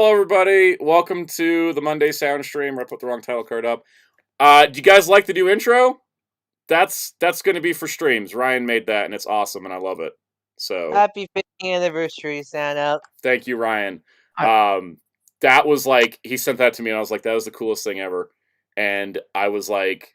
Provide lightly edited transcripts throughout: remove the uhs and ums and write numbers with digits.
Hello, everybody. Welcome to the Monday Sound Stream. I put the wrong title card up. Do you guys like the new intro? That's going to be for streams. Ryan made that, and it's awesome, and I love it. So happy 50th anniversary, Soundout. Thank you, Ryan. That was like, he sent that to me, and I was like, that was the coolest thing ever. And I was like,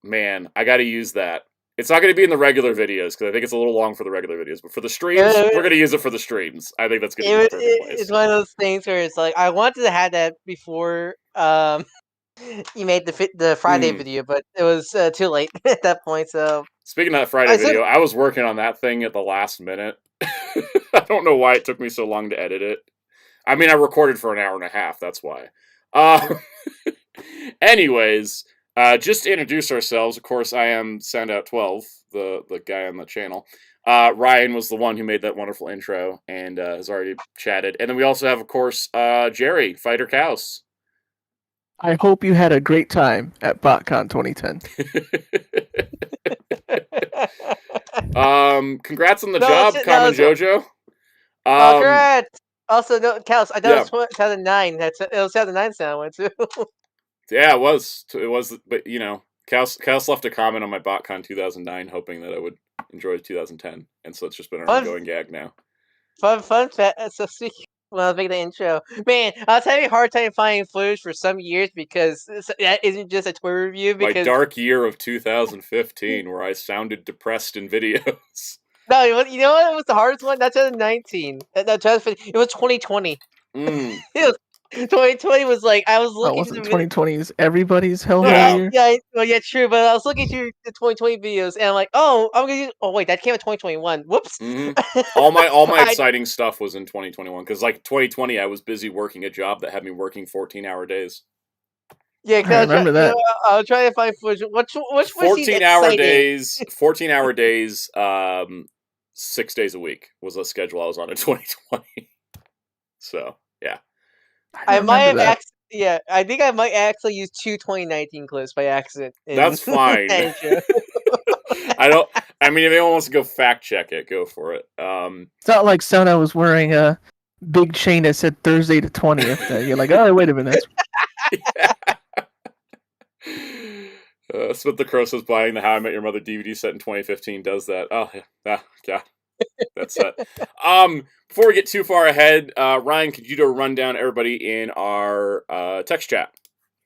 man, I got to use that. It's not going to be in the regular videos because I think it's a little long for the regular videos, but for the streams, we're going to use it for the streams. I think that's going to be the perfect place. It's one of those things where it's like I wanted to have that before you made the Friday video, but it was too late at that point. So speaking of that Friday video, I was working on that thing at the last minute. I don't know why it took me so long to edit it. I mean, I recorded for an hour and a half. That's why. Anyways. Just to introduce ourselves, of course, I am Soundout12, the guy on the channel. Ryan was the one who made that wonderful intro and has already chatted. And then we also have, of course, Jerry, Fighter Cows. I hope you had a great time at BotCon 2010. Congrats on the job, Common Jojo. Congrats! Also, no, Cows, I thought it was 2009. It was 2009 sound one, too. Yeah, it was. But, you know, Kaus left a comment on my BotCon 2009 hoping that I would enjoy 2010. And so it's just been an ongoing gag now. Fun fact. So, when I was making the intro, man, I was having a hard time finding footage for some years because that isn't just a toy review. Because my dark year of 2015 where I sounded depressed in videos. No, you know what was the hardest one? That's 2019. It was 2020. It was 2020 was like I was looking. Wasn't 2020's everybody's hellhole year? Yeah, true. But I was looking through the 2020 videos, and I'm like, oh, I'm gonna use. Oh wait, that came in 2021. Whoops. All my exciting stuff was in 2021 because like 2020, I was busy working a job that had me working 14-hour days. Yeah, I remember that. I was trying to find footage. Which 14-hour days. 14-hour days. 6 days a week was the schedule I was on in 2020. So yeah. I might have I think I might actually use 2 2019 clips by accident. That's fine. I mean, if anyone wants to go fact check it, go for it. It's not like Sona was wearing a big chain that said Thursday the 20th. You're like, oh, wait a minute. Smith the Crow says buying the How I Met Your Mother DVD set in 2015 does that. Oh, yeah. That's it. Before we get too far ahead, Ryan, could you do a rundown, everybody, in our text chat?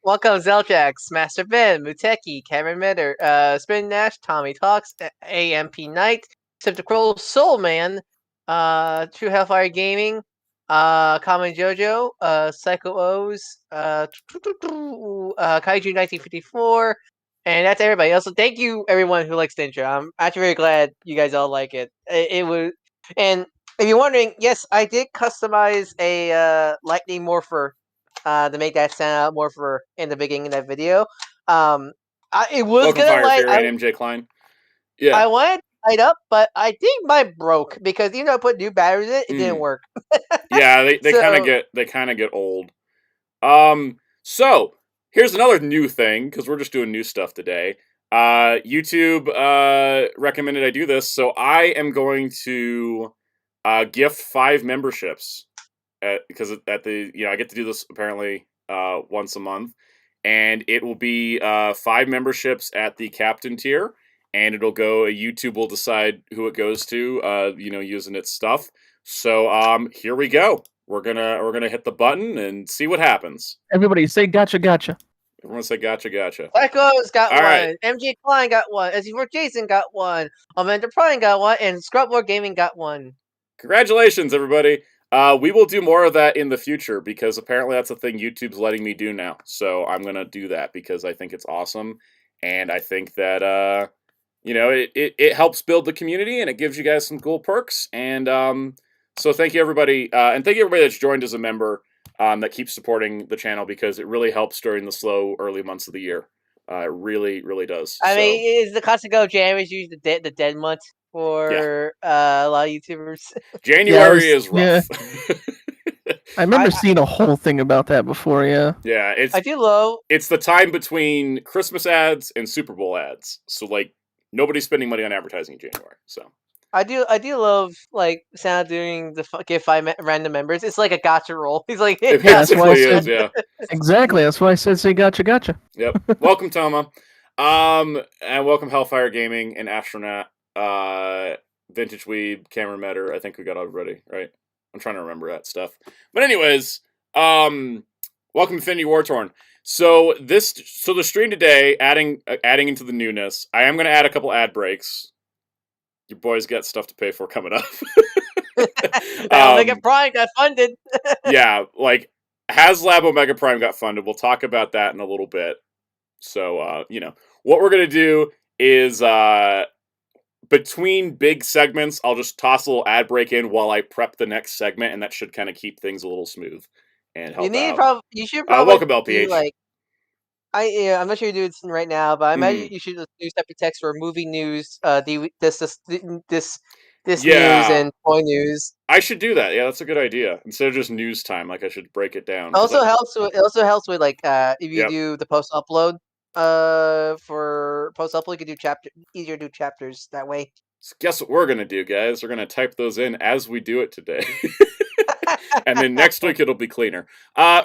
Welcome, Zeljax, Master Ben, Muteki, Cameron Mitter, Spin Nash, Tommy Talks, AMP Knight, Skeptical Soul Man, True Hellfire Gaming, Common Jojo, Psycho O's, Kaiju 1954, and that's everybody. Also, thank you everyone who likes the intro. I'm actually very glad you guys all like it. It was, and if you're wondering, yes, I did customize a lightning morpher to make that sound morpher in the beginning of that video. It was gonna light MJ Klein. Yeah, I wanted to light up, but I think mine broke because even though I put new batteries in it, it didn't work. Yeah, they kind of get old. So here's another new thing, because we're just doing new stuff today. YouTube recommended I do this, so I am going to gift 5 memberships because at the I get to do this apparently once a month, and it will be 5 memberships at the captain tier, and it'll go. YouTube will decide who it goes to, using its stuff. So here we go. We're gonna hit the button and see what happens. Everybody say gotcha, gotcha. Everyone say gotcha, gotcha. Psycho's got All one. Right. MJ Klein got one. SC4 Jason got one. Amanda Prime got one. And Scrubboard Gaming got one. Congratulations, everybody. We will do more of that in the future because apparently that's a thing YouTube's letting me do now. So I'm gonna do that because I think it's awesome, and I think that it helps build the community and it gives you guys some cool perks. And so thank you everybody, and thank you everybody that's joined as a member. That keeps supporting the channel because it really helps during the slow early months of the year. It really, really does. I mean, is the classic January is usually the dead month for a lot of YouTubers? January is rough. Yeah. I remember seeing a whole thing about that before. Yeah. Yeah, I do low. It's the time between Christmas ads and Super Bowl ads, so like nobody's spending money on advertising in January. So I do love like Sound doing the give 5 random members. It's like a gotcha roll. He's like, It Yeah, that's why I basically is, said yeah. exactly. That's why I said say gotcha, gotcha. Yep. Welcome, Toma. And welcome Hellfire Gaming and Astronaut, Vintage Weeb, Cameron Metter. I think we got everybody, right? I'm trying to remember that stuff. But anyways, welcome Infinity War Torn. So the stream today, adding into the newness, I am going to add a couple ad breaks. Your boys got stuff to pay for coming up. Omega Prime got funded. Yeah, like Haslab Omega Prime got funded. We'll talk about that in a little bit. So, what we're going to do is between big segments, I'll just toss a little ad break in while I prep the next segment, and that should kind of keep things a little smooth and help out. You should probably welcome, LPH. do like I'm not sure you do it right now, but I imagine you should just do separate text for movie news, this news and toy news. I should do that. Yeah, that's a good idea. Instead of just news time, like I should break it down. It also helps with like if you do the post upload. For post upload, you can do easier to do chapters that way. So guess what we're gonna do, guys? We're gonna type those in as we do it today. And then next week it'll be cleaner.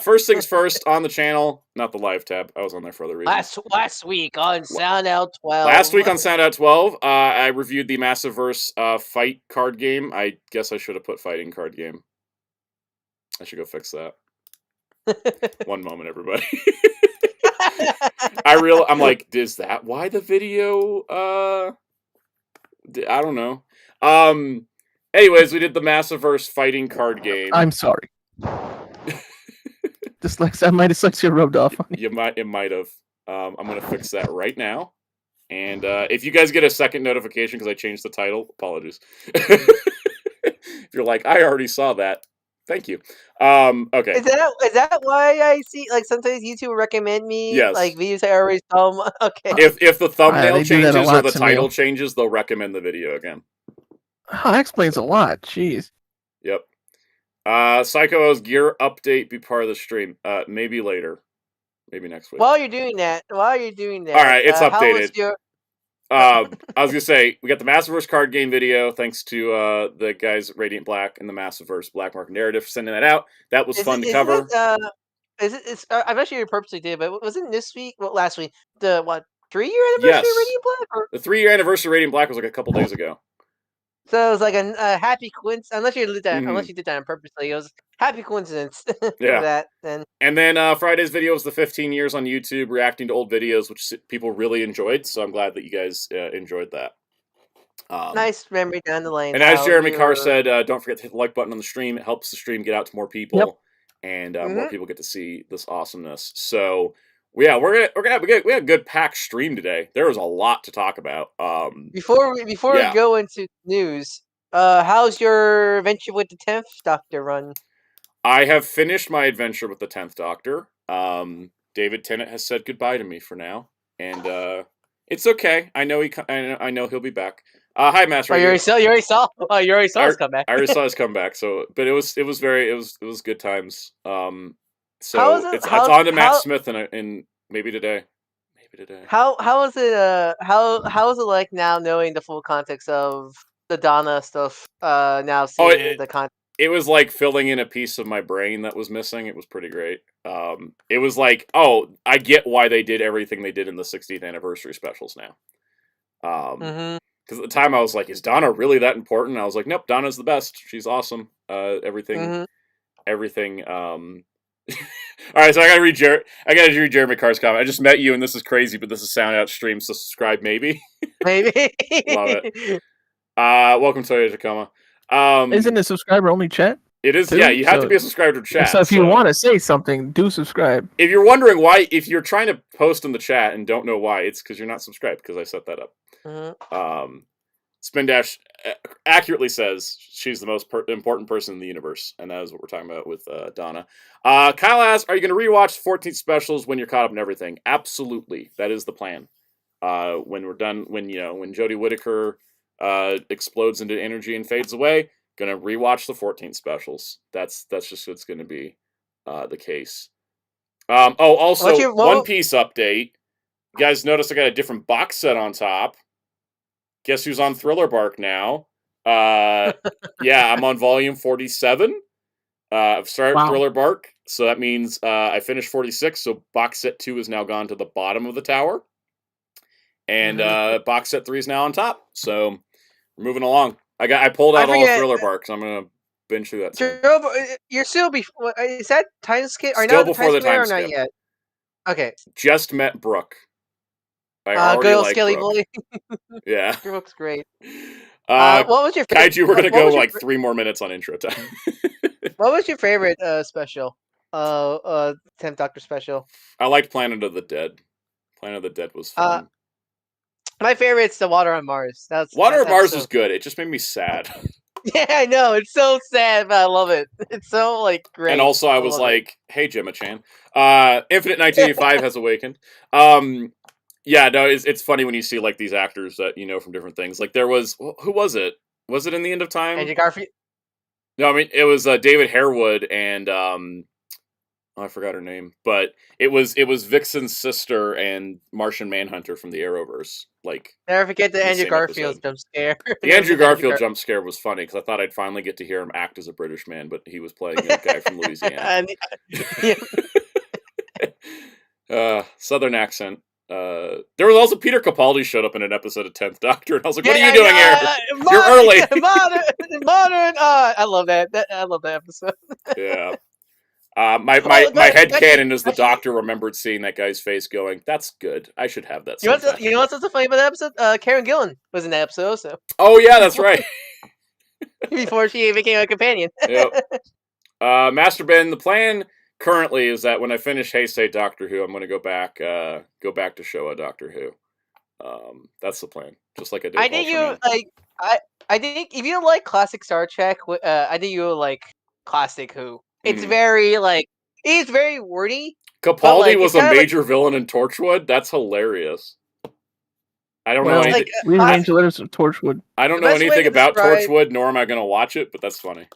First things first, on the channel, not the live tab. I was on there for other reasons. Last week on Soundout12. Last week on Soundout12, I reviewed the Massiverse fight card game. I guess I should have put fighting card game. I should go fix that. One moment, everybody. I'm like, is that why the video? I don't know. Anyways, we did the Massiverse fighting card game. I'm sorry. My dyslexia rubbed off on you. It might have. I'm gonna fix that right now. And if you guys get a second notification because I changed the title, apologies. If you're like, I already saw that. Thank you. Okay. Is that why I see like sometimes YouTube will recommend me like videos I already saw? Okay. If the thumbnail changes or the title changes, they'll recommend the video again. Oh, that explains a lot. Jeez. Yep. Psycho's gear update be part of the stream. Maybe later. Maybe next week. While you're doing that. All right, it's updated. I was gonna say we got the Massiverse card game video. Thanks to the guys at Radiant Black and the Massiverse Black Market Narrative for sending that out. That was fun to cover. I'm not sure you purposely did, but wasn't this week? Well, last week. The 3-year anniversary of Radiant Black? Or? The 3-year anniversary of Radiant Black was like a couple days ago. So it was like a happy coincidence. Unless you did that on purposely, it was happy coincidence. Yeah. That then. And then Friday's video was the 15 years on YouTube reacting to old videos, which people really enjoyed. So I'm glad that you guys enjoyed that. Nice memory down the lane. And as Jeremy Carr said, don't forget to hit the like button on the stream. It helps the stream get out to more people, and more people get to see this awesomeness. So. Yeah, we had a good packed stream today. There was a lot to talk about. Before we go into news, how's your adventure with the 10th Doctor run? I have finished my adventure with the 10th Doctor. David Tennant has said goodbye to me for now, and it's okay. I know he'll be back. Hi, Master. You already saw his comeback. I already saw his comeback. So, but it was good times. So it's on to Matt Smith in maybe today. How is it? How is it like now knowing the full context of the Donna stuff? Now seeing the context. It was like filling in a piece of my brain that was missing. It was pretty great. It was like, oh, I get why they did everything they did in the 60th anniversary specials now. Because at the time I was like, is Donna really that important? And I was like, nope, Donna's the best. She's awesome. Everything. All right, so I gotta read Jeremy Carr's comment. I just met you, and this is crazy, but this is Soundout stream, so subscribe maybe. Maybe. Love it. Welcome to Tacoma. Isn't it subscriber only chat? It is. Too? Yeah, you have to be a subscriber to chat. So if you want to say something, do subscribe. If you're wondering why, if you're trying to post in the chat and don't know why, it's because you're not subscribed. Because I set that up. Spin Dash accurately says she's the most important person in the universe, and that is what we're talking about with Donna. Kyle asks, are you going to rewatch 14th specials when you're caught up in everything? Absolutely, that is the plan. When we're done, when Jodie Whittaker explodes into energy and fades away, gonna rewatch the 14th specials. That's just what's going to be the case. Also, One Piece update. You guys notice I got a different box set on top. Guess who's on Thriller Bark now? Yeah, I'm on volume 47. I've started Wow. Thriller Bark, so that means I finished 46. So box set 2 is now gone to the bottom of the tower, and box set 3 is now on top. So we're moving along. I pulled out all of Thriller Bark, so I'm gonna binge through that soon. You're still before. Is that time skip? Are Still not before the time or not skip. yet? Okay. Just met Brooke. I already good old like Skelly Brooke. boy. Yeah. Brooke's great. What was your favorite? Kaiju? We're gonna go like 3 more minutes on intro time. What was your favorite special? 10th Doctor special. I liked Planet of the Dead. Planet of the Dead was fun. My favorite's the Water on Mars. Water on Mars was good. It just made me sad. Yeah, I know. It's so sad, but I love it. It's so like great. And also, I was like, "Hey, Gemma-chan, Infinite 1985 has awakened." Yeah, no, it's funny when you see like these actors that you know from different things. Like there was who was it? Was it in the End of Time? Andrew Garfield. No, I mean it was David Harewood and I forgot her name, but it was Vixen's sister and Martian Manhunter from the Arrowverse. Like never forget the Andrew Garfield jump scare. The Andrew Garfield jump scare was funny because I thought I'd finally get to hear him act as a British man, but he was playing a guy from Louisiana. Southern accent. There was also Peter Capaldi showed up in an episode of 10th Doctor, and I was like, "What are you doing here? You're early." Modern. I love that. I love that episode. Yeah. My headcanon is the Doctor remembered seeing that guy's face going, "That's good. I should have that." You know what's so funny about that episode? Karen Gillan was in that episode, so. Oh yeah, that's right. Before she became a companion. Yep. Master Ben, the plan currently is that when I finish Heisei Doctor Who, I'm going to go back to Showa Doctor Who. That's the plan. Just like I did. I think you like. I think if you like classic Star Trek, I think you like classic Who. It's very like it's very wordy. Capaldi was a major villain in Torchwood. That's hilarious. I don't know anything. We arranged letters of Torchwood. I don't know anything about Torchwood, nor am I going to watch it. But that's funny.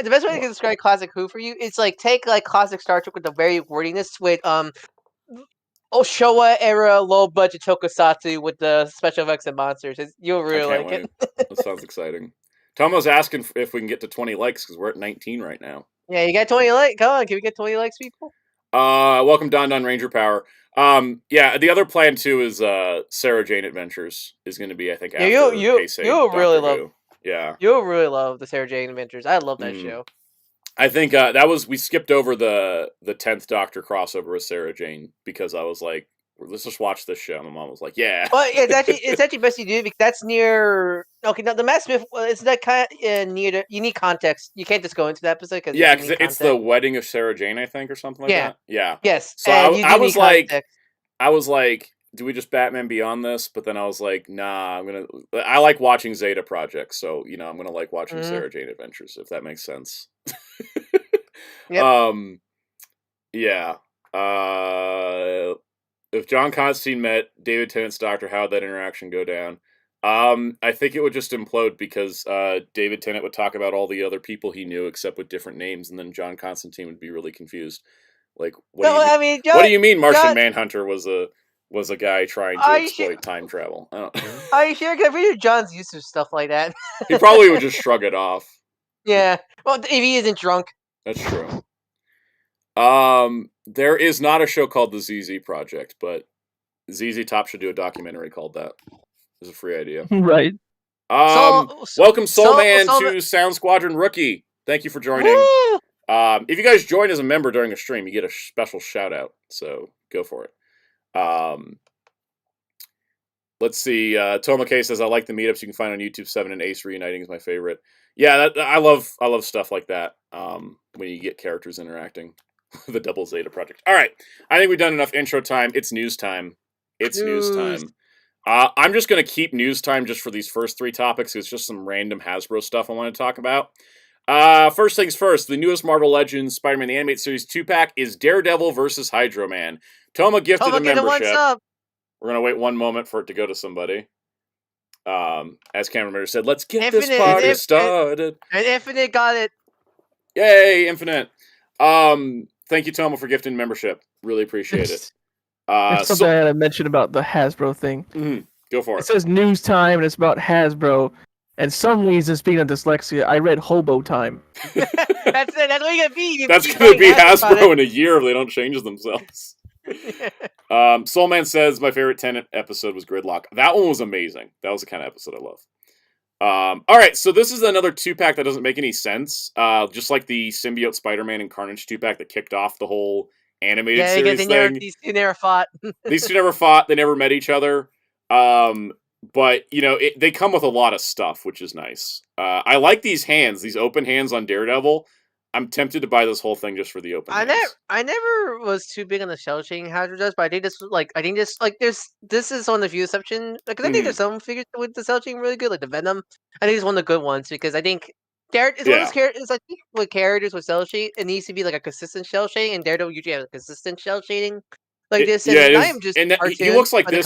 The best way to describe classic Who for you is like take like classic Star Trek with the very wordiness with Showa era low budget tokusatsu with the special effects and monsters. You'll really like it. That sounds exciting. Tomo's asking if we can get to 20 likes because we're at 19 right now. Yeah, you got 20 likes. Come on, can we get 20 likes, people? Welcome Don Ranger Power. Yeah, the other plan too is Sarah Jane Adventures is going to be, I think, after you'll really love. Yeah, you'll really love the Sarah Jane Adventures. I love that show. I think we skipped over the 10th Doctor crossover with Sarah Jane because I was like, let's just watch this show. My mom was like, yeah. Well, it's actually best you do because that's near. Okay, now the Matt Smith. It's that kind of near. You need context. You can't just go into the episode because because it's the wedding of Sarah Jane, I think, or something like that. Yeah. Yes. So I was like, do we just Batman Beyond this? But then I was like, nah. I like watching Zeta projects, so I'm gonna like watching Sarah Jane Adventures if that makes sense. Yep. Yeah. If John Constantine met David Tennant's Doctor, how would that interaction go down? I think it would just implode because David Tennant would talk about all the other people he knew except with different names, and then John Constantine would be really confused. Like, what do you mean Martian Manhunter was a guy trying to exploit time travel? I don't know. Are you sure? Because we do John's used to stuff like that. He probably would just shrug it off. Yeah. Well, if he isn't drunk. That's true. There is not a show called the ZZ Project, but ZZ Top should do a documentary called that. It's a free idea. Right. Welcome Soul Man to Sound Squadron Rookie. Thank you for joining. If you guys join as a member during a stream, you get a special shout out. So go for it. Let's see. Toma K says, I like the meetups you can find on YouTube. 7 and Ace reuniting is my favorite. Yeah, I love stuff like that. When you get characters interacting. The Double Zeta Project. All right. I think we've done enough intro time. It's news time. News time. I'm just going to keep news time just for these first 3 topics. It's just some random Hasbro stuff I want to talk about. First things first, the newest Marvel Legends Spider-Man the Animated Series 2-pack is Daredevil versus Hydro Man. Toma gifted a membership. We're going to wait one moment for it to go to somebody. As Cameron Miller said, let's get this party started. And Infinite got it. Yay, Infinite. Thank you, Toma, for gifting membership. Really appreciate it. There's something I had to mention about the Hasbro thing. Go for it. It says news time, and it's about Hasbro. And some reason, speaking of dyslexia, I read Hobo Time. That's it. That's what you gonna be. You That's keep gonna be going about Hasbro in a year if they don't change themselves. it. Soulman says my favorite Tenet episode was Gridlock. That one was amazing. That was the kind of episode I love. All right, so this is another 2-pack that doesn't make any sense. Just like the Symbiote Spider-Man and Carnage 2-pack that kicked off the whole animated Yeah, series thing. these two never fought. These two never fought. They never met each other. But you know, they come with a lot of stuff, which is nice. I like these hands, these open hands on Daredevil. I'm tempted to buy this whole thing just for the open hands. I never was too big on the shell shading Hydra does, but I think this is on the few exception because I think there's some figures with the shell shading really good, like the Venom. I think it's one of the good ones because I think it's one of those characters. I think with characters with shell shading, it needs to be like a consistent shell shading, and Daredevil usually has a consistent shell shading like this. And I am just he looks like this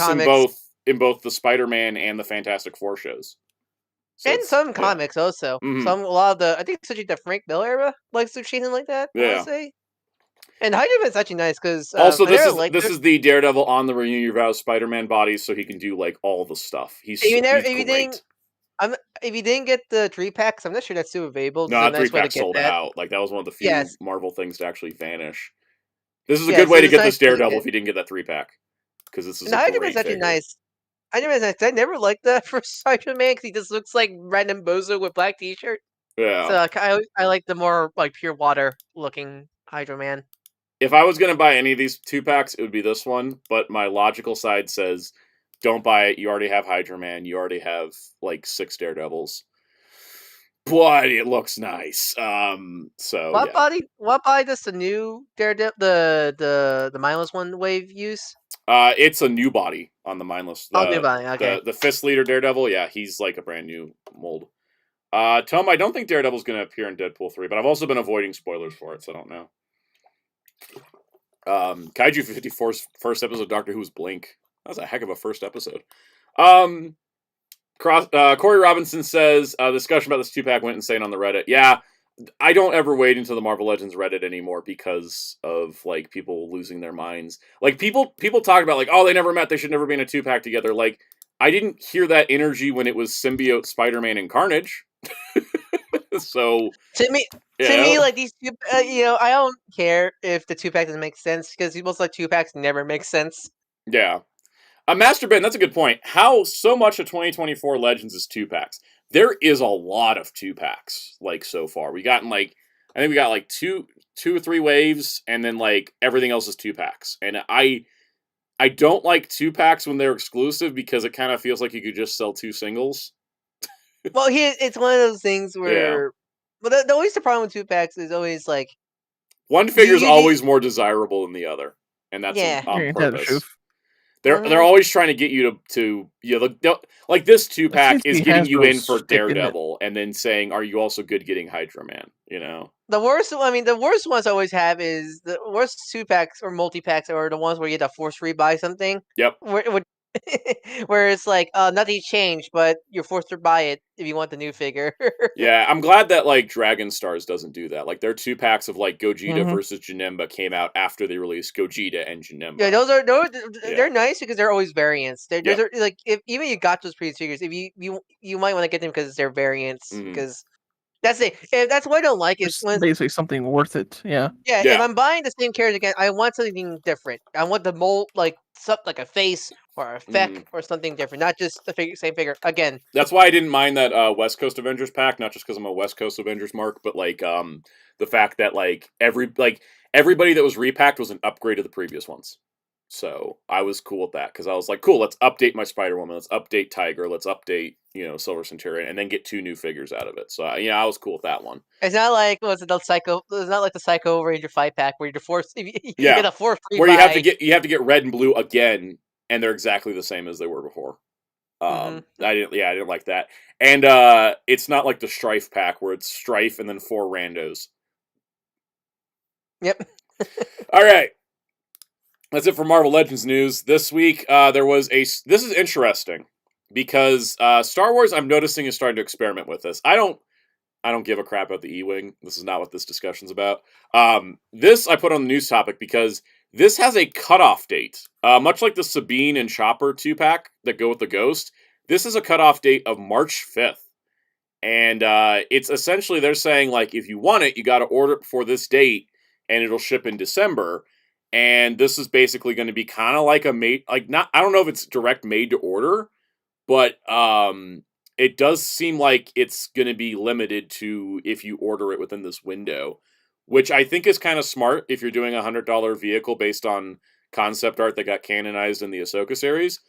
in both the Spider-Man and the Fantastic Four shows. So and some comics also. A lot of the I think especially the Frank Miller era likes to shading like that. I want to say. And Hydra is actually nice because also this is the Daredevil on the Reunion Vow Spider-Man body, so he can do like all the stuff. He's great. If you didn't get the 3-packs, I'm not sure that's still available. No, 3-pack sold out. Like that was one of the few Marvel things to actually vanish. This is a good way to get this Daredevil if you didn't get that 3-pack, because this is Hydra is actually nice. I never liked the first Spider-Man because he just looks like random bozo with black t-shirt. Yeah. So I like the more like pure water looking Hydra Man. If I was gonna buy any of these 2-packs, it would be this one. But my logical side says, don't buy it. You already have Hydra Man. You already have like 6 Daredevils. But it looks nice. So what body does the new Daredevil the mindless one wave use? It's a new body on the mindless. New body. Okay. The Fist Leader Daredevil. Yeah, he's like a brand new mold. Tom, I don't think Daredevil's going to appear in Deadpool 3, but I've also been avoiding spoilers for it, so I don't know. Kaiju 54's first episode of Doctor Who was Blink. That was a heck of a first episode. Corey Robinson says, discussion about this 2-pack went insane on the Reddit. Yeah, I don't ever wait until the Marvel Legends Reddit anymore because of like people losing their minds. Like people talk about like, oh, they never met, they should never be in a 2-pack together. Like, I didn't hear that energy when it was Symbiote, Spider-Man, and Carnage. So to me, like these two, I don't care if the 2-pack doesn't make sense because most like 2-packs never make sense. Yeah. Master Ben, that's a good point. How so much of 2024 Legends is 2-packs? There is a lot of 2-packs, like, so far. I think we got, like, two or three waves, and then, like, everything else is 2-packs. And I don't like 2-packs when they're exclusive, because it kind of feels like you could just sell 2 singles. Well, it's one of those things where... Yeah. Well, always the problem with 2-packs is always, like... One figure's always more desirable than the other. And that's on purpose. They're always trying to get you to like this 2-pack is getting you in for Daredevil and then saying, are you also good getting Hydra Man? You know? The worst ones I always have is the worst 2-packs or multi-packs are the ones where you have to force rebuy something. Yep. Where it's like, nothing changed, but you're forced to buy it if you want the new figure. Yeah, I'm glad that like Dragon Stars doesn't do that. Like their 2-packs of like Gogeta versus Janemba came out after they released Gogeta and Janemba. Yeah, they're nice because they're always variants. They're like even you got those previous figures, if you might want to get them because they're variants because. That's it. That's what I don't like. Is when basically something worth it. Yeah. Yeah. If I'm buying the same character again, I want something different. I want the mold, like something like a face or a effect or something different, not just the same figure again. That's why I didn't mind that West Coast Avengers pack, not just because I'm a West Coast Avengers mark, but like the fact that like everybody that was repacked was an upgrade of the previous ones. So I was cool with that because I was like, cool, let's update my Spider-Woman, let's update Tiger, let's update, Silver Centurion, and then get 2 new figures out of it. So I was cool with that one. It's not like it's not like the Psycho Ranger 5-pack where you're forced you get a 4 free where you have to get red and blue again, and they're exactly the same as they were before. I didn't like that. And it's not like the Strife pack where it's Strife and then 4 randos. Yep. All right. That's it for Marvel Legends news. This week, this is interesting because Star Wars, I'm noticing, is starting to experiment with this. I don't give a crap about the E-Wing. This is not what this discussion's about. This I put on the news topic because this has a cutoff date. Much like the Sabine and Chopper 2-pack that go with the Ghost, this is a cutoff date of March 5th. And it's essentially they're saying like if you want it, you got to order it before this date, and it'll ship in December. And this is basically going to be kind of like a made like not I don't know if it's direct made to order, but it does seem like it's going to be limited to if you order it within this window, which I think is kind of smart if you're doing $100 vehicle based on concept art that got canonized in the Ahsoka series.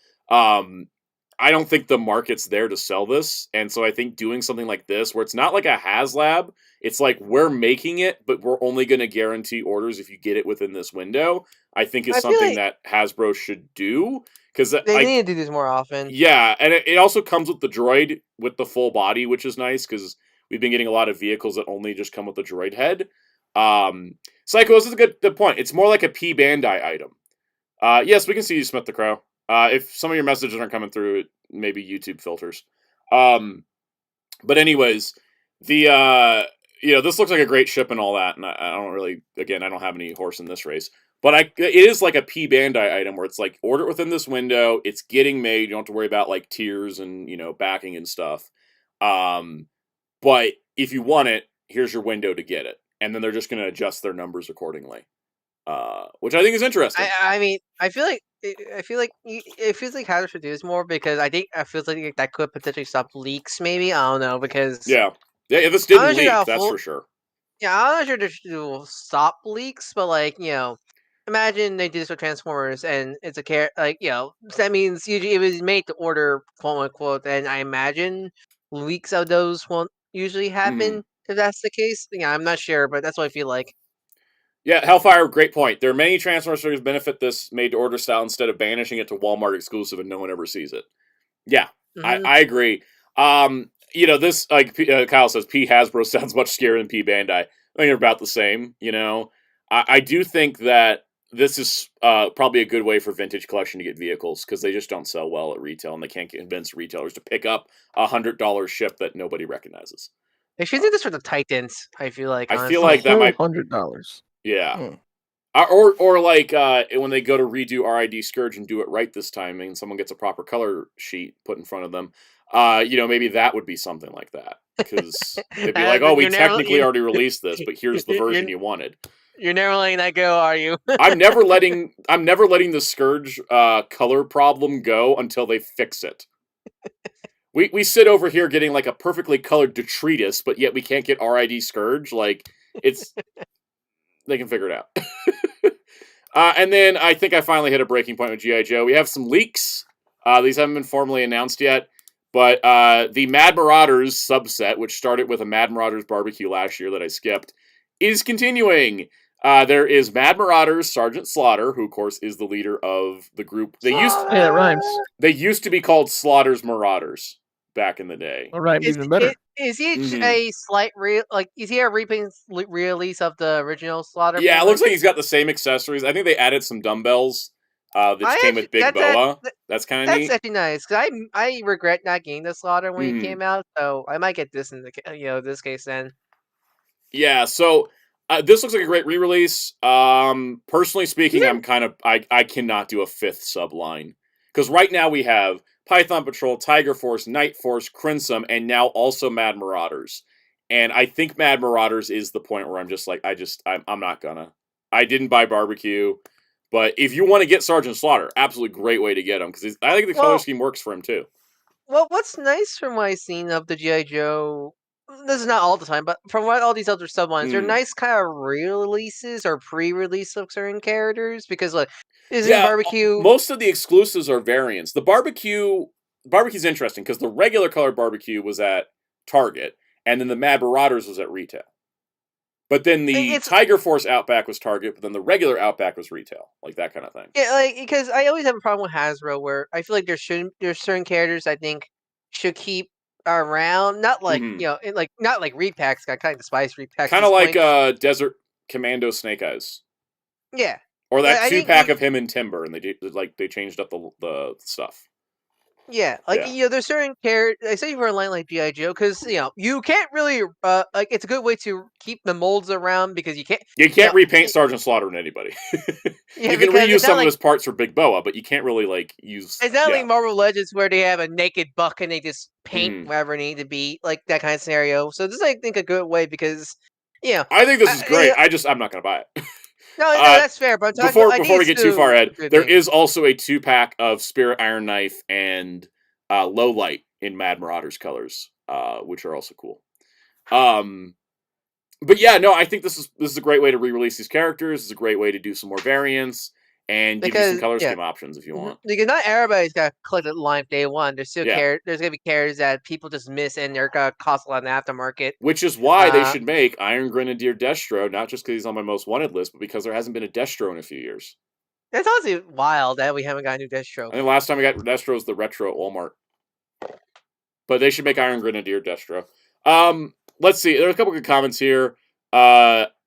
I don't think the market's there to sell this, and so I think doing something like this, where it's not like a Haslab, it's like we're making it, but we're only going to guarantee orders if you get it within this window, I think is something that Hasbro should do. Because they need to do this more often. Yeah, and it also comes with the droid with the full body, which is nice, because we've been getting a lot of vehicles that only just come with the droid head. Psycho, this is a good point. It's more like a P Bandai item. Yes, we can see you, Smith the Crow. If some of your messages aren't coming through, maybe YouTube filters. But anyways, the this looks like a great ship and all that, and I don't really, again, I don't have any horse in this race. But it is like a P Bandai item where it's like order it within this window. It's getting made. You don't have to worry about like tiers and backing and stuff. But if you want it, here's your window to get it, and then they're just going to adjust their numbers accordingly, which I think is interesting. I mean, I feel like it feels like Hasbro should do this more, because I feel like that could potentially stop leaks. Maybe, I don't know, because yeah, if this didn't leak, that's for sure. Yeah, I'm not sure they will stop leaks, but like imagine they do this with Transformers, and it's a so that means usually it was made to order, quote unquote, and I imagine leaks of those won't usually happen if that's the case. Yeah, I'm not sure, but that's what I feel like. Yeah, Hellfire, great point. There are many Transformers figures benefit this made-to-order style instead of banishing it to Walmart exclusive and no one ever sees it. Yeah, I agree. This, like Kyle says, P Hasbro sounds much scarier than P Bandai. I think they're about the same, I do think that this is probably a good way for Vintage Collection to get vehicles, because they just don't sell well at retail, and they can't convince retailers to pick up a $100 ship that nobody recognizes. They should do this for the Titans, I feel like. I feel like that might $100. Yeah. Or like when they go to redo RID Scourge and do it right this time, and someone gets a proper color sheet put in front of them, maybe that would be something like that. Because they'd be like, oh, we technically already released this, but here's the version you wanted. You're never letting that go, are you? I'm never letting the Scourge color problem go until they fix it. We sit over here getting like a perfectly colored detritus, but yet we can't get RID Scourge. Like, it's... They can figure it out. And then I think I finally hit a breaking point with G.I. Joe. We have some leaks. These haven't been formally announced yet. But the Mad Marauders subset, which started with a Mad Marauders barbecue last year that I skipped, is continuing. There is Mad Marauders Sergeant Slaughter, who, of course, is the leader of the group. Yeah, it rhymes. They used to be called Slaughter's Marauders back in the day. All right, even better. Is he a slight is he a release of the original Slaughter? Yeah, it looks like he's got the same accessories. I think they added some dumbbells that came with Big Boa. That's kind of neat. That's actually nice, because I regret not getting the Slaughter when he came out, so I might get this in this case then. Yeah, so this looks like a great re-release. Personally speaking, I cannot do a fifth subline, because right now we have Python Patrol, Tiger Force, Night Force, Crimson, and now also Mad Marauders. And I think Mad Marauders is the point where I'm just like, I'm not gonna. I didn't buy Barbecue, but if you want to get Sergeant Slaughter, absolutely great way to get him, because I think the color scheme works for him too. Well, what's nice from what I've seen of the G.I. Joe, this is not all the time, but from what all these other sublines, they're nice kind of re-releases or pre-release of certain characters, because like, Barbecue... Most of the exclusives are variants. The Barbecue's interesting, because the regular colored Barbecue was at Target, and then the Mad Marauders was at retail. But then the Tiger Force Outback was Target, but then the regular Outback was retail. Like, that kind of thing. Yeah, like, because I always have a problem with Hasbro, where I feel like there's certain characters I think should keep around. Not like, not like repacks. I kind of despise repacks. Kind of like Desert Commando Snake Eyes. Yeah. Or that 2-pack of him and Timber, and they changed up the stuff. Yeah, like there's certain characters, especially for a line like GI Joe, because you can't really like it's a good way to keep the molds around because you can't. You can't repaint Sergeant Slaughter on anybody. Yeah, you can because reuse it's not some of like his parts for Big Boa, but you can't really like use. it's not like Marvel Legends where they have a naked Buck and they just paint Mhm. wherever they need to be, like that kind of scenario. So this is, I think, a good way because I think this is great. I'm not gonna buy it. no, that's fair. But I'm talking, before we get too far ahead, good there thing. is also a 2-pack of Spirit Iron Knife and Low Light in Mad Marauders colors, which are also cool. But yeah, no, I think this is a great way to re-release these characters. It's a great way to do some more variants and give you some color scheme options if you want. Because not everybody's got collected line day one. There's still Yeah. there's gonna be characters that people just miss and they're gonna cost a lot in the aftermarket. Which is why they should make Iron Grenadier Destro, not just because he's on my most wanted list, but because there hasn't been a Destro in a few years. It's honestly wild that we haven't got a new Destro. I think last time we got Destro was the Retro at Walmart. But they should make Iron Grenadier Destro. Let's see. There are a couple good comments here.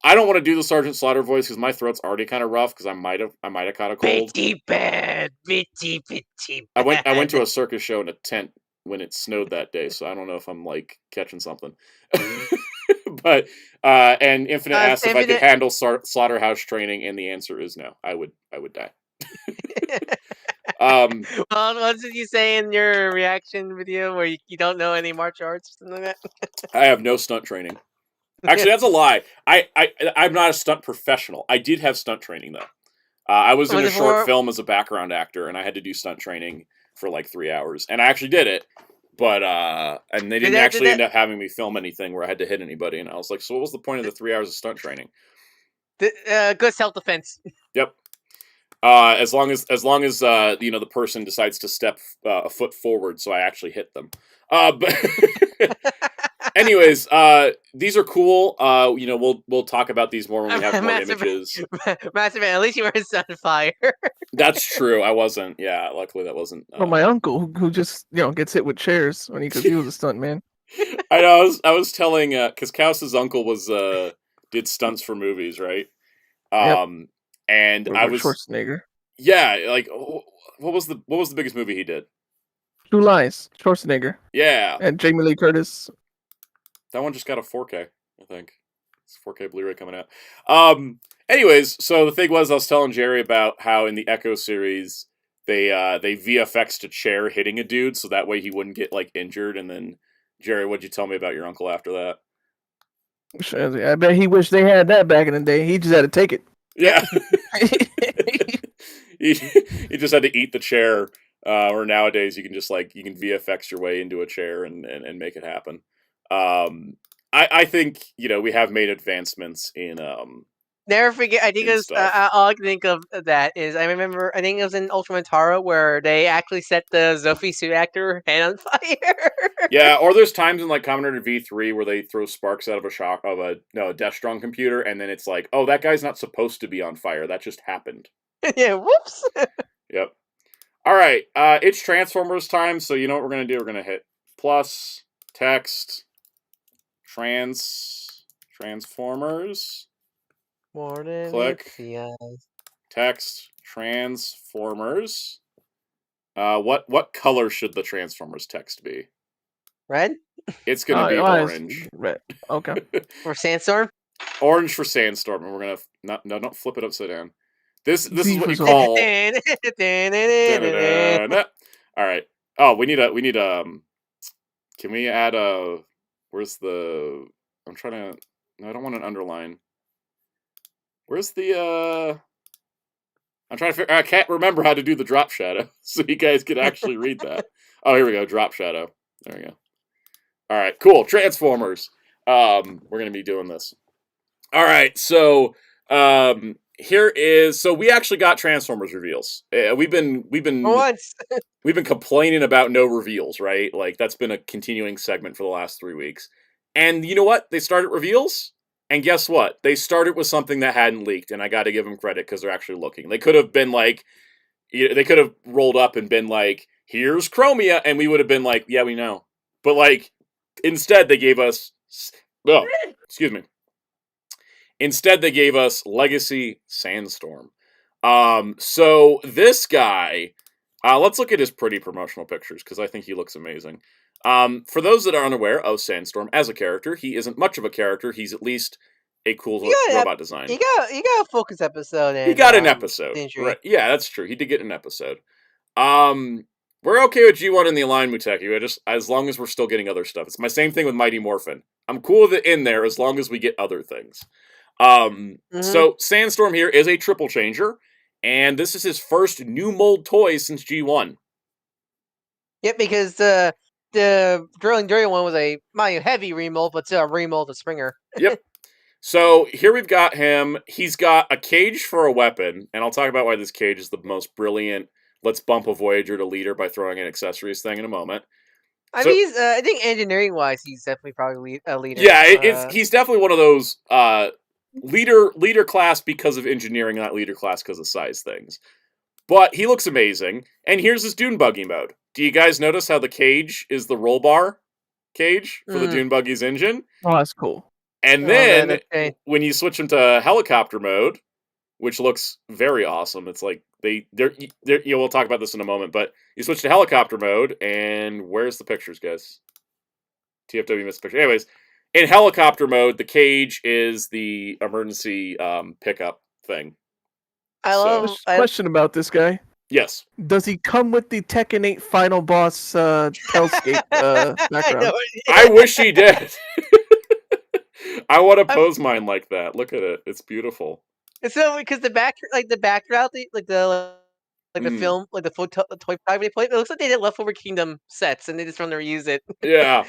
I don't want to do the Sergeant Slaughter voice because my throat's already kind of rough because I might have caught a cold. Bitty bad. I went to a circus show in a tent when it snowed that day, so I don't know if I'm like catching something. But and Infinite asked if I could handle slaughterhouse training, and the answer is no. I would die. Well, what did you say in your reaction video where you don't know any martial arts or something like that? I have no stunt training. Actually, that's a lie. I'm not a stunt professional. I did have stunt training though. I was in a short film as a background actor, and I had to do stunt training for like 3 hours, and I actually did it. But and they didn't actually end up having me film anything where I had to hit anybody, and I was like, so what was the point of the 3 hours of stunt training? Good self-defense. Yep. As long as the person decides to step a foot forward, so I actually hit them. But anyways, these are cool. We'll talk about these more when we have more images. Massive, at least you were Sunfire. That's true. I wasn't. Yeah, luckily that wasn't. Well, my uncle who just gets hit with chairs because he was a stunt man. I know. I was telling because Kaus's uncle was did stunts for movies, right? Yep. And I was Schwarzenegger. Yeah, like what was the biggest movie he did? True Lies. Schwarzenegger. Yeah. And Jamie Lee Curtis. That one just got a 4K, I think. It's 4K Blu-ray coming out. Anyways, so the thing was, I was telling Jerry about how in the Echo series they VFX'd a chair hitting a dude, so that way he wouldn't get like injured. And then Jerry, what'd you tell me about your uncle after that? I bet he wished they had that back in the day. He just had to take it. Yeah. he just had to eat the chair. Or nowadays you can just you can VFX your way into a chair and make it happen. I think we have made advancements in never forget. I think all I can think of that is I remember. I think it was in Ultraman Taro where they actually set the Zophie suit actor head on fire. Yeah, or there's times in like Kamen Rider V3 where they throw sparks out of a Death Strong computer, and then it's like, oh, that guy's not supposed to be on fire. That just happened. Yeah. Whoops. Yep. All right. It's Transformers time. So you know what we're gonna do? We're gonna hit plus text Transformers. Morning. Click. Text Transformers. What color should the Transformers text be? Red. It's gonna be orange. Red. Okay. For Sandstorm. Orange for Sandstorm, and we're gonna don't flip it upside down. This is what you call. All right. Oh, we need can we add a? Where's the? I'm trying to. No, I don't want an underline. Where's the? I'm trying to figure. I can't remember how to do the drop shadow, so you guys could actually read that. Oh, here we go. Drop shadow. There we go. All right. Cool. Transformers. We're gonna be doing this. All right. So, here is. So we actually got Transformers reveals. We've been complaining about no reveals, right? Like that's been a continuing segment for the last 3 weeks. And you know what? They started reveals. And guess what? They started with something that hadn't leaked, and I got to give them credit because they're actually looking. They could have been like, they could have rolled up and been like, "Here's Chromia," and we would have been like, "Yeah, we know." But like, instead they gave us, excuse me. Instead they gave us Legacy Sandstorm. So this guy Let's look at his pretty promotional pictures, because I think he looks amazing. For those that are unaware of Sandstorm as a character, he isn't much of a character. He's at least a cool robot design. You got a focus episode. He got an episode. Right. Yeah, that's true. He did get an episode. We're okay with G1 in the Align Muteki, just as long as we're still getting other stuff. It's my same thing with Mighty Morphin. I'm cool with it in there as long as we get other things. So Sandstorm here is a triple changer, and this is his first new mold toy since G1. Yep, because the Drilling Dirty one was a heavy remold, but still a remold of Springer. Yep. So here we've got him. He's got a cage for a weapon, and I'll talk about why this cage is the most brilliant. Let's bump a Voyager to leader by throwing in accessories thing in a moment. I mean, I think engineering-wise, he's definitely probably a leader. Yeah, he's definitely one of those leader class because of engineering, not leader class because of size things. But he looks amazing. And here's his Dune Buggy mode. Do you guys notice how the cage is the roll bar cage for the Dune Buggy's engine? Oh, that's cool. And then when you switch him to helicopter mode, which looks very awesome, it's like we'll talk about this in a moment, but you switch to helicopter mode, and where's the pictures, guys? TFW missed the picture. Anyways, in helicopter mode, the cage is the emergency pickup thing. Question about this guy. Yes. Does he come with the Tekken 8 final boss Hellscape background? I wish he did. I want to pose mine like that. Look at it. It's beautiful. It's so because the background, the film, like the toy product they play, it looks like they did leftover Kingdom sets and they just want to reuse it. Yeah.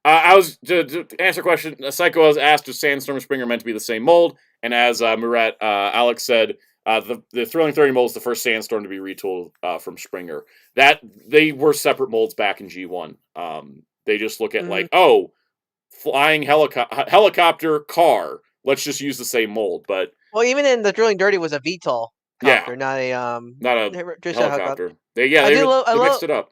I was to answer a question. Psycho was asked if Sandstorm and Springer meant to be the same mold, and as Murat Alex said, the Thrilling 30 mold is the first Sandstorm to be retooled from Springer. That they were separate molds back in G1. They just look at like, oh, flying helicopter car. Let's just use the same mold. But even in the Drilling Dirty was a VTOL copter, not a helicopter. They mixed it up.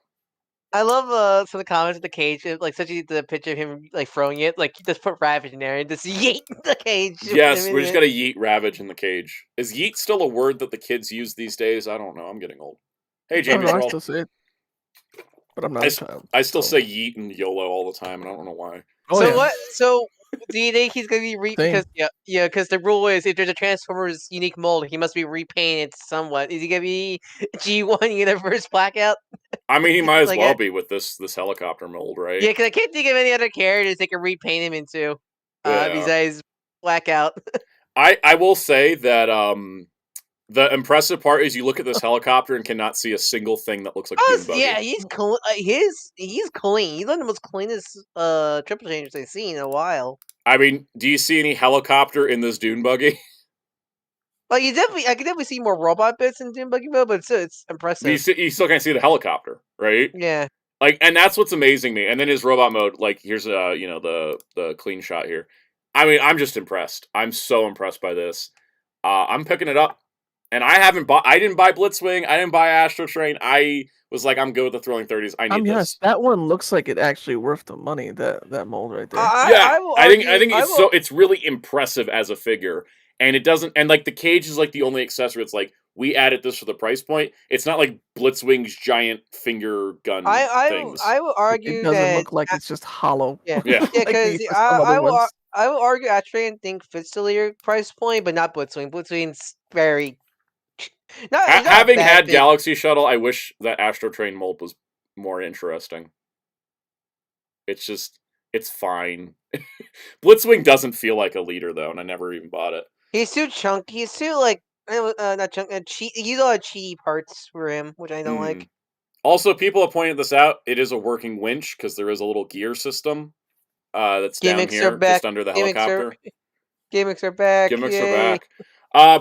I love some of the comments of the cage, like especially the picture of him like throwing it, like just put Ravage in there and just yeet the cage. Yes, we're just gonna yeet Ravage in the cage. Is yeet still a word that the kids use these days? I don't know. I'm getting old. Hey, Jamie. I still say it, but I'm not a child. I still say yeet and YOLO all the time, and I don't know why. So do you think he's gonna be because because the rule is if there's a Transformers unique mold, he must be repainted somewhat. Is he gonna be G1 Universe Blackout? I mean, he might as well be with this helicopter mold, right? Yeah, because I can't think of any other characters they can repaint him into besides Blackout. I will say that the impressive part is you look at this helicopter and cannot see a single thing that looks like Dune Buggy. Yeah, he's clean. He's clean. He's one of the most cleanest triple changers I've seen in a while. I mean, do you see any helicopter in this Dune Buggy? Well, I can definitely see more robot bits in Dune Buggy mode, but it's impressive. You still can't see the helicopter, right? Yeah. Like, and that's what's amazing me. And then his robot mode, like, here's the clean shot here. I mean, I'm just impressed. I'm so impressed by this. I'm picking it up. And I didn't buy Blitzwing. I didn't buy Astro Train. I was like, I'm good with the Thrilling 30s. I need this. That one looks like it actually worth the money. That mold right there. I think it's really impressive as a figure, and it doesn't. And like the cage is like the only accessory. It's like we added this for the price point. It's not like Blitzwing's giant finger gun things. I will argue it doesn't look like it's just hollow. Yeah, because I will argue Astro Train fits the leader price point, but not Blitzwing. Blitzwing's very. Having had Galaxy Shuttle, I wish that Astro Train mold was more interesting. It's fine. Blitzwing doesn't feel like a leader though, and I never even bought it. He's too chunky. He's too not chunky. Use a lot of cheaty parts for him, which I don't like. Also, people have pointed this out. It is a working winch because there is a little gear system that's down here, just under the helicopter. Gimmicks are back. Gimmicks are back.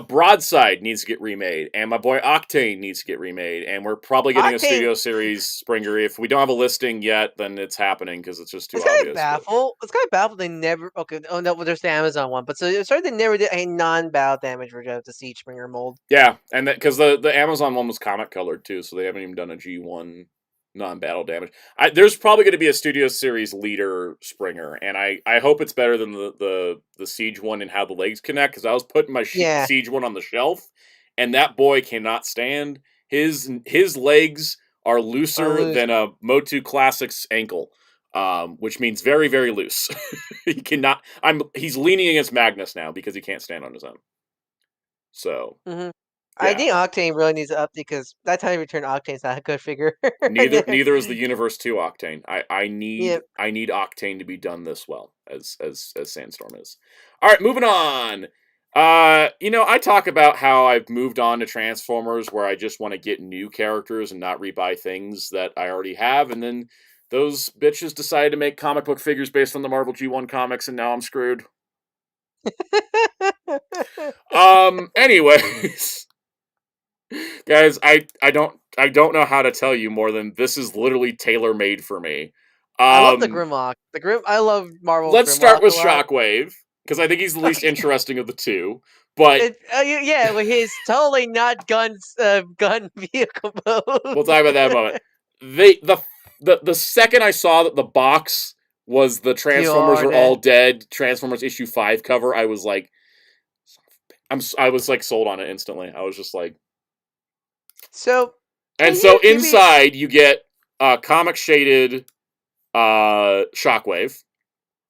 Broadside needs to get remade, and my boy Octane needs to get remade, and we're probably getting a Studio Series Springer. If we don't have a listing yet, then it's happening because it's just too obvious. It's kind of baffled they never. Okay, oh no, well, there's the Amazon one, but so it's sorry they never did a non-battle damage version of the Siege Springer mold. Yeah, and because the Amazon one was comic colored too, so they haven't even done a G1 non-battle damage. There's probably going to be a Studio Series leader Springer, and I hope it's better than the Siege one and how the legs connect, because I was putting my Siege one on the shelf, and that boy cannot stand, His legs are looser loose. than a Motu Classics ankle, which means very, very loose. He cannot. He's leaning against Magnus now because he can't stand on his own. So I yeah. think Octane really needs to update because that time return Octane's not a good figure. Neither is the Universe 2 Octane. I need Yep. Octane to be done this well as Sandstorm is. All right, moving on. I talk about how I've moved on to Transformers where I just want to get new characters and not rebuy things that I already have, and then those bitches decided to make comic book figures based on the Marvel G1 comics, and now I'm screwed. Anyways. Guys, I don't know how to tell you more than this is literally tailor-made for me. I love the Grimlock. I love Marvel. Let's Grimlock start with a lot. Shockwave because I think he's the least interesting of the two. But yeah, with his totally not gun vehicle mode. We'll talk about that in a moment. The second I saw that the box was the Transformers are all dead Transformers issue 5 cover, I was like, I was like sold on it instantly. I was just like. So inside you get comic shaded Shockwave.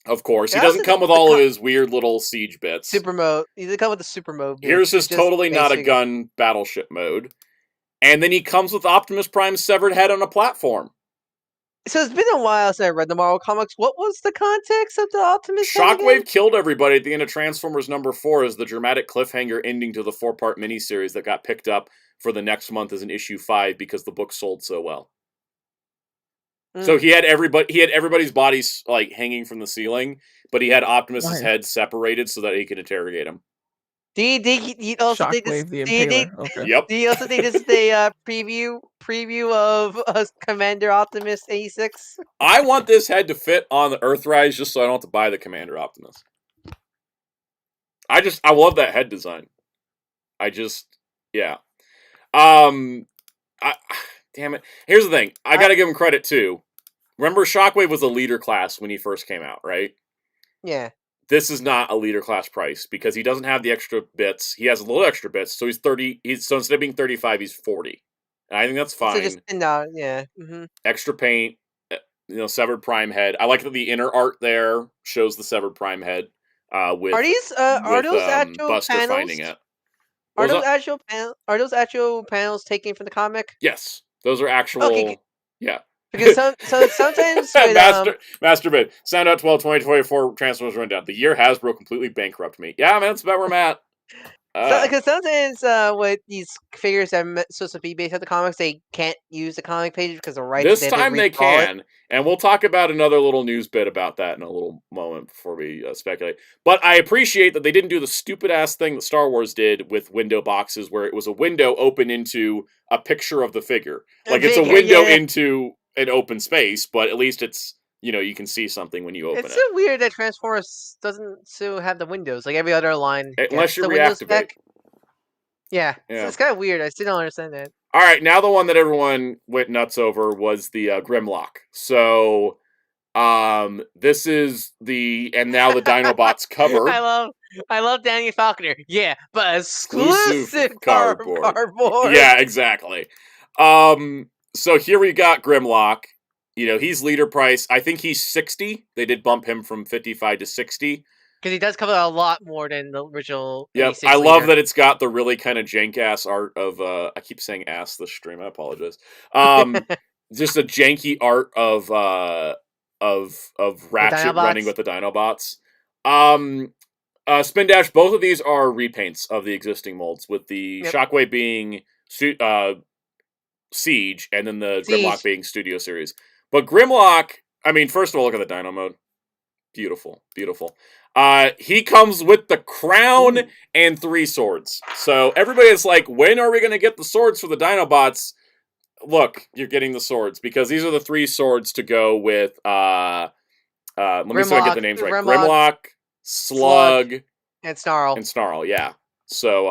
Of course, he doesn't come with all of his weird little siege bits. Super mode. He doesn't come with the super mode. Here's his totally not a gun battleship mode, and then he comes with Optimus Prime's severed head on a platform. So it's been a while since I read the Marvel comics. What was the context of the Optimus? Shockwave killed everybody at the end of Transformers #4 as the dramatic cliffhanger ending to the 4-part miniseries that got picked up for the next month as an issue 5 because the book sold so well. So he had everybody's bodies like hanging from the ceiling, but he had Optimus's head separated so that he could interrogate him. Do you also think this? Yep. Do you also think this is the preview of Commander Optimus 86? I want this head to fit on the Earthrise just so I don't have to buy the Commander Optimus. I love that head design. Yeah. Damn it. Here's the thing. I gotta give him credit too. Remember, Shockwave was a leader class when he first came out, right? Yeah. This is not a leader class price because he doesn't have the extra bits. He has a little extra bits, so he's 30. So instead of being 35, he's 40. And I think that's fine. So yeah. Extra paint, severed Prime head. I like that the inner art there shows the severed Prime head. With are those actual Buster panels? finding it. Are those actual panels taken from the comic? Yes, those are actual. Okay. Yeah. Because sometimes with, Master Bid, Soundout12 2024 Transformers Rundown. The year Hasbro completely bankrupted me. Yeah, man, that's about where I'm at. Because sometimes with these figures that are supposed to be based on the comics, they can't use the comic page because the rights. This time they can, and we'll talk about another little news bit about that in a little moment before we speculate. But I appreciate that they didn't do the stupid ass thing that Star Wars did with window boxes, where it was a window open into a picture of the figure, it's a window into an open space, but at least it's you can see something when you open it. It's so weird that Transformers doesn't still have the windows like every other line. Unless you reactivate. Yeah. So it's kind of weird. I still don't understand that. All right, now the one that everyone went nuts over was the Grimlock. So, this is and now the Dinobots cover. I love Danny Falconer. Yeah, but exclusive cardboard. Yeah, exactly. So here we got Grimlock. He's leader price. I think he's 60. They did bump him from 55 to 60. Because he does cover a lot more than the original. Yep, I love that it's got the really kind of jank ass art of. I keep saying ass this stream. I apologize. Just a janky art of Ratchet running with the Dinobots. Spin Dash. Both of these are repaints of the existing molds, with the Shockwave being Siege, and then the Grimlock being Studio Series. But Grimlock, first of all, look at the Dino mode. Beautiful, beautiful. He comes with the crown and 3 swords. So everybody is like, when are we going to get the swords for the Dinobots? Look, you're getting the swords because these are the 3 swords to go with. Let me see if I get the names right. Grimlock, Slug, and Snarl. And Snarl, yeah. So,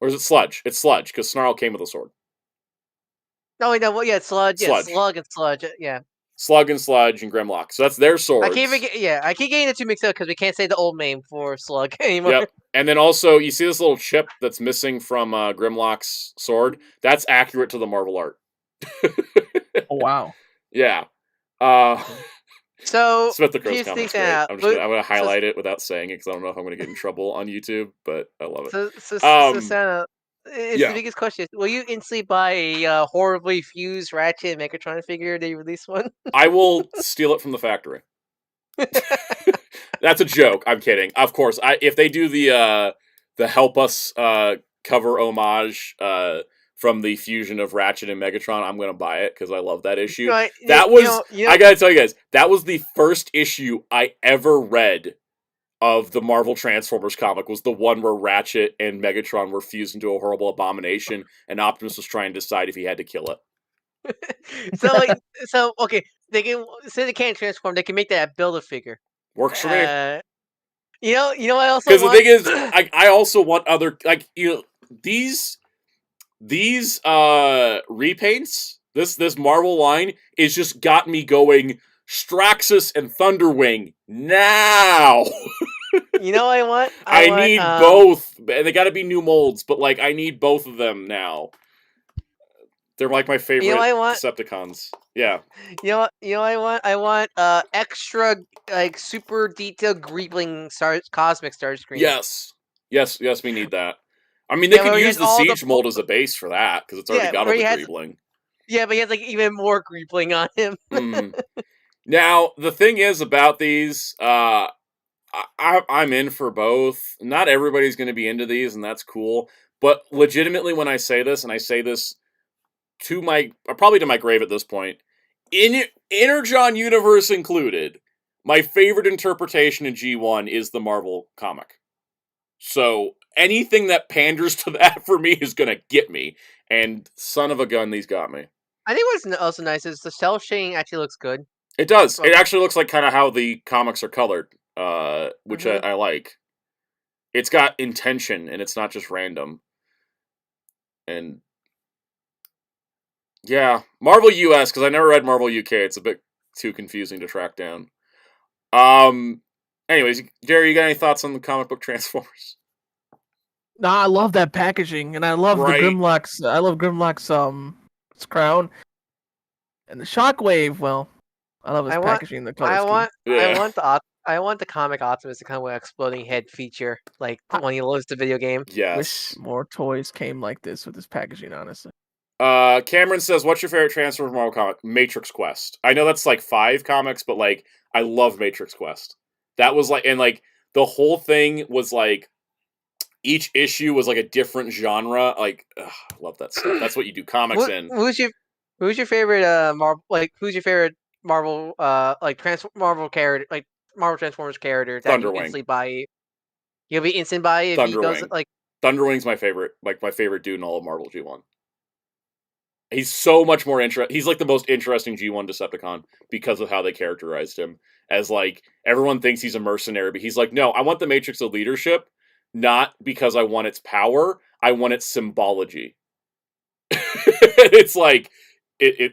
or is it Sludge? It's Sludge because Snarl came with a sword. No, yeah, Sludge. Yeah, Slug and Sludge. Yeah. Slug and Sludge and Grimlock. So that's their swords. I keep getting the two mixed up because we can't say the old name for Slug anymore. Yep. And then also, you see this little chip that's missing from Grimlock's sword? That's accurate to the Marvel art. Oh, wow. Yeah. So Smith the Crow's here's the comics thing great. out. I'm gonna highlight it without saying it because I don't know if I'm gonna get in trouble on YouTube, but I love it. So Santa, it's the biggest question. Will you instantly buy a horribly fused Ratchet and Megatron figure? They release one. I will steal it from the factory. That's a joke. I'm kidding. Of course, if they do the Help Us cover homage from the fusion of Ratchet and Megatron, I'm gonna buy it because I love that issue. Right, That was I gotta tell you guys, that was the first issue I ever read of the Marvel Transformers comic. Was the one where Ratchet and Megatron were fused into a horrible abomination, and Optimus was trying to decide if he had to kill it. so okay, they can say they can't transform. They can make that Build-A-Figure. Works for me. You know, I also because the thing is, I also want other these repaints. This Marvel line is just got me going. Straxus and Thunderwing now. You know what I want? I need both. They got to be new molds, but I need both of them now. They're my favorite Decepticons. Yeah. You know what I want? I want extra super detailed Greebling cosmic Starscream. Yes, we need that. I mean, they could use the Siege mold as a base for that because it's already got all the Greebling. Yeah, but he has even more Greebling on him. Now the thing is about these, I'm in for both. Not everybody's going to be into these, and that's cool. But legitimately, when I say this, and I say this probably to my grave at this point, Energon universe included, my favorite interpretation in G1 is the Marvel comic. So anything that panders to that for me is gonna get me. And son of a gun, these got me. I think what's also nice is the cell shading actually looks good. It does. It actually looks like kind of how the comics are colored, which I like. It's got intention, and it's not just random. And yeah, Marvel US, because I never read Marvel UK. It's a bit too confusing to track down. Anyways, Jerry, you got any thoughts on the comic book Transformers? No, I love that packaging, and I love the Grimlock's. I love Grimlock's crown, and the Shockwave. Well, I love his packaging. The color I want the comic Optimus to come with an exploding head feature, like when he loads the video game. Yes. Wish more toys came like this with this packaging. Honestly. Cameron says, "What's your favorite Transformers Marvel comic?" Matrix Quest. I know that's 5 comics, but I love Matrix Quest. That was the whole thing was each issue was a different genre. I love that stuff. That's what you do comics in. Who's your favorite Marvel? Who's your favorite Marvel Marvel character? Marvel Transformers character that you instantly buy? You'll be instant buy if he does it. Thunderwing's my favorite. My favorite dude in all of Marvel G1. He's so much more interesting. He's the most interesting G1 Decepticon because of how they characterized him. As everyone thinks he's a mercenary, but he's no, I want the Matrix of leadership, not because I want its power, I want its symbology. It's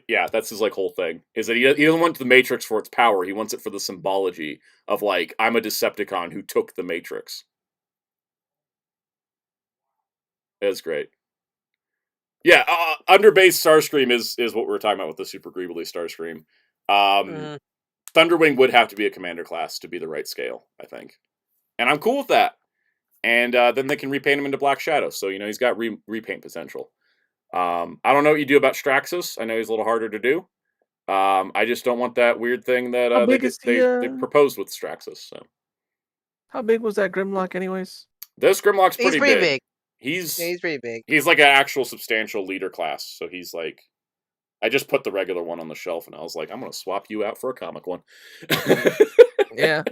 yeah, that's his whole thing. Is that he doesn't want the Matrix for its power, he wants it for the symbology of I'm a Decepticon who took the Matrix. It's great. Yeah, Underbase Starscream is what we were talking about with the Super Greebly Starscream. Thunderwing would have to be a commander class to be the right scale, I think. And I'm cool with that. And then they can repaint him into Black Shadow, so he's got repaint potential. I don't know what you do about Straxus. I know he's a little harder to do. I just don't want that weird thing that they proposed with Straxus. So, how big was that Grimlock, anyways? This Grimlock's pretty big. He's pretty big. He's an actual substantial leader class. So he's I just put the regular one on the shelf, and I was I'm gonna swap you out for a comic one. Yeah.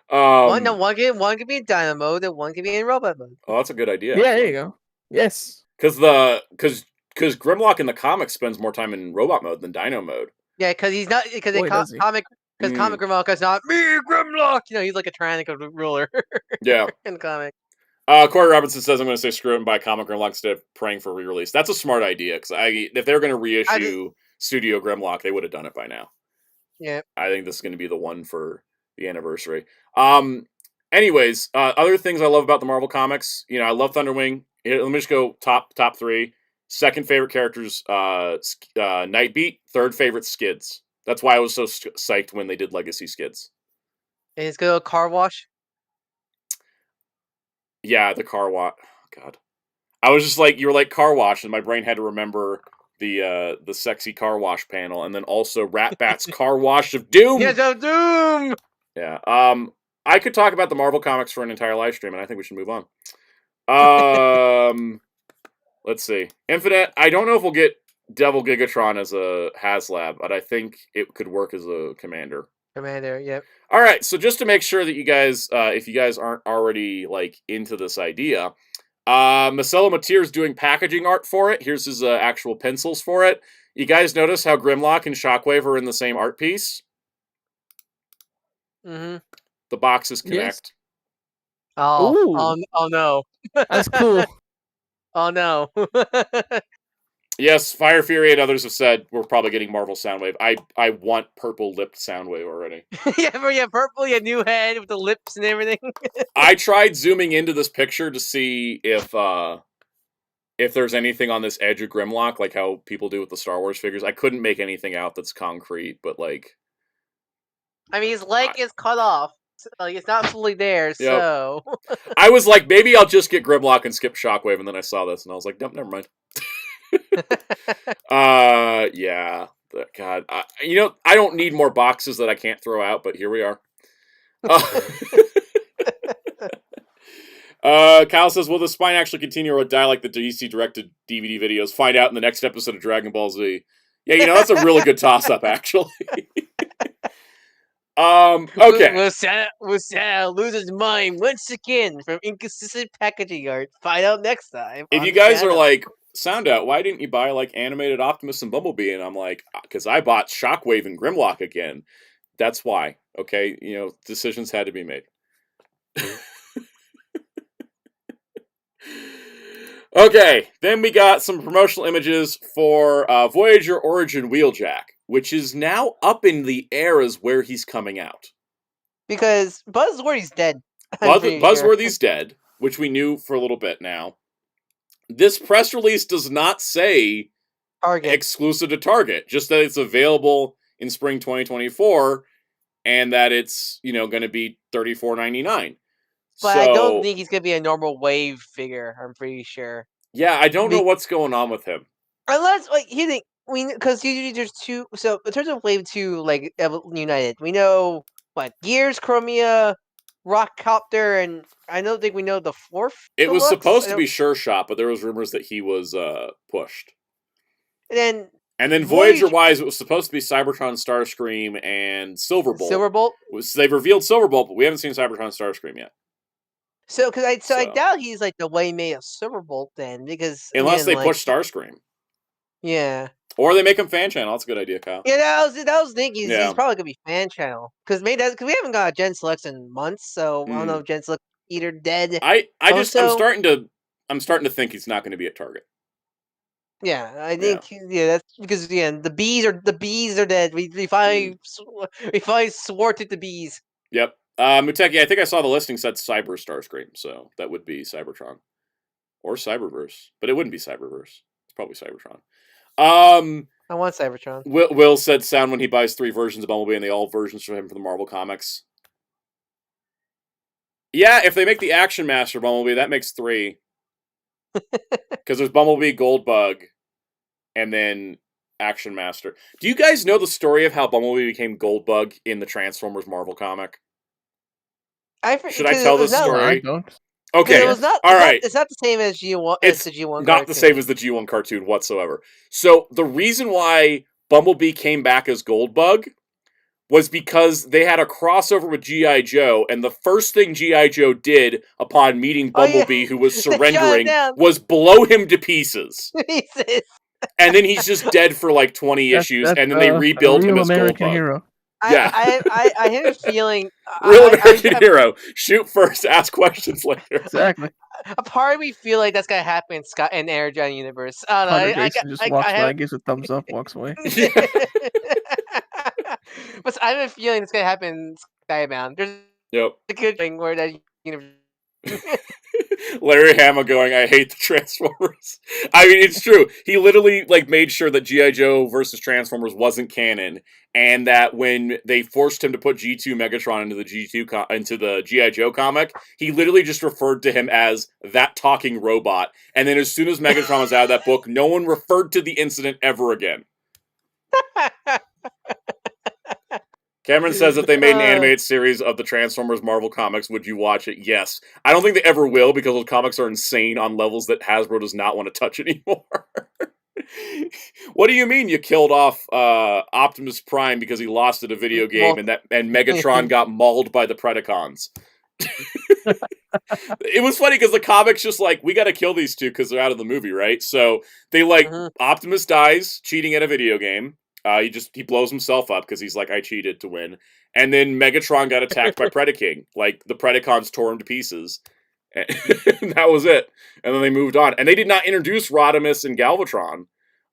One can be in Dino mode, and one can be in Robot mode. Oh, that's a good idea. Yeah, there you go. Yes. Because Grimlock in the comics spends more time in Robot mode than Dino mode. Yeah, because he's not comic Grimlock is not me Grimlock. He's a tyrannical ruler. Yeah. In the comic. Corey Robinson says, I'm going to say screw it and buy comic Grimlock instead of praying for re-release. That's a smart idea, because if they were going to reissue Studio Grimlock, they would have done it by now. Yeah. I think this is going to be the one for the anniversary. Anyways, other things I love about the Marvel comics, I love Thunderwing. Let me just go top 3. Second favorite characters, Nightbeat. Third favorite, Skids. That's why I was so psyched when they did Legacy Skids. And it's good car wash. Yeah, the car wash. Oh, God, I was just like, you were like car wash, and my brain had to remember the sexy car wash panel, and then also Ratbat's car wash of doom. Yes, of doom. Yeah. I could talk about the Marvel comics for an entire live stream, and I think we should move on. Let's see. Infinite. I don't know if we'll get Devil Gigatron as a Haslab, but I think it could work as a commander. Commander, yep. All right. So just to make sure that you guys, if you guys aren't already like into this idea, Marcelo Matier's doing packaging art for it. Here's his actual pencils for it. You guys notice how Grimlock and Shockwave are in the same art piece? Mm-hmm. The boxes connect. Yes. Oh no. That's cool. Oh no. Yes, Fire Fury and others have said we're probably getting Marvel Soundwave. I want purple-lipped Soundwave already. yeah, purple, new head with the lips and everything. I tried zooming into this picture to see if there's anything on this edge of Grimlock, like how people do with the Star Wars figures. I couldn't make anything out that's concrete, but like... I mean, his leg is cut off. Like, it's not fully there, so... I was like, maybe I'll just get Grimlock and skip Shockwave, and then I saw this, and I was like, nope, never mind. Yeah. God, I don't need more boxes that I can't throw out, but here we are. Kyle says, will the spine actually continue or die like the DC directed DVD videos? Find out in the next episode of Dragon Ball Z. Yeah, that's a really good toss-up, actually. Okay. Will Santa lose his mind once again from inconsistent packaging art? Find out next time. If you guys are like, Soundout, why didn't you buy like animated Optimus and Bumblebee? And I'm like, because I bought Shockwave and Grimlock again. That's why. Okay, decisions had to be made. Okay, then we got some promotional images for Voyager Origin Wheeljack, which is now up in the air as where he's coming out. Because Buzzworthy's dead. Buzzworthy's dead, which we knew for a little bit now. This press release does not say Target. Exclusive to Target, just that it's available in spring 2024, and that it's going to be $34.99. But I don't think he's going to be a normal Wave figure. I'm pretty sure. Yeah, I don't know what's going on with him. Unless because usually there's two. So in terms of Wave 2, like United, we know Gears, Chromia, Rockcopter, and I don't think we know the fourth. It was supposed to be Sure Shot, but there was rumors that he was pushed. And then Voyager-wise, it was supposed to be Cybertron, Starscream, and Silverbolt. They've revealed Silverbolt, but we haven't seen Cybertron, Starscream yet. So I doubt he's like the way made of Silverbolt then, because unless they push Starscream. Yeah. Or they make him fan channel. That's a good idea, Kyle. Yeah, that was thinking. He's probably gonna be fan channel because we haven't got a Gen Selects in months, so I don't know if Gen Select either dead. I'm starting to think he's not going to be at Target. Yeah, I think that's because the bees are dead. We finally thwarted the bees. Yep. Muteki, I think I saw the listing said Cyber Starscream, so that would be Cybertron or Cyberverse, but it wouldn't be Cyberverse. It's probably Cybertron. I want Cybertron. Will said sound when he buys 3 versions of Bumblebee, and they all versions for him for the Marvel Comics. Yeah, if they make the Action Master Bumblebee, that makes 3. Because there's Bumblebee, Goldbug, and then Action Master. Do you guys know the story of how Bumblebee became Goldbug in the Transformers Marvel comic? Should I tell the story? I don't. Okay, all right. It's not the same as G1. It's the G1 not the same as the G1 cartoon whatsoever. So the reason why Bumblebee came back as Goldbug was because they had a crossover with G.I. Joe, and the first thing G.I. Joe did upon meeting Bumblebee, who was surrendering, was blow him to pieces. And then he's just dead for like 20 issues, and then they rebuild him as American Goldbug. Hero. Yeah. I have a feeling. Real American hero. Shoot first, ask questions later. Exactly. A part of me feel like that's gonna happen in Scott and Airjohn universe. I just walks by, gives a thumbs up, walks away. But I have a feeling it's gonna happen in Skybound. There's a good thing where that universe. Larry Hama going, I hate the Transformers. I mean, it's true. He literally made sure that G.I. Joe versus Transformers wasn't canon, and that when they forced him to put G2 Megatron into the G.I. Joe comic, he literally just referred to him as that talking robot. And then as soon as Megatron was out of that book, no one referred to the incident ever again. Cameron says that they made an animated series of the Transformers Marvel comics. Would you watch it? Yes. I don't think they ever will, because those comics are insane on levels that Hasbro does not want to touch anymore. What do you mean you killed off Optimus Prime because he lost at a video game and Megatron got mauled by the Predacons? It was funny because the comics just we got to kill these two because they're out of the movie, right? So they Optimus dies cheating at a video game. He blows himself up because he's I cheated to win. And then Megatron got attacked by Predaking. The Predacons tore him to pieces. And that was it. And then they moved on. And they did not introduce Rodimus and Galvatron.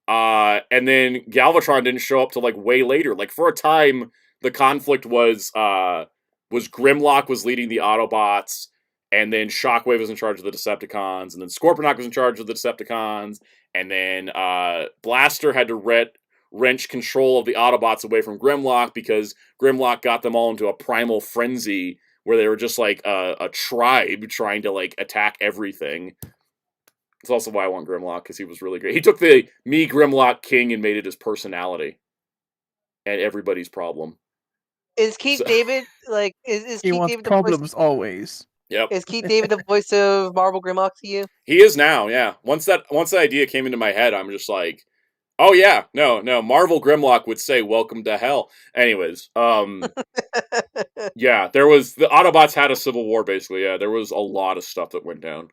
And then Galvatron didn't show up till way later. For a time, the conflict was Grimlock was leading the Autobots, and then Shockwave was in charge of the Decepticons, and then Scorponok was in charge of the Decepticons, and then Blaster had to wrench control of the Autobots away from Grimlock because Grimlock got them all into a primal frenzy where they were just a tribe trying to attack everything. It's also why I want Grimlock, because he was really great. He took the Me Grimlock King and made it his personality and everybody's problem. Is Keith David is he Keith wants David problems always? Yep. Is Keith David the voice of Marvel Grimlock to you? He is now, yeah. Once that idea came into my head, I'm just oh yeah, no, Marvel Grimlock would say welcome to hell. Anyways, yeah, the Autobots had a civil war basically. Yeah, there was a lot of stuff that went down.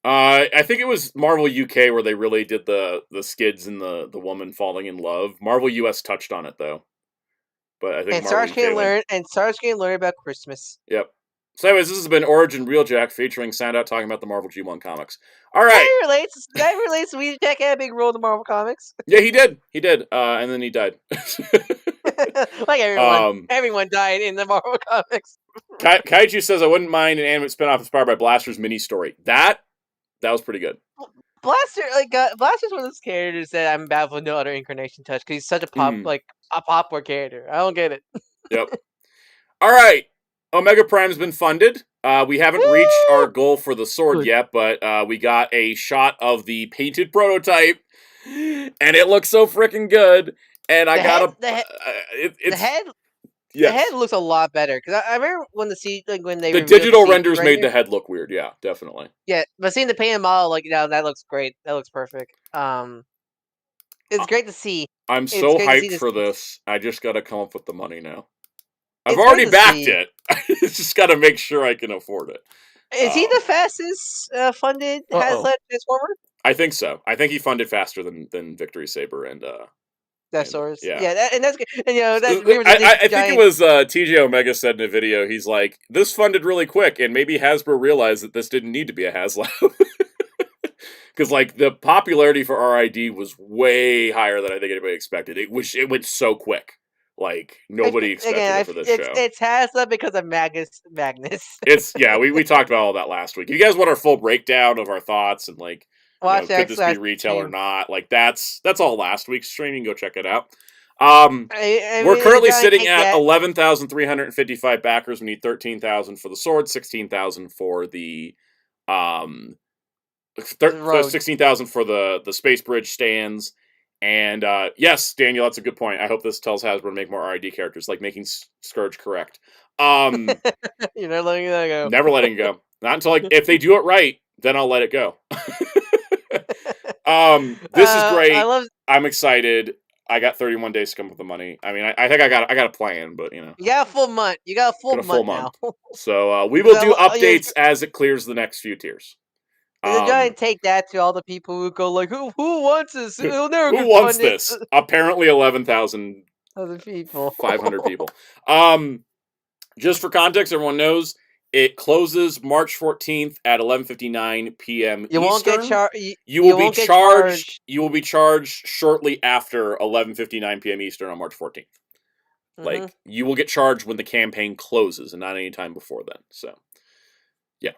I think it was Marvel UK where they really did the skids and the woman falling in love. Marvel US touched on it though. But I think Sarge can learn about Christmas. Yep. So anyways, this has been Origin Wheeljack featuring Soundout talking about the Marvel G1 comics. All right. That relates. Wheeljack had a big role in the Marvel comics. Yeah, he did. And then he died. Everyone died in the Marvel comics. Kaiju says, I wouldn't mind an anime spinoff inspired by Blaster's mini story. That was pretty good. Blaster's one of those characters that I'm baffled with no other incarnation touch because he's such a popcore character. I don't get it. Yep. All right. Omega Prime's been funded. We haven't reached our goal for the sword yet, but we got a shot of the painted prototype, and it looks so freaking good. And the head looks a lot better because I remember when the digital renders made the head look weird. Yeah, definitely. Yeah, but seeing the painted model, that looks great. That looks perfect. It's great to see. I'm so hyped for this. I just got to come up with the money now. I've already backed it. I just got to make sure I can afford it. Is he the fastest funded Haslab Transformer? I think so. I think he funded faster than Victory Saber and Dinosaurs. Yeah, and that's good. And I think it was TJ Omega said in a video. He's like, this funded really quick, and maybe Hasbro realized that this didn't need to be a Haslab. Because the popularity for RID was way higher than I think anybody expected. It went so quick. Nobody expected it for this show. It's Haslab because of Magnus. We talked about all that last week. If you guys want our full breakdown of our thoughts and could this be retail or not? That's all last week's stream. You can go check it out. We're currently sitting at 11,355 backers. We need 13,000 for the sword, 16,000 for the 16,000 for the space bridge stands. And yes, Daniel, that's a good point. I hope this tells Hasbro to make more RID characters, making Scourge correct. You're never letting that go. Never letting it go. Not until if they do it right, then I'll let it go. This is great. I'm excited. I got 31 days to come up with the money. I mean, I think I got a plan, but you got a full month. You got a full month now. So we will do updates as it clears the next few tiers. They're trying to take that to all the people who go who wants this? It'll never who wants this? Apparently 11,000 other people. 500 people. Just for context, everyone knows It closes March 14th at 11:59 p.m. You Eastern. won't get charged. You will be charged. You will be charged shortly after 11:59 p.m. Eastern on March 14th. Like, you will get charged when the campaign closes and not any time before then. So, yeah.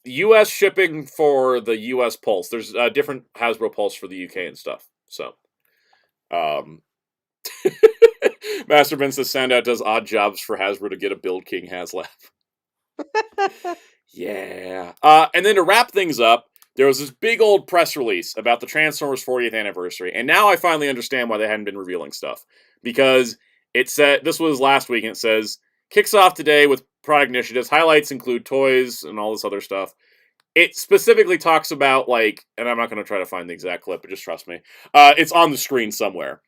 U.S. shipping for the U.S. Pulse. There's different Hasbro Pulse for the UK and stuff. So, Master Ben says Soundout does odd jobs for Hasbro to get a Build King Haslab. Yeah. And then to wrap things up, there was this big old press release about the Transformers 40th anniversary, and now I finally understand why they hadn't been revealing stuff. Because it said, this was last week, and it says, kicks off today with product initiatives. Highlights include toys and all this other stuff. It specifically talks about, like, and I'm not going to try to find the exact clip, but just trust me. It's on the screen somewhere.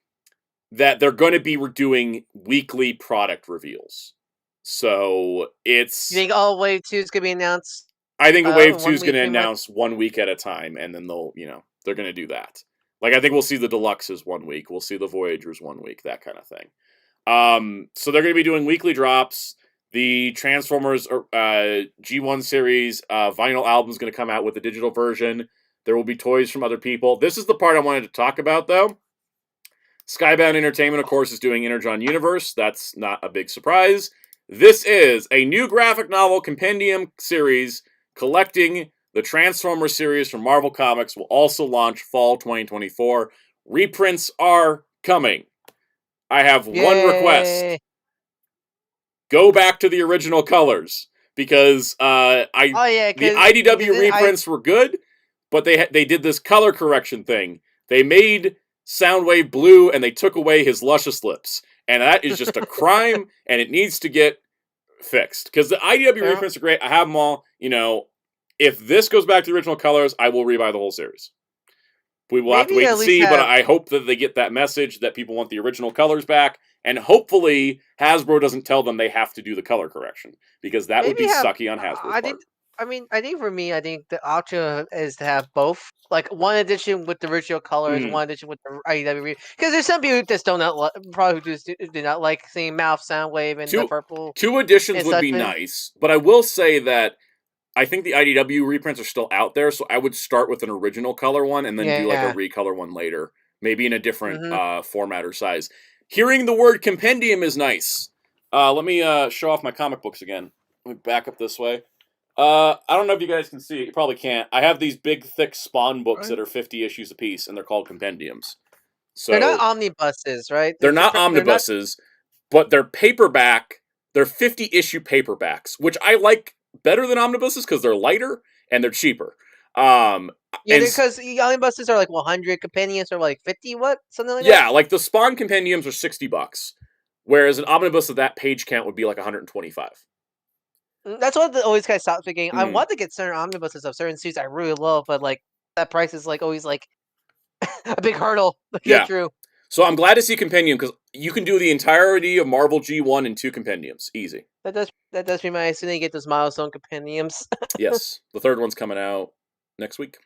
That they're going to be doing weekly product reveals. So it's... You think all Wave 2 is going to be announced? I think Wave 2 is going to announce 1 week at a time, and then they'll, they're going to do that. Like, I think we'll see the Deluxes 1 week, we'll see the Voyagers 1 week, that kind of thing. So they're going to be doing weekly drops. The Transformers G1 series vinyl album is going to come out with a digital version. There will be toys from other people. This is the part I wanted to talk about, though. Skybound Entertainment, of course, is doing Energon Universe. That's not a big surprise. This is a new graphic novel compendium series collecting the Transformers series from Marvel Comics. Will also launch fall 2024. Reprints are coming. I have one request. Go back to the original colors. Because the IDW reprints were good, but they did this color correction thing. They made Soundwave blue, and they took away his luscious lips. And that is just a crime, and it needs to get fixed. Because the IDW reprints are great. I have them all. If this goes back to the original colors, I will rebuy the whole series. We will have to wait and see, but I hope that they get that message that people want the original colors back. And hopefully, Hasbro doesn't tell them they have to do the color correction. Because that would be sucky on Hasbro's part. I think for me, I think the option is to have both. Like, one edition with the original colors, one edition with the IDW. Because there's some people who just probably just do not like seeing Mouth, Soundwave, and the purple. 2 editions would be nice. But I will say that I think the IDW reprints are still out there, so I would start with an original color one and then do like a recolor one later. Maybe in a different format or size. Hearing the word compendium is nice. Let me show off my comic books again. Let me back up this way. I don't know if you guys can see it. You probably can't. I have these big, thick Spawn books that are 50 issues apiece, and they're called compendiums. So they're not omnibuses, right? They're not omnibuses, but they're paperback. They're 50-issue paperbacks, which I like better than omnibuses because they're lighter and they're cheaper. Because omnibuses are like 100, compendiums are like 50, something like that? Yeah, like the Spawn compendiums are $60, whereas an omnibus of that page count would be like 125. That's what always kind of stops me getting. I want to get certain omnibuses of certain suits I really love, but like that price is like always like a big hurdle to get through. So I'm glad to see compendium because you can do the entirety of Marvel G1 in 2 compendiums, easy. That does remind me. As soon as you get those milestone compendiums. Yes, the 3rd one's coming out next week.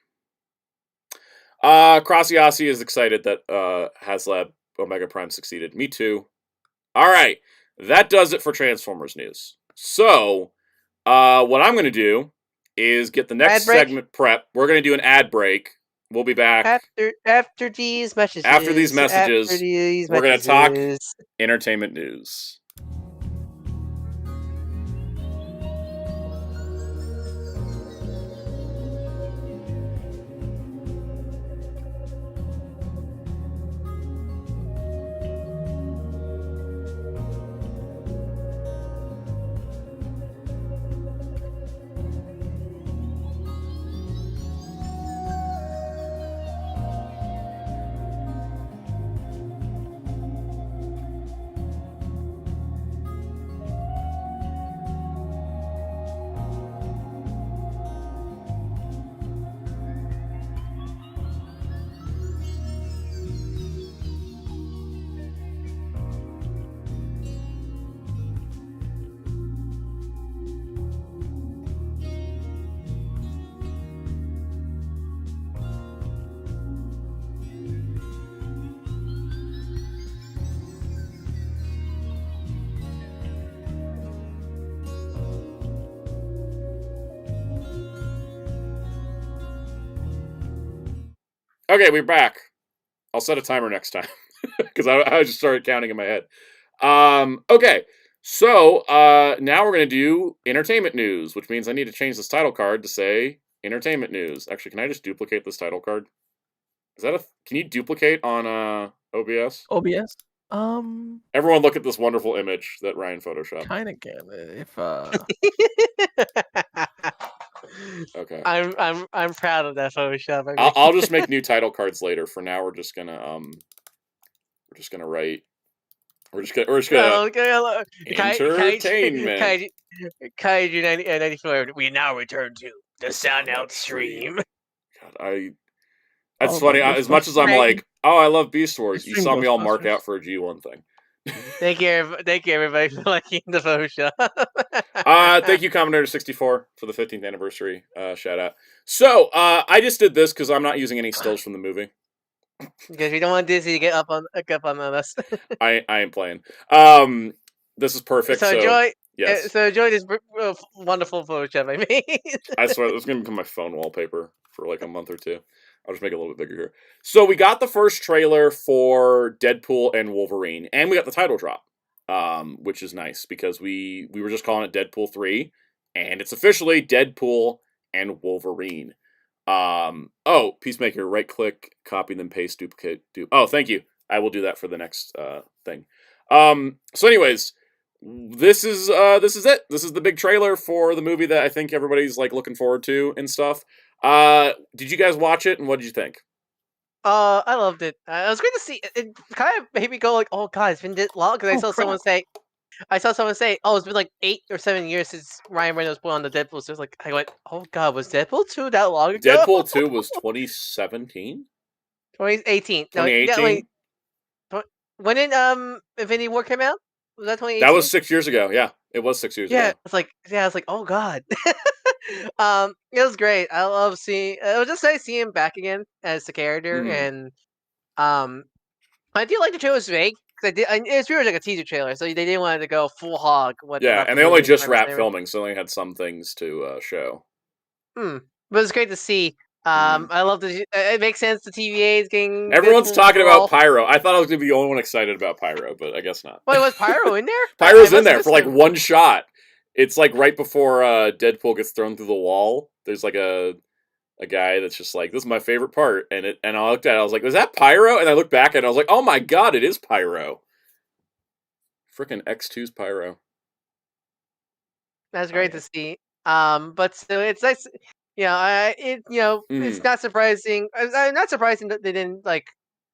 Crossy is excited that Haslab Omega Prime succeeded. Me too. All right, that does it for Transformers news. So. What I'm going to do is get the next segment prep. We're going to do an ad break. We'll be back after these messages. We're going to talk entertainment news. Okay, we're back. I'll set a timer next time because I just started counting in my head. Okay, so now we're gonna do entertainment news, which means I need to change this title card to say entertainment news. Actually, can I just duplicate this title card? Is that can you duplicate on OBS? OBS? Everyone, look at this wonderful image that Ryan photoshopped. Kind of can if Okay. I'm proud of that Photoshop. I'll just make new title cards later. For now, we're just gonna write. We're just gonna entertainment. Kaiju 94. We now return to the Soundout stream. God, that's funny. As much as I'm like, oh, I love Beast Wars, you saw me all mark out for a G1 thing. Thank you, everybody, for liking the Photoshop. Thank you, Commodore 64, for the 15th anniversary shout out. So, I just did this because I'm not using any stills from the movie. Because we don't want Disney to get up on us. I ain't playing. This is perfect. So enjoy. Yes. So enjoy this wonderful Photoshop I made. I swear, this is gonna become my phone wallpaper for like a month or two. I'll just make it a little bit bigger here. So we got the first trailer for Deadpool and Wolverine, and we got the title drop, which is nice because we were just calling it Deadpool 3, and it's officially Deadpool and Wolverine. Oh, Peacemaker, right click, copy, then paste, duplicate. Oh, thank you. I will do that for the next thing. So anyways, this is it. This is the big trailer for the movie that I think everybody's like looking forward to and stuff. Did you guys watch it, and what did you think? I loved it. It was great to see. It kind of made me go like, "Oh God, it's been this long." Because I saw someone say, "Oh, it's been like 8 or 7 years since Ryan Reynolds put on the Deadpool." So it's like, I went, "Oh God, was Deadpool 2 that long ago?" Deadpool 2 was 2017. 2018. 2018. When did Infinity War came out? Was that 2018? That was 6 years ago. Yeah, it was 6 years ago. Yeah, I was like, "Oh God." It was great. I love seeing. It was just nice seeing him back again as the character, and I do like the trailer was vague because it's really like a teaser trailer, so they didn't want to go full hog. And they only just wrapped filming, so they only had some things to show. But it's great to see. I love the. It makes sense. The TVA is getting. Everyone's talking about Pyro. I thought I was gonna be the only one excited about Pyro, but I guess not. Wait, was Pyro in there? Pyro's in there for like one shot. It's like right before Deadpool gets thrown through the wall. There's like a guy that's just like, "This is my favorite part," and I looked at it, I was like, "Was that Pyro?" And I looked back and I was like, "Oh my God, it is Pyro!" Frickin' X2's Pyro. That's great to see. But still, it's nice. It's not surprising. I'm not surprising that they didn't like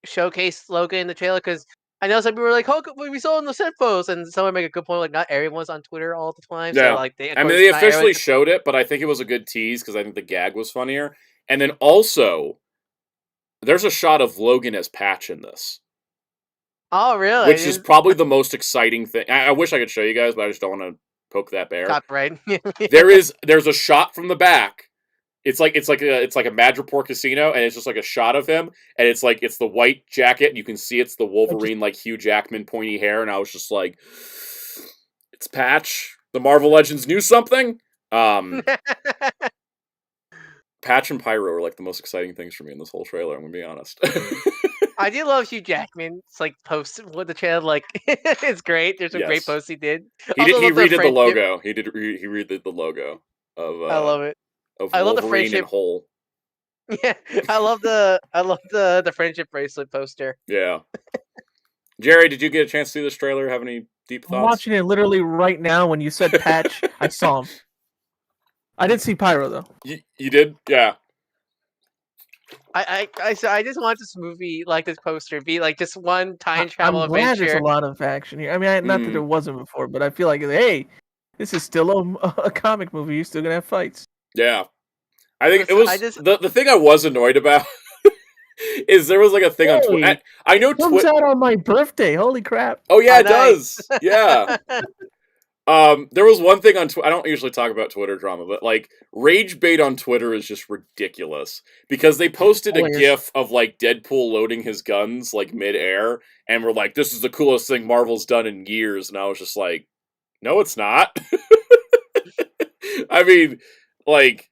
showcase Logan in the trailer because I know some people were like, "Oh, we saw it in the set photos," and someone make a good point like not everyone's on Twitter all the time. Yeah, so, like they officially showed it, but I think it was a good tease because I think the gag was funnier. And then also, there's a shot of Logan as Patch in this. Oh, really? Which is probably the most exciting thing. I wish I could show you guys, but I just don't want to poke that bear. Copyright. There's a shot from the back. It's like a Madripoor casino, and it's just like a shot of him, and it's the white jacket, and you can see it's the Wolverine, like Hugh Jackman pointy hair, and I was just like, it's Patch. The Marvel Legends knew something. Patch and Pyro are like the most exciting things for me in this whole trailer. I'm gonna be honest. I do love Hugh Jackman's like post with the trailer. Like it's great. There's some great posts he did. He redid the logo. He redid the logo of. I love it. I love the friendship and Hole. Yeah, I love the friendship bracelet poster. Yeah. Jerry, did you get a chance to see this trailer? Have any deep thoughts? I'm watching it literally right now. When you said Patch, I saw him. I didn't see Pyro though. You did? Yeah. I just want this movie, like this poster, be like just one time travel I'm glad adventure. There's a lot of action here. I mean, not that there wasn't before, but I feel like, hey, this is still a comic movie. You're still gonna have fights. Yeah, I think it was the thing I was annoyed about is there was like a thing on Twitter. I know Twitter comes out on my birthday. Holy crap! Oh yeah, it does. Yeah. There was one thing on Twitter. I don't usually talk about Twitter drama, but like rage bait on Twitter is just ridiculous because they posted a GIF of like Deadpool loading his guns like mid-air, and we're like, "This is the coolest thing Marvel's done in years," and I was just like, "No, it's not." I mean, like,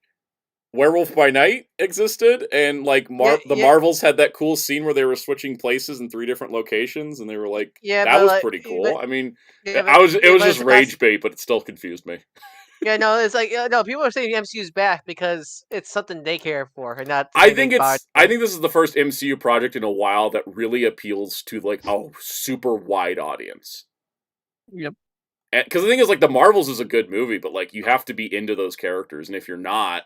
Werewolf by Night existed, and like the Marvels had that cool scene where they were switching places in 3 different locations, and they were like, that was pretty cool. I mean, it was just rage bait, but it still confused me. Yeah, no, it's like no. People are saying the MCU's back because it's something they care for, and not. I think this is the first MCU project in a while that really appeals to like a super wide audience. Yep. Because the thing is, like, the Marvels is a good movie, but like you have to be into those characters, and if you're not,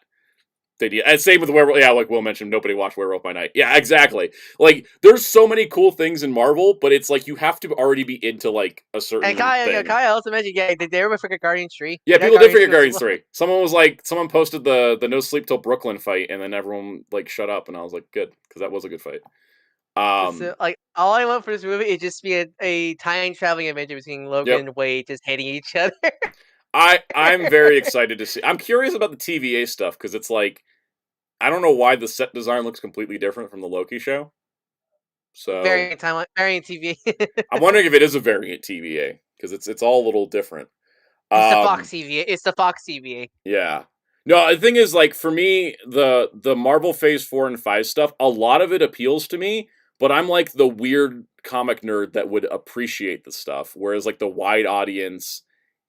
and same with Werewolf. Yeah, like Will mentioned, nobody watched Werewolf by Night. Yeah, exactly. Like, there's so many cool things in Marvel, but it's like you have to already be into like a certain thing. Kai also mentioned, did they ever forget Guardians 3? Yeah, people did forget Guardians 3. Someone posted the No Sleep Till Brooklyn fight, and then everyone like shut up, and I was like, good, because that was a good fight. So, like, all I want for this movie is just be a time traveling adventure between Logan and Wade just hating each other. I'm very excited to see. I'm curious about the TVA stuff because it's like, I don't know why the set design looks completely different from the Loki show. So variant TVA. I'm wondering if it is a variant TVA because it's all a little different. It's the Fox TVA. It's the Fox TVA. Yeah. No, the thing is, like, for me, the Marvel Phase 4 and 5 stuff, a lot of it appeals to me, but I'm like the weird comic nerd that would appreciate the stuff, whereas like the wide audience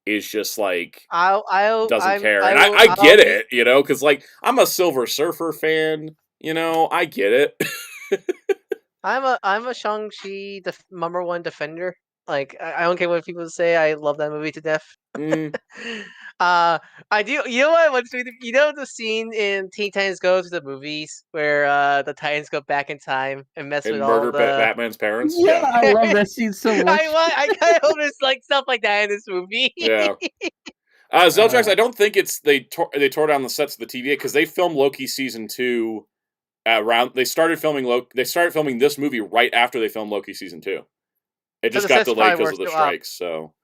is just like doesn't care. And I get it, you know, because like I'm a Silver Surfer fan, you know, I get it. I'm a Shang-Chi number 1 defender. Like, I don't care what people say. I love that movie to death. I do. You know what? You know the scene in Teen Titans Go to the movies where the Titans go back in time and mess with all the Batman's parents. Yeah, I love that scene so much. I kind of hope there's like stuff like that in this movie. Yeah. Zeltrax, I don't think it's they tore down the sets of the TVA because they filmed Loki season 2 they started filming this movie right after they filmed Loki season 2. It just got delayed because of the strikes. So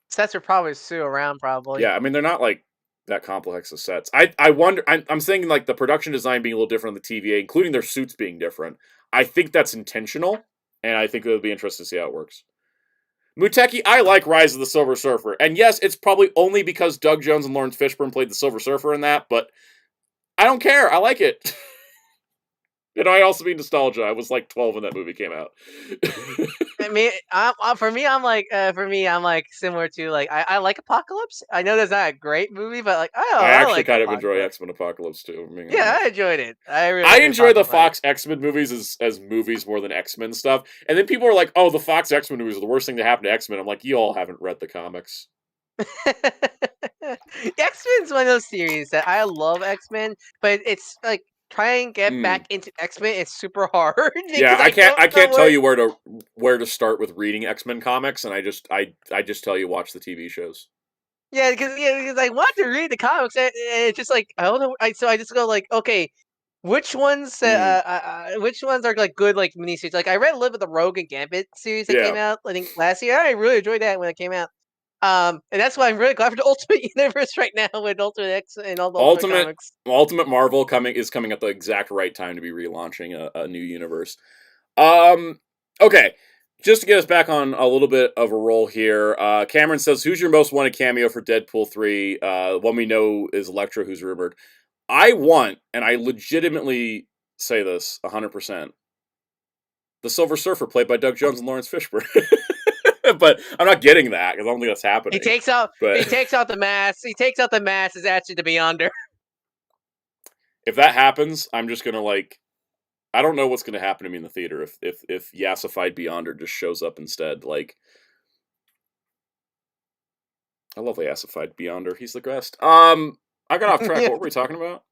sets are probably still around, probably. Yeah, I mean they're not like that complex of sets. I wonder. I'm saying like the production design being a little different on the TVA, including their suits being different. I think that's intentional, and I think it'll be interesting to see how it works. Muteki, I like Rise of the Silver Surfer, and yes, it's probably only because Doug Jones and Lawrence Fishburne played the Silver Surfer in that, but I don't care. I like it. And I also mean nostalgia. I was like 12 when that movie came out. I mean, for me, I'm like similar to like I like Apocalypse. I know that's not a great movie, but like I actually kind of enjoy X-Men Apocalypse too. I enjoyed it. I enjoy the Fox X-Men movies as movies more than X-Men stuff. And then people are like, "Oh, the Fox X-Men movies are the worst thing to happen to X-Men." I'm like, "You all haven't read the comics." X-Men's one of those series that I love X-Men, but it's like try and get back into X-Men. It's super hard. Yeah, I can't tell you where to start with reading X-Men comics, and I just tell you watch the TV shows. Yeah, because I want to read the comics, and it's just like I don't know. So I just go like, okay, which ones are like good like miniseries? Like I read a little bit of the Rogue and Gambit series that came out I think last year. I really enjoyed that when it came out. And that's why I'm really glad for the Ultimate Universe right now with Ultimate X and all the Ultimate comics. Ultimate Marvel coming at the exact right time to be relaunching a new universe. Okay, just to get us back on a little bit of a roll here, Cameron says, who's your most wanted cameo for Deadpool 3? One we know is Elektra, who's rumored. I want, and I legitimately say this 100%, the Silver Surfer played by Doug Jones and Lawrence Fishburne. But I'm not getting that because I don't think that's happening. He takes out the mask. He takes out the mask. Is actually the Beyonder. If that happens, I'm just gonna like. I don't know what's gonna happen to me in the theater if Yassified Beyonder just shows up instead. Like, I love Yassified Beyonder. He's the best. I got off track. What were we talking about?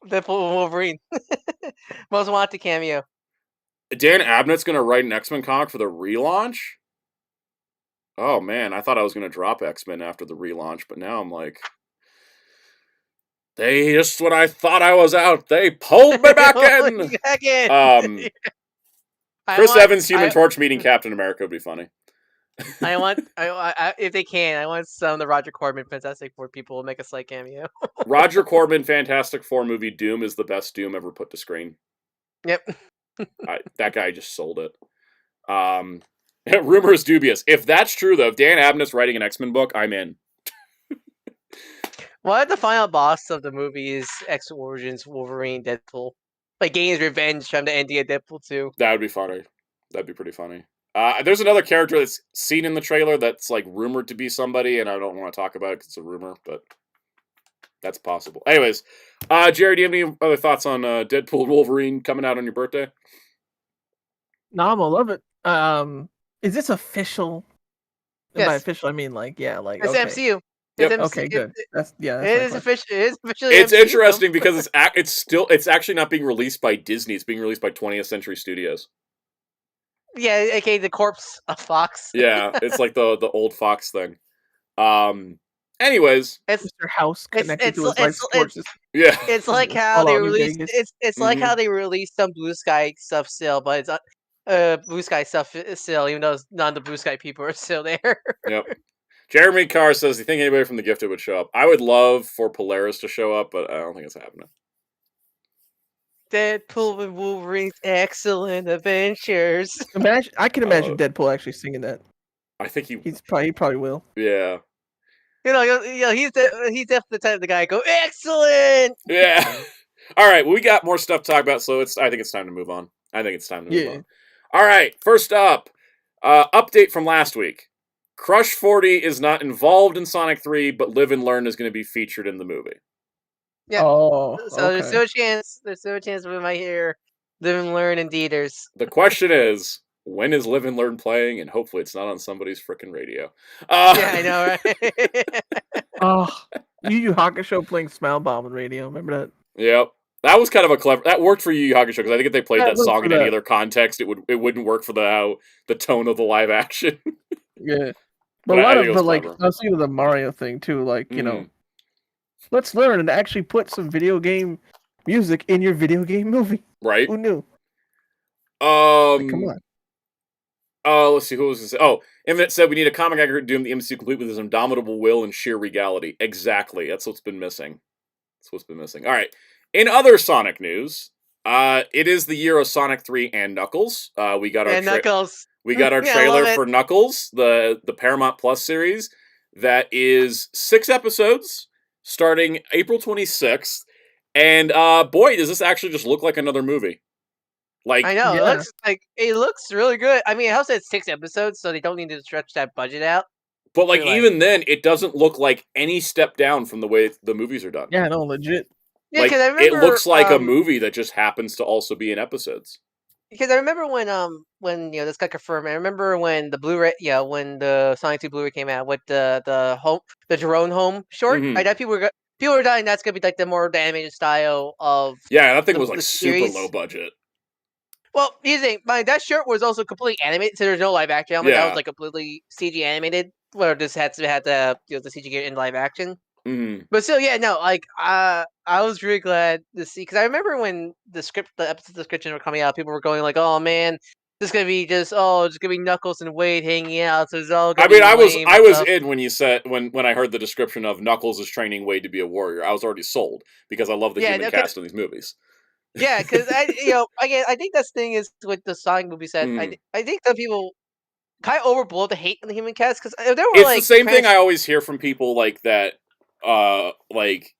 Deadpool and Wolverine. Most wanted cameo. Dan Abnett's gonna write an X-Men comic for the relaunch. Oh man, I thought I was going to drop X-Men after the relaunch, but now I'm like, just when I thought I was out, they pulled me back in. Chris Evans, Human Torch meeting Captain America would be funny. If they can, I want some of the Roger Corman Fantastic Four people to make a slight cameo. Roger Corman Fantastic Four movie Doom is the best Doom ever put to screen. Yep. That guy just sold it. Rumor is dubious. If that's true, though, if Dan Abnett's writing an X-Men book, I'm in. What if the final boss of the movie is X Origins Wolverine Deadpool? Like getting his revenge from the ending of Deadpool 2. That would be funny. That'd be pretty funny. There's another character that's seen in the trailer that's like rumored to be somebody, and I don't want to talk about it because it's a rumor, but that's possible. Anyways, Jerry, do you have any other thoughts on Deadpool and Wolverine coming out on your birthday? No, I'm gonna love it. Is this official? Yes. By official, I mean like it's okay. MCU. Yep. It's Okay, good. That's it is official. It is officially. It's MCU, interesting because it's actually not being released by Disney. It's being released by 20th Century Studios. Yeah, aka the corpse of Fox. Yeah, it's like the old Fox thing. Anyways, it's their house connected to his life support system. Yeah, it's like how they released. It's like how they released some Blue Sky stuff still, but it's Blue Sky stuff still, even though none of the Blue Sky people are still there. Yep. Jeremy Carr says, "Do you think anybody from The Gifted would show up?" I would love for Polaris to show up, but I don't think it's happening. Deadpool and Wolverine's excellent adventures. I can imagine Deadpool actually singing that. I think he probably will. Yeah. He's definitely the type of the guy to go excellent. Yeah. All right. Well, we got more stuff to talk about, so I think it's time to move on. Move on. All right. First up, update from last week. Crush 40 is not involved in Sonic 3, but Live and Learn is going to be featured in the movie. Yeah. Oh, so there's still a chance. There's still a chance we might hear Live and Learn in theaters. The question is, when is Live and Learn playing? And hopefully it's not on somebody's frickin' radio. Yeah, I know, right? Yu Yu Hakusho playing Smile Bomb on radio. Remember that? Yep. That was kind of that worked for Yu Yu Hakusho, because I think if they played that song in any other context, it wouldn't work for the tone of the live action. Yeah. But I was thinking of the Mario thing too, like, you know, let's learn and actually put some video game music in your video game movie. Right. Who knew? Come on. Let's see, who was this? Oh, Infinite said we need a comic accurate Doom the MCU complete with his indomitable will and sheer regality. Exactly. That's what's been missing. All right. In other Sonic news, it is the year of Sonic 3 and Knuckles. We got our Knuckles. We got our trailer for Knuckles, the Paramount Plus series. That is 6 episodes, starting April 26th. And boy, does this actually just look like another movie. Like, I know, it looks really good. I mean, it helps that it's 6 episodes, so they don't need to stretch that budget out. But like even then, it doesn't look like any step down from the way the movies are done. Yeah, no, legit. Yeah, like, I remember, it looks like a movie that just happens to also be in episodes. Because I remember when this got confirmed. I remember when the Blu-ray, when the Sonic 2 Blu-ray came out with the Jerome Home short. I thought people were dying. That's gonna be like the more animated style of. Yeah, that thing was like super low budget. Well, you think that shirt was also completely animated, so there's no live action element. That was like completely CG animated, where this had the CG gear in live action. But still, I was really glad to see, because I remember when the episode description were coming out, people were going like, "Oh man, this is gonna be it's gonna be Knuckles and Wade hanging out." So it's all. I mean, I was in when you said when I heard the description of Knuckles is training Wade to be a warrior. I was already sold because I love the human cast in these movies. Yeah, because I think that's the thing is with the Sonic movie set. I think some people kind of overblow the hate in the human cast, because there were it's the same thing I always hear from people like that.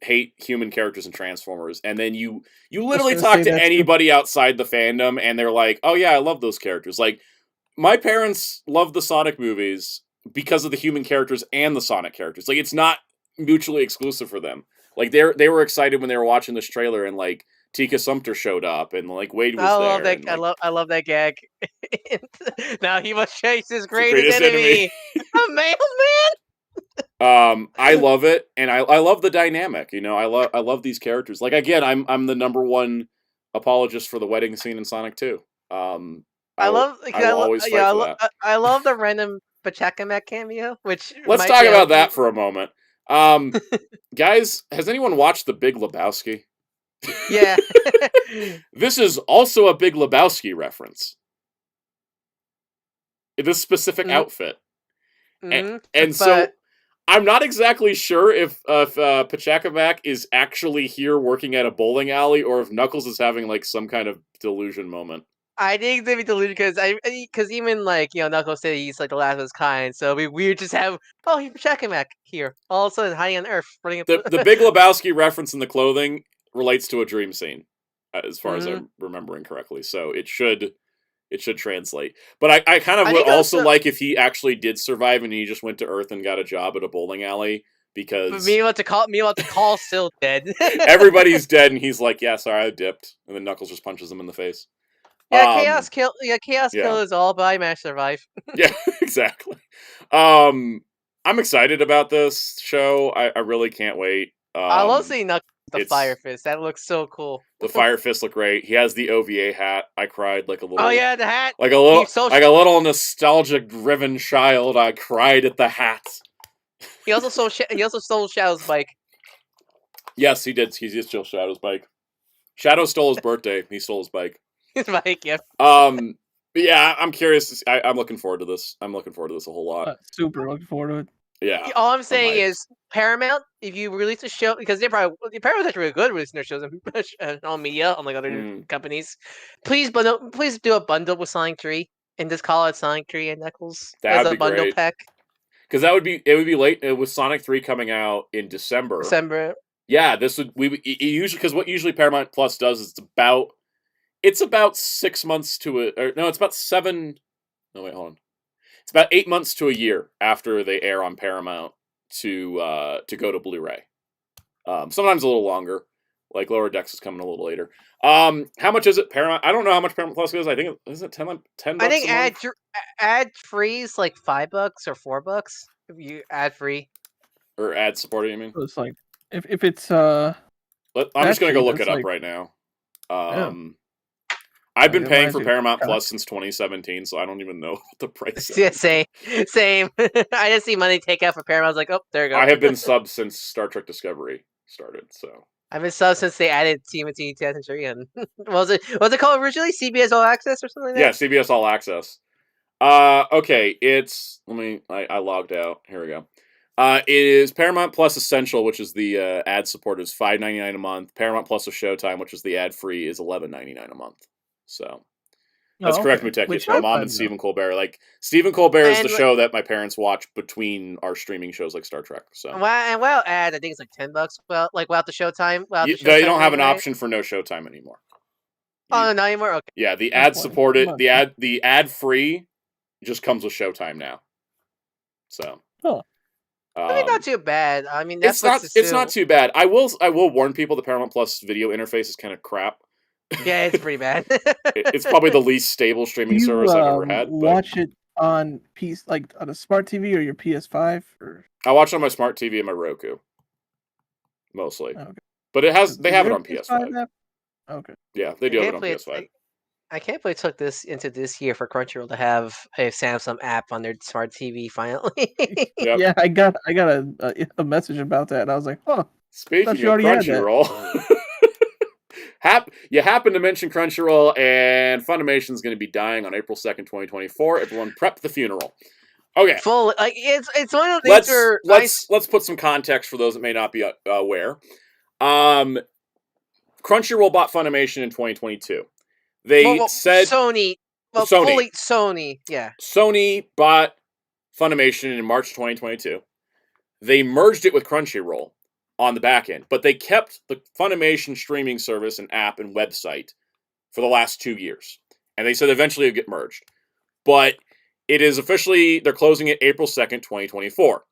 Hate human characters in Transformers, and then you literally talk to anybody outside the fandom, and they're like, "Oh yeah, I love those characters." Like, my parents love the Sonic movies because of the human characters and the Sonic characters. Like, it's not mutually exclusive for them. Like, they were excited when they were watching this trailer, and like Tika Sumpter showed up, and like Wade was there. Love that. And, like, I love that gag. Now he must chase his greatest enemy. A mailman. I love it, and I love the dynamic. You know, I love these characters. Like, again, I'm the number one apologist for the wedding scene in Sonic 2. I love the random Pachacamac cameo. Which let's talk about that for a moment. Guys, has anyone watched The Big Lebowski? Yeah. This is also a Big Lebowski reference. This specific outfit. And so I'm not exactly sure if Pachacamac is actually here working at a bowling alley, or if Knuckles is having like some kind of delusion moment. I think they'd be deluded because even like Knuckles said he's like the last of his kind, so it'd be weird just have he's Czechoslovak here all of a sudden hiding on Earth. The Big Lebowski reference in the clothing relates to a dream scene, as far as I'm remembering correctly. So it should translate. But I kind of would also like if he actually did survive and he just went to Earth and got a job at a bowling alley. Because meanwhile to call still dead. Everybody's dead, and he's like, "Yeah, sorry, I dipped," and then Knuckles just punches him in the face. Yeah, Chaos Kill is all by Match Survive. Yeah, exactly. I'm excited about this show. I really can't wait. I love seeing Knuckles with the Fire Fist. That looks so cool. The Fire Fist look great. He has the OVA hat. I cried like a little. Oh yeah, the hat. Like a little nostalgia-driven child. I cried at the hat. He also stole Shadow's bike. Yes, he did. He did steal Shadow's bike. Shadow stole his birthday. He stole his bike. His bike, yeah. Yeah, I'm curious. I'm looking forward to this. I'm looking forward to this a whole lot. Super looking forward to it. Yeah. All I'm saying is Paramount. If you release a show, because Paramount's actually really good releasing their shows on media, unlike other companies. Please do a bundle with Sonic 3 and just call it Sonic 3 and Knuckles as a bundle pack. Because it would be late with Sonic 3 coming out in December. Yeah, this would usually because what usually Paramount Plus does is it's about 6 months to it's about 7. No wait, hold on. It's about 8 months to a year after they air on Paramount to go to Blu-ray. Sometimes a little longer. Like Lower Decks is coming a little later. How much is it? Paramount? I don't know how much Paramount Plus is. I think is it $10. I think ad free is like $5 or $4 if you ad free or ad supported. You mean? So it's like if it's I'm just gonna go look it up right now. I've been paying for Paramount Plus since 2017, so I don't even know what the price is. Yeah, same. I didn't see money take out for Paramount. I was like, oh, there you go. I have been subbed since Star Trek Discovery started, so. I've been subbed since they added TMNT 2003, and was it called originally CBS All Access or something like that? Yeah, CBS All Access. Okay, I logged out. Here we go. It is Paramount Plus Essential, which is the ad support, is $5.99 a month. Paramount Plus with Showtime, which is the ad free, is $11.99 a month. So that's correct, Muteki. It's my mom and Stephen Colbert. Like Stephen Colbert is the show that my parents watch between our streaming shows like Star Trek. So well, ad I think it's like $10. Well, like without the Showtime. They don't have an option for no Showtime anymore. Oh, not anymore. Okay. Yeah, the ad supported, the ad free, just comes with Showtime now. So. I mean, not too bad. I mean, it's not too bad. I will warn people the Paramount Plus video interface is kind of crap. Yeah, it's pretty bad. It's probably the least stable streaming service I've ever had. Watch it on on a smart TV or your PS5? Or I watch it on my smart TV and my Roku, mostly. Okay. But they have it on PS5. Okay. Yeah, they do have it on PS5. I can't believe it took this into this year for Crunchyroll to have a Samsung app on their smart TV finally. Yep. Yeah, I got a message about that, and I was like, "Huh." Speaking of Crunchyroll, you happen to mention Crunchyroll, and Funimation's going to be dying on April 2nd, 2024. Everyone prep the funeral. Okay. It's one of those things let's put some context for those that may not be aware. Crunchyroll bought Funimation in 2022. They said Sony. Well, Sony. Yeah. Sony bought Funimation in March 2022. They merged it with Crunchyroll on the back end, but they kept the Funimation streaming service and app and website for the last 2 years. And they said eventually it would get merged. But it is officially, they're closing it April 2nd, 2024.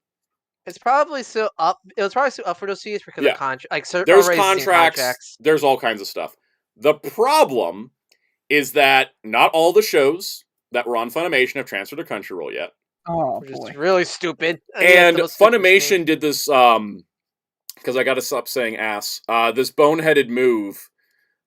It's probably still up. It was probably still up for those 2 years because of contract. There's contracts. There's all kinds of stuff. The problem is that not all the shows that were on Funimation have transferred to Crunchyroll yet. Oh, which is really stupid. And Funimation did this, because I got to stop saying ass, this boneheaded move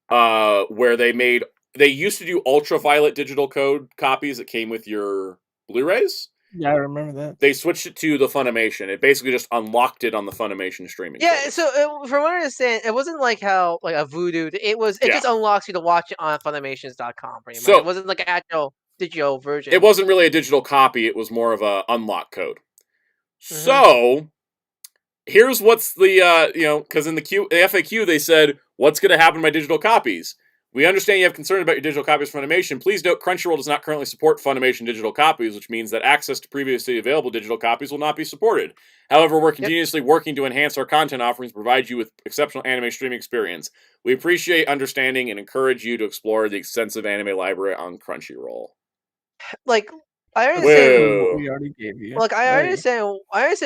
where they used to do ultraviolet digital code copies that came with your Blu-rays. Yeah, I remember that. They switched it to the Funimation. It basically just unlocked it on the Funimation streaming. Yeah, service. So from what I understand, it wasn't like how like a Voodoo. It just unlocks you to watch it on Funimations.com. Pretty much. So, it wasn't like an actual digital version. It wasn't really a digital copy. It was more of a unlock code. Mm-hmm. So here's what's the because in the FAQ they said what's going to happen to my digital copies. We understand you have concern about your digital copies of Funimation. Please note Crunchyroll does not currently support Funimation digital copies, which means that access to previously available digital copies will not be supported. However, we're continuously working to enhance our content offerings, provide you with exceptional anime streaming experience. We appreciate understanding and encourage you to explore the extensive anime library on Crunchyroll. Like, I understand what we already gave you. Look, I understand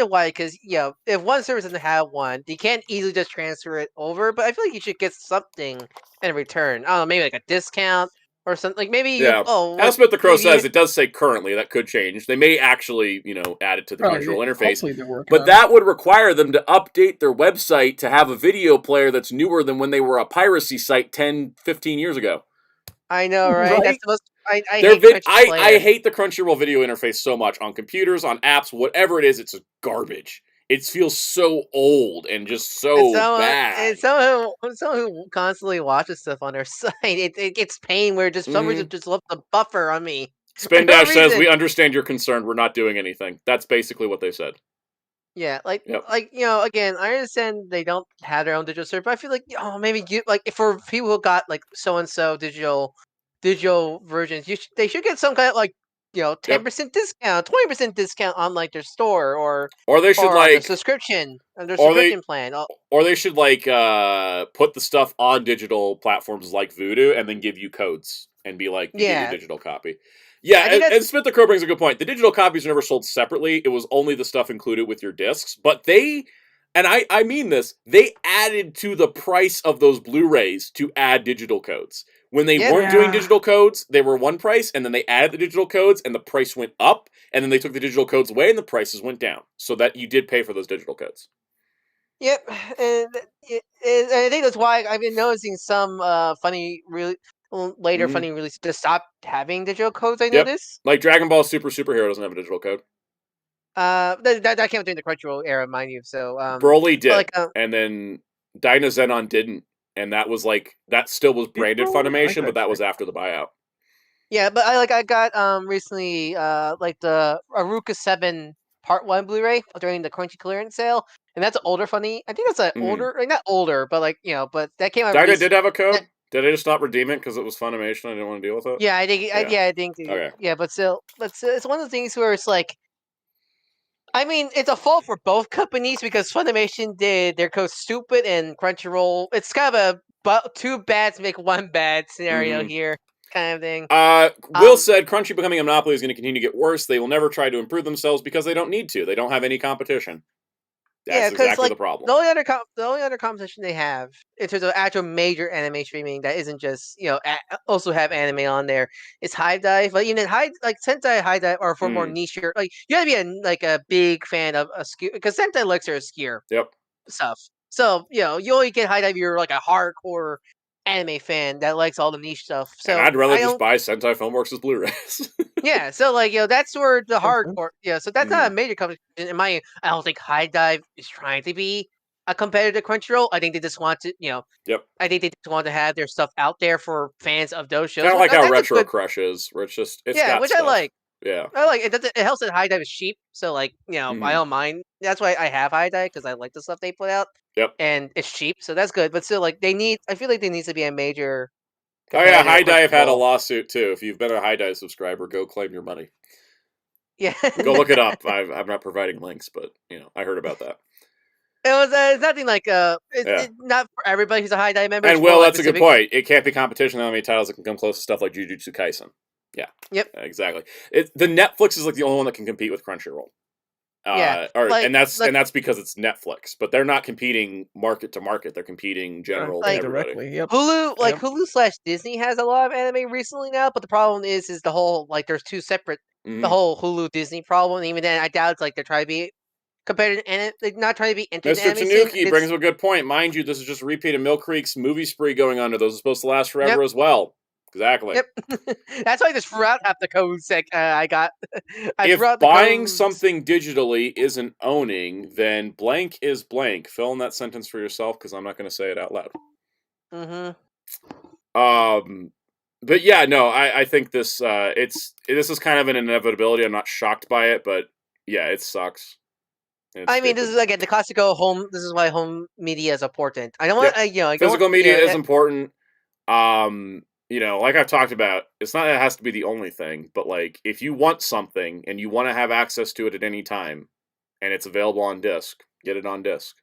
why, because if one service doesn't have one, you can't easily just transfer it over. But I feel like you should get something in return. I don't know, maybe like a discount or something. Like maybe as Smith the Crow says, it does say currently. That could change. They may actually, add it to the Crunchyroll interface. But that would require them to update their website to have a video player that's newer than when they were a piracy site 10, 15 years ago. I know, right? That's the most. I hate the Crunchyroll video interface so much on computers, on apps, whatever it is. It's garbage. It feels so old and just so bad. And someone who constantly watches stuff on their site, it gets pain where just some reason just left the buffer on me. Spin Dash says, "We understand your concern. We're not doing anything." That's basically what they said. Yeah, again, I understand they don't have their own digital server, but I feel like maybe for people who got like so and so digital versions, they should get some kind of 10% discount, 20% discount on like their store or they should their subscription plan. Or they should put the stuff on digital platforms like Vudu and then give you codes and be like, get your digital copy. Yeah, and Smith the Crow brings a good point. The digital copies are never sold separately. It was only the stuff included with your discs. But I mean this, they added to the price of those Blu-rays to add digital codes. When they weren't doing digital codes, they were one price, and then they added the digital codes, and the price went up, and then they took the digital codes away, and the prices went down. So that you did pay for those digital codes. Yep, and I think that's why I've been noticing some funny releases to stop having digital codes. I noticed, like Dragon Ball Superhero doesn't have a digital code. That came out during the Crunchyroll era, mind you. So Broly did, and then Dynazenon didn't, and that was that still was branded Funimation, but that was after the buyout. Yeah, but I got recently the Aruka 7 Part 1 Blu-ray during the Crunchy clearance sale, and that's older funny. I think that's older, not older, but but that came out. Dyna did have a code. Did I just not redeem it because it was Funimation? I didn't want to deal with it. Yeah, I think. I think. Okay. Yeah, but still, it's one of the things where it's like. I mean, it's a fault for both companies because Funimation did their code stupid and Crunchyroll. It's kind of a two bads make one bad scenario here, kind of thing. Will said Crunchy becoming a monopoly is going to continue to get worse. They will never try to improve themselves because they don't need to. They don't have any competition. That's exactly the problem. The only other competition they have in terms of actual major anime streaming that isn't just also have anime on there is High Dive. But even Sentai High Dive are for more niche. You gotta be a big fan of a skew because Sentai looks are obscure stuff. So you only get High Dive if you're like a hardcore anime fan that likes all the niche stuff. So and I'd rather just buy Sentai Filmworks' Blu-rays. Yeah, so that's where the hardcore. Yeah, so that's not a major competition. I don't think High Dive is trying to be a competitor to Crunchyroll. I think they just want to, I think they just want to have their stuff out there for fans of those shows. Kind of like how Retro Crush is, where it's just got which stuff. I like. Yeah, I like it. It helps that High Dive is cheap, so I don't mind. That's why I have High Dive because I like the stuff they put out. Yep, and it's cheap, so that's good. But still, I feel like there needs to be a major. Oh yeah, High Dive had a lawsuit too. If you've been a High Dive subscriber, go claim your money. Yeah, go look it up. I'm not providing links, but I heard about that. It was it's nothing like it's not for everybody who's a High Dive member. And Will, that's a good point. It can't be competition on many titles that can come close to stuff like Jujutsu Kaisen. Yeah. Yep. Exactly. The Netflix is the only one that can compete with Crunchyroll. And that's because it's Netflix, but they're not competing market to market. They're competing general directly. Yep. Hulu / Disney has a lot of anime recently now, but the problem is the whole there's two separate the whole Hulu Disney problem. Even then, I doubt it's they're trying to be competitive and they're not trying to be entered. Mr. Tanuki brings up a good point. Mind you, this is just a repeat of Mill Creek's movie spree going on. Those are supposed to last forever as well. Exactly. Yep. That's why I just threw out half the codes I got. If buying something digitally isn't owning, then blank is blank. Fill in that sentence for yourself because I'm not going to say it out loud. But yeah, no, I think this this is kind of an inevitability. I'm not shocked by it, but yeah, it sucks. This is again the classical home. This is why home media is important. I don't want physical media is important. Like I've talked about, it's not that it has to be the only thing, but like if you want something and you want to have access to it at any time and it's available on disc, get it on disc.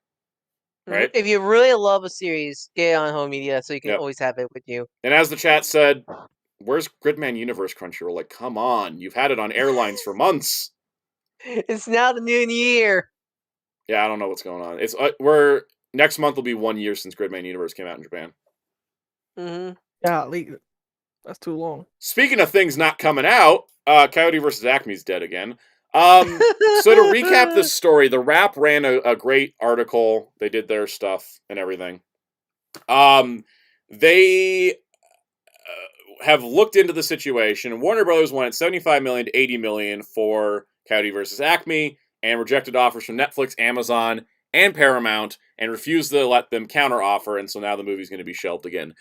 Right? If you really love a series, get it on home media so you can Yep. always have it with you. And as the chat said, where's Gridman Universe Crunchyroll? Like, come on, you've had it on airlines for months. It's now the new year. Yeah, I don't know what's going on. It's next month will be 1 year since Gridman Universe came out in Japan. Yeah, that's too long. Speaking of things not coming out, Coyote versus Acme's dead again. So to recap this story, the Wrap ran a great article. They did their stuff and everything. They have looked into the situation. Warner Brothers wanted $75 million to $80 million for Coyote versus Acme, and rejected offers from Netflix, Amazon, and Paramount, and refused to let them counteroffer. And so now the movie's going to be shelved again.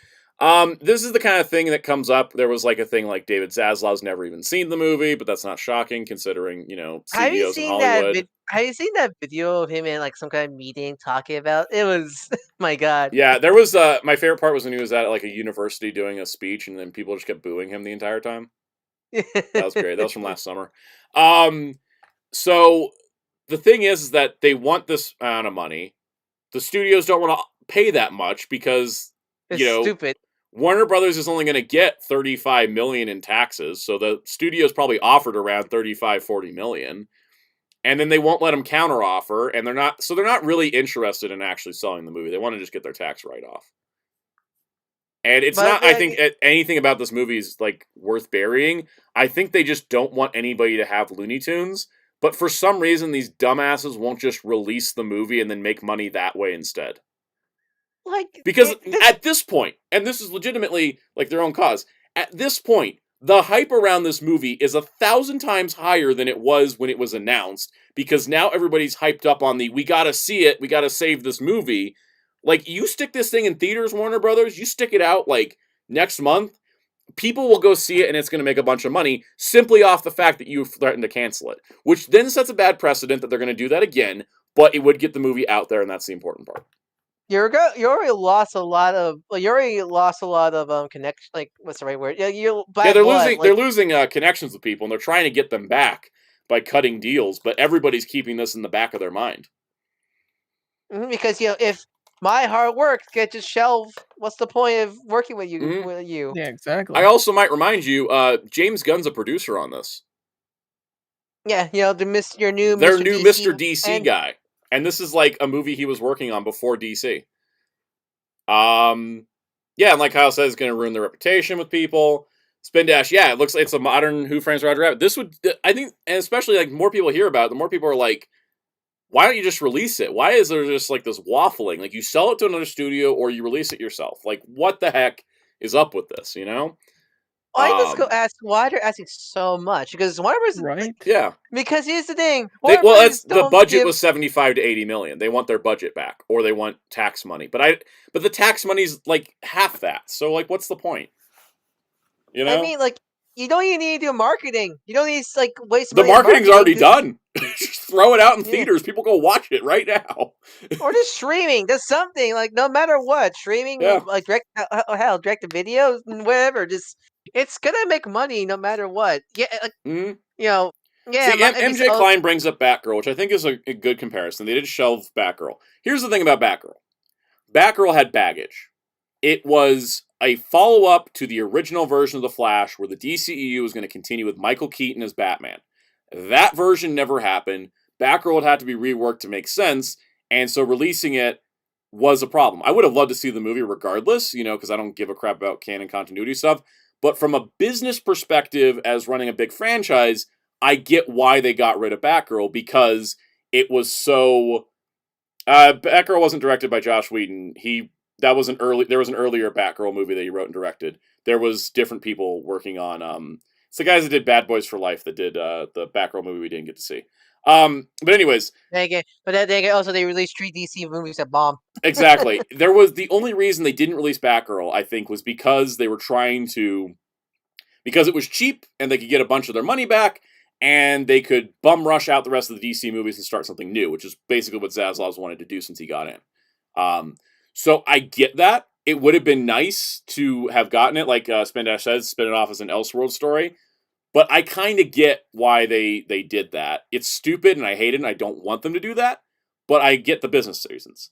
This is the kind of thing that comes up. There was like a thing like David Zaslav's never even seen the movie, but that's not shocking considering, CEOs in Hollywood. Have you seen that video of him in like some kind of meeting talking about it? Was my God. Yeah, there was my favorite part was when he was at like a university doing a speech and then people just kept booing him the entire time. That was great. That was from last summer. So the thing is that they want this amount of money. The studios don't want to pay that much because it's stupid. Warner Brothers is only going to get $35 million in taxes, so the studios probably offered around $35-40 million, and then they won't let them counteroffer, and they're not really interested in actually selling the movie. They want to just get their tax write-off. And it's not, I think, anything about this movie is like worth burying. I think they just don't want anybody to have Looney Tunes, but for some reason, these dumbasses won't just release the movie and then make money that way instead. Because at this point, and this is legitimately like their own cause, at this point, the hype around this movie is 1,000 times higher than it was when it was announced, because now everybody's hyped up on we gotta see it, we gotta save this movie. Like, you stick this thing in theaters, Warner Brothers, you stick it out like next month, people will go see it and it's going to make a bunch of money simply off the fact that you threatened to cancel it, which then sets a bad precedent that they're going to do that again, but it would get the movie out there, and that's the important part. You already lost a lot of connection. Like, what's the right word? Yeah, they're losing connections with people, and they're trying to get them back by cutting deals. But everybody's keeping this in the back of their mind. Because if my hard work gets just shelved, what's the point of working with you? Mm-hmm. With you? Yeah, exactly. I also might remind you, James Gunn's a producer on this. Yeah, your new Mr. DC guy. And this is like a movie he was working on before DC. Yeah, and like Kyle says, it's going to ruin their reputation with people. Spin Dash, yeah, it looks like it's a modern Who Framed Roger Rabbit. This would, I think, and especially like more people hear about it, the more people are like, why don't you just release it? Why is there just like this waffling? Like, you sell it to another studio or you release it yourself. Like, what the heck is up with this, I just go ask why they're asking so much, because Warner Bros. Right? Yeah. Because here's the thing. The budget was $75 to $80 million. They want their budget back, or they want tax money. But the tax money's like half that. So like, what's the point? I mean, like, you don't even need to do marketing. You don't need to like waste the money. Marketing's already done. Just throw it out in theaters. People go watch it right now. Or just streaming. Just something, like, no matter what, streaming, like direct to video, whatever. Just, it's gonna make money no matter what. Yeah, like, yeah. See, MJ Klein brings up Batgirl, which I think is a good comparison. They did shelve Batgirl. Here's the thing about Batgirl. Batgirl had baggage. It was a follow-up to the original version of The Flash, where the DCEU was going to continue with Michael Keaton as Batman. That version never happened. Batgirl would have to be reworked to make sense, and so releasing it was a problem. I would have loved to see the movie regardless, because I don't give a crap about canon continuity stuff. But from a business perspective, as running a big franchise, I get why they got rid of Batgirl, because it was so... Batgirl wasn't directed by Joss Whedon. There was an earlier Batgirl movie that he wrote and directed. There was different people working on... it's the guys that did Bad Boys for Life that did the Batgirl movie we didn't get to see. But anyways... also they released 3 DC movies that bombed. Exactly. The only reason they didn't release Batgirl, I think, was because they were trying to... Because it was cheap, and they could get a bunch of their money back, and they could bum rush out the rest of the DC movies and start something new, which is basically what Zaslav's wanted to do since he got in. So I get that, it would have been nice to have gotten it, like Spendash says, spin it off as an Elseworld story. But I kind of get why they did that. It's stupid, and I hate it, and I don't want them to do that. But I get the business reasons.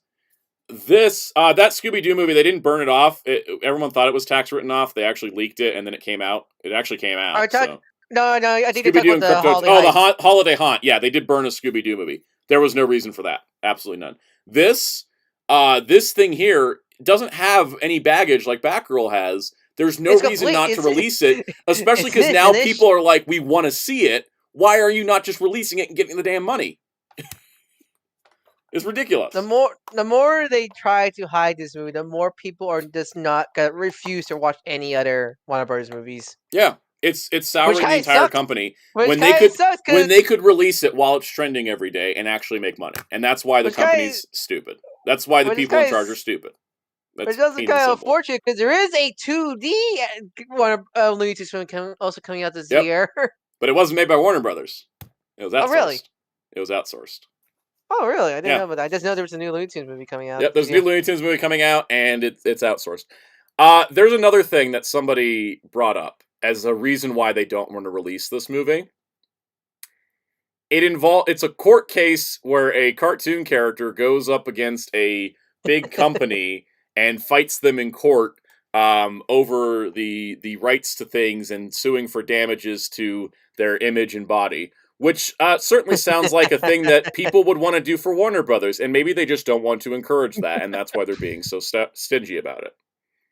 This that Scooby-Doo movie, they didn't burn it off. Everyone thought it was tax written off. They actually leaked it, and then it came out. It actually came out. No, I think they're talking about the Holiday the Holiday Haunt. Yeah, they did burn a Scooby-Doo movie. There was no reason for that. Absolutely none. This thing here doesn't have any baggage like Batgirl has. There's no reason not to release it, especially because now people are like, we want to see it. Why are you not just releasing it and getting the damn money? It's ridiculous. The more they try to hide this movie, the more people are just not gonna refuse to watch any other Warner Brothers movies. Yeah, it's souring the entire company when they could release it while it's trending every day and actually make money, and that's why the company's stupid. That's why the people in charge are stupid. It doesn't kind of unfortunate because there is a 2D Looney Tunes film also coming out this year. But it wasn't made by Warner Brothers. It was outsourced. Oh, really? It was outsourced. Oh, really? I didn't know about that. I just know there was a new Looney Tunes movie coming out. Yep, there's a new Looney Tunes movie coming out, and it's outsourced. There's another thing that somebody brought up as a reason why they don't want to release this movie. It's a court case where a cartoon character goes up against a big company and fights them in court over the rights to things and suing for damages to their image and body, which certainly sounds like a thing that people would want to do for Warner Brothers, and maybe they just don't want to encourage that, and that's why they're being so stingy about it.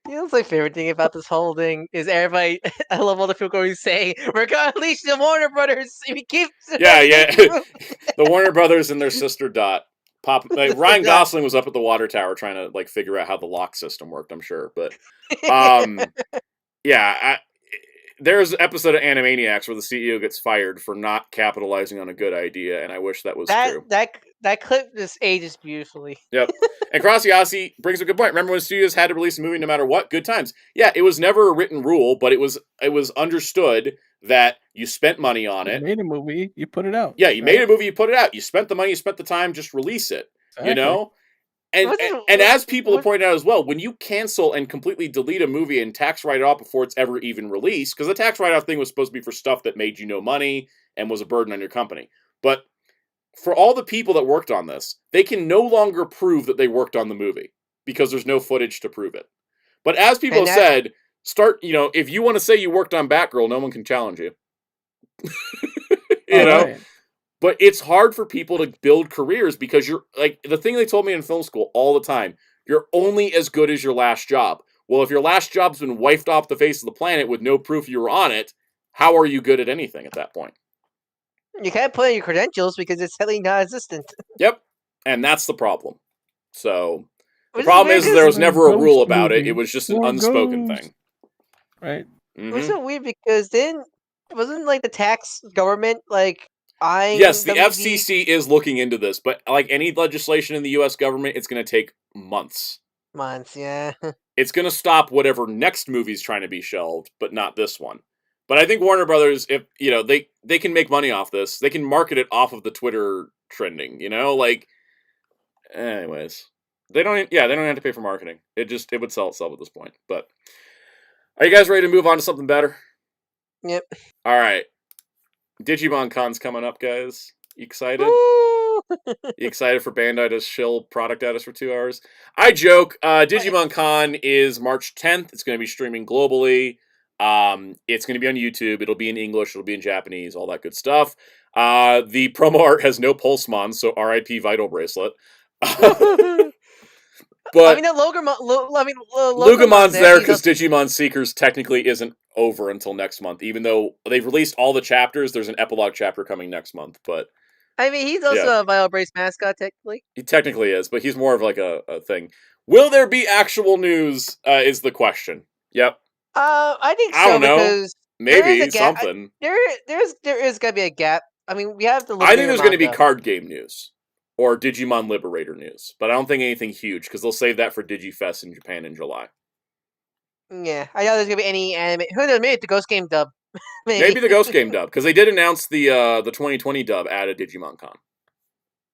You know, my favorite thing about this whole thing is everybody. I love all the people going say, "We're gonna unleash the Warner Brothers." We keep yeah. The Warner Brothers and their sister Dot. Ryan Gosling was up at the water tower trying to figure out how the lock system worked, I'm sure. But there's an episode of Animaniacs where the CEO gets fired for not capitalizing on a good idea, and I wish that was true. That clip just ages beautifully. Yep. And Krasiasi brings a good point. Remember when studios had to release a movie no matter what? Good times. Yeah, it was never a written rule, but it was understood that you spent money on it. You made a movie, you put it out. Yeah, you made a movie, you put it out. You spent the money, you spent the time, just release it. Exactly. You know? And as people have pointed out as well, when you cancel and completely delete a movie and tax write it off before it's ever even released, because the tax write-off thing was supposed to be for stuff that made you no money and was a burden on your company. But for all the people that worked on this, they can no longer prove that they worked on the movie because there's no footage to prove it. But as people have said, if you want to say you worked on Batgirl, no one can challenge you. you know? Right. But it's hard for people to build careers because you're the thing they told me in film school all the time, you're only as good as your last job. Well, if your last job's been wiped off the face of the planet with no proof you were on it, how are you good at anything at that point? You can't put in your credentials because it's totally non-existent. Yep. And that's the problem. So the problem is there was never a rule about it. It was just an unspoken thing. Right. Mm-hmm. It was so weird because then wasn't the tax government yes, the FCC is looking into this, but like any legislation in the U.S. government, it's going to take months. Months, yeah. It's going to stop whatever next movie's trying to be shelved, but not this one. But I think Warner Brothers, if they can make money off this, they can market it off of the Twitter trending. Anyways, they don't have to pay for marketing. It would sell itself at this point. But are you guys ready to move on to something better? Yep. All right. Digimon Con's coming up, guys. You excited? You excited for Bandai to shill product at us for 2 hours? I joke. Digimon Con is March 10th. It's going to be streaming globally. It's going to be on YouTube. It'll be in English. It'll be in Japanese. All that good stuff. The promo art has no Pulsemon, so R.I.P. Vital Bracelet. But Lugamon's there because Digimon Seekers technically isn't over until next month, even though they've released all the chapters. There's an epilogue chapter coming next month, but he's also a Vital Brace mascot technically. He technically is, but he's more of a thing. Will there be actual news? Is the question. Yep. I think so. I don't know. Because maybe something. There is gonna be a gap. I mean, we have to. I think there's going to be card game news. Or Digimon Liberator news. But I don't think anything huge, because they'll save that for DigiFest in Japan in July. Yeah, I know there's going to be any anime. Who knows, maybe the Ghost Game dub. Maybe the Ghost Game dub, because they did announce the 2020 dub at a Digimon Con.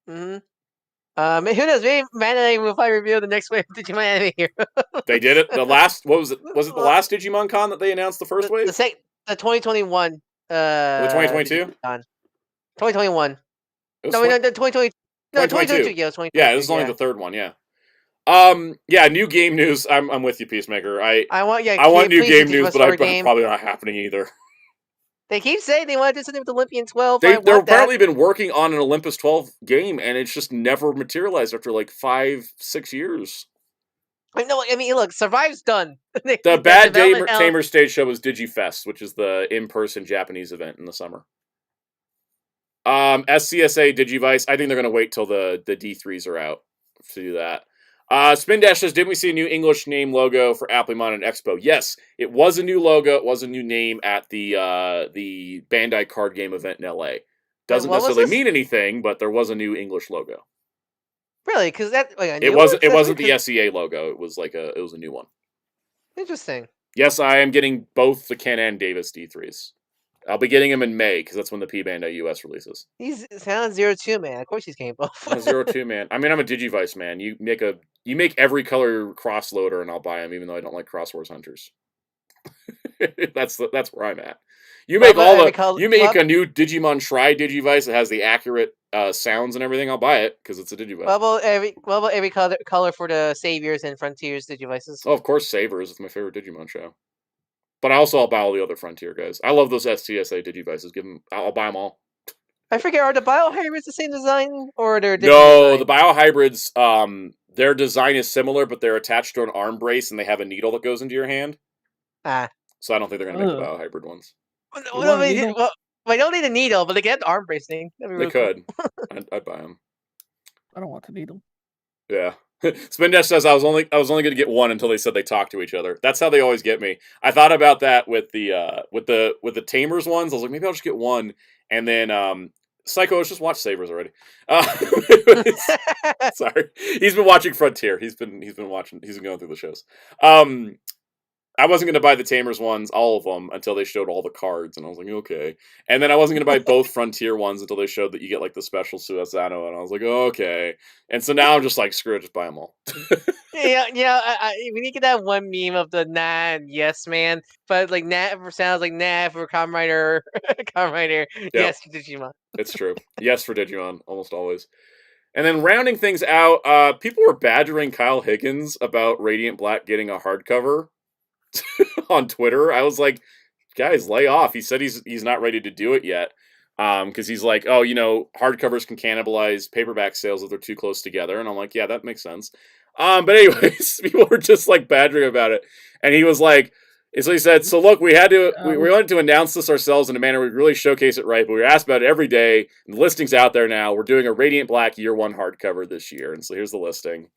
Mm-hmm. Who knows? Maybe Bandai will probably reveal the next wave of Digimon anime hero. They did it. The last, what was it? Was it the last Digimon Con that they announced the first wave? The 2021. The 2022? 2021. No, no, the 2020. No, 2022. Yeah, 2022. Yeah, this is only the third one. Yeah. New game news. I'm with you, Peacemaker. I want new game news, but probably not happening either. They keep saying they want to do something with Olympian 12. They've apparently been working on an Olympus 12 game, and it's just never materialized after like 5-6 years. I mean, look, Survive's done. The Bad Tamer stage show was DigiFest, which is the in-person Japanese event in the summer. SCSA Digivice, I think they're going to wait till the D3s are out to do that. Spin Dash says, didn't we see a new English name logo for Applemon and Expo? Yes, it was a new logo. It was a new name at the Bandai card game event in LA. Doesn't necessarily mean anything, but there was a new English logo. Really? Because that it wasn't the SEA logo. It was a new one. Interesting. Yes, I am getting both the Ken and Davis D3s. I'll be getting him in May because that's when the P Bandai US releases. He's sounds 02 man. Of course he's getting both. 02 man. I mean, I'm a Digivice man. You make every color cross loader and I'll buy them, even though I don't like Cross Wars Hunters. that's where I'm at. You make a new Digimon Shry Digivice that has the accurate sounds and everything. I'll buy it because it's a Digivice. What about every color for the Saviors and Frontiers Digivices? Oh, of course, Savers is my favorite Digimon show. But I'll buy all the other Frontier guys. I love those STSA Digivices. I'll buy them all. I forget, are the Biohybrids the same design or they're different? No, the Biohybrids, their design is similar, but they're attached to an arm brace and they have a needle that goes into your hand. So I don't think they're going to make the Biohybrid ones. They don't need a needle, but they get the arm brace thing. They could. I'd buy them. I don't want the needle. Yeah. Spindash says I was only going to get one until they said they talk to each other. That's how they always get me. I thought about that with the Tamers ones. I was like, maybe I'll just get one, and then Psycho has just watched Sabers already. Sorry, he's been watching Frontier. He's been going through the shows. I wasn't going to buy the Tamers ones, all of them, until they showed all the cards, and I was like, okay. And then I wasn't going to buy both Frontier ones until they showed that you get, like, the special Suasano, and I was like, okay. And so now I'm just like, screw it, just buy them all. we need to get that one meme of the nah and yes man, but, like, nah sounds like nah for Kamen Rider, yes for Digimon. It's true. Yes for Digimon, almost always. And then rounding things out, people were badgering Kyle Higgins about Radiant Black getting a hardcover on Twitter. I was like, guys, lay off. He said he's not ready to do it yet. Because he's like, oh, hardcovers can cannibalize paperback sales if they're too close together. And I'm like, yeah, that makes sense. But anyways, people were just like badgering about it. And he was like, so he said, so look, we wanted to announce this ourselves in a manner we really showcase it right, but we were asked about it every day. And the listing's out there now. We're doing a Radiant Black Year 1 hardcover this year. And so here's the listing.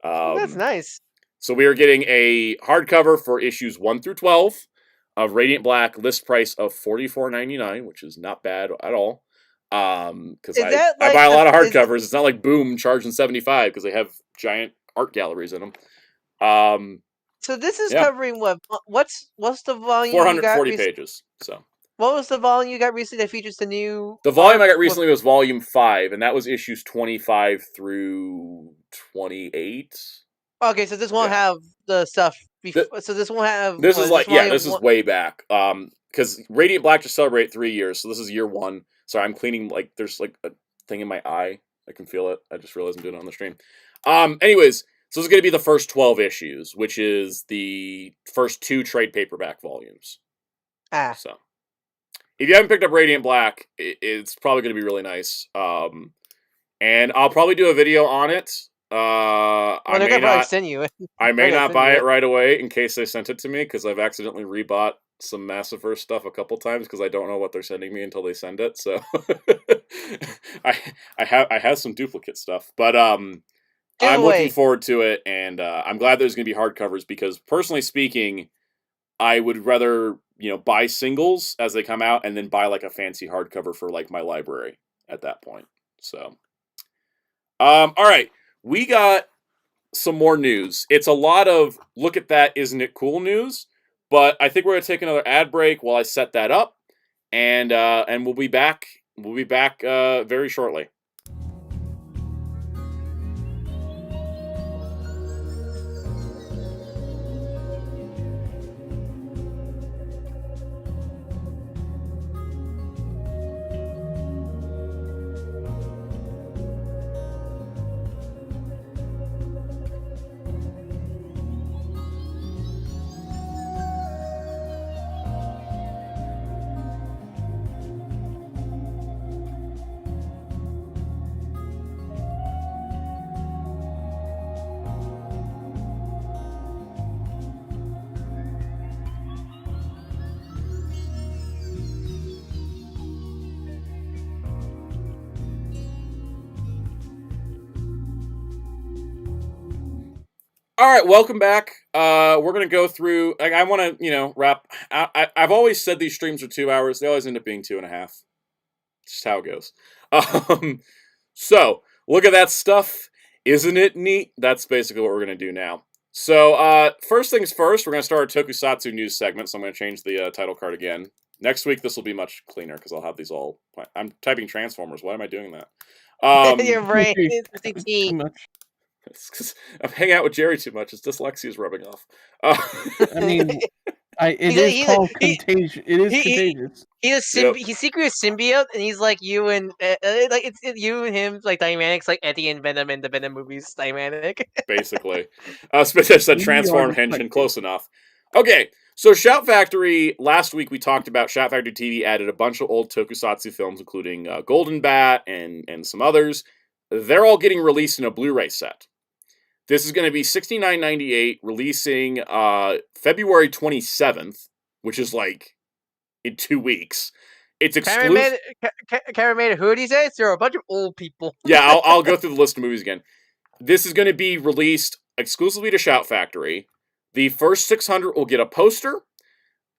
That's nice. So we are getting a hardcover for issues 1 through 12 of Radiant Black, list price of $44.99, which is not bad at all. Because I buy a lot of hardcovers. It's not like Boom charging $75 because they have giant art galleries in them. So this is covering what? What's the volume? 440 pages. So what was the volume you got recently that features the new? The volume I got recently was volume 5, and that was issues 25 through 28. Okay, so this won't have the stuff. So this won't have. This is this is way back. Because Radiant Black just celebrated 3 years, so this is year 1. Sorry, I'm cleaning. Like, there's like a thing in my eye. I can feel it. I just realized I'm doing it on the stream. Anyways, so this is going to be the first 12 issues, which is the first 2 trade paperback volumes. So, if you haven't picked up Radiant Black, it's probably going to be really nice. And I'll probably do a video on it. I may not buy it right away in case they sent it to me, because I've accidentally rebought some Massiverse stuff a couple times because I don't know what they're sending me until they send it. So I have some duplicate stuff, but I'm looking forward to it, and I'm glad there's going to be hardcovers because, personally speaking, I would rather buy singles as they come out and then buy like a fancy hardcover for like my library at that point. So, all right. We got some more news. It's a lot of look at that, isn't it cool news? But I think we're gonna take another ad break while I set that up, and we'll be back. We'll be back very shortly. All right, welcome back. We're gonna go through. Like, I want to, wrap. I've always said these streams are 2 hours. They always end up being 2.5. Just how it goes. So look at that stuff. Isn't it neat? That's basically what we're gonna do now. So first things first, we're gonna start our Tokusatsu news segment. So I'm gonna change the title card again. Next week this will be much cleaner because I'll have these all. I'm typing Transformers. Why am I doing that? Your brain is too much. It's because I'm hanging out with Jerry too much. His dyslexia is rubbing off. I mean, it is called contagious. It is contagious. He's secretly a symbiote, and he's like you and like it's you and him like dynamics, like Eddie and Venom in the Venom movies dynamic. Basically, said transform henshin. Close enough. Okay, so Shout Factory. Last week we talked about Shout Factory TV added a bunch of old Tokusatsu films, including Golden Bat and some others. They're all getting released in a Blu-ray set. This is going to be $69.98, releasing February 27th, which is like in 2 weeks. It's exclusive. Karen made a hoodie says there are a bunch of old people. Yeah, I'll go through the list of movies again. This is going to be released exclusively to Shout Factory. The first 600 will get a poster.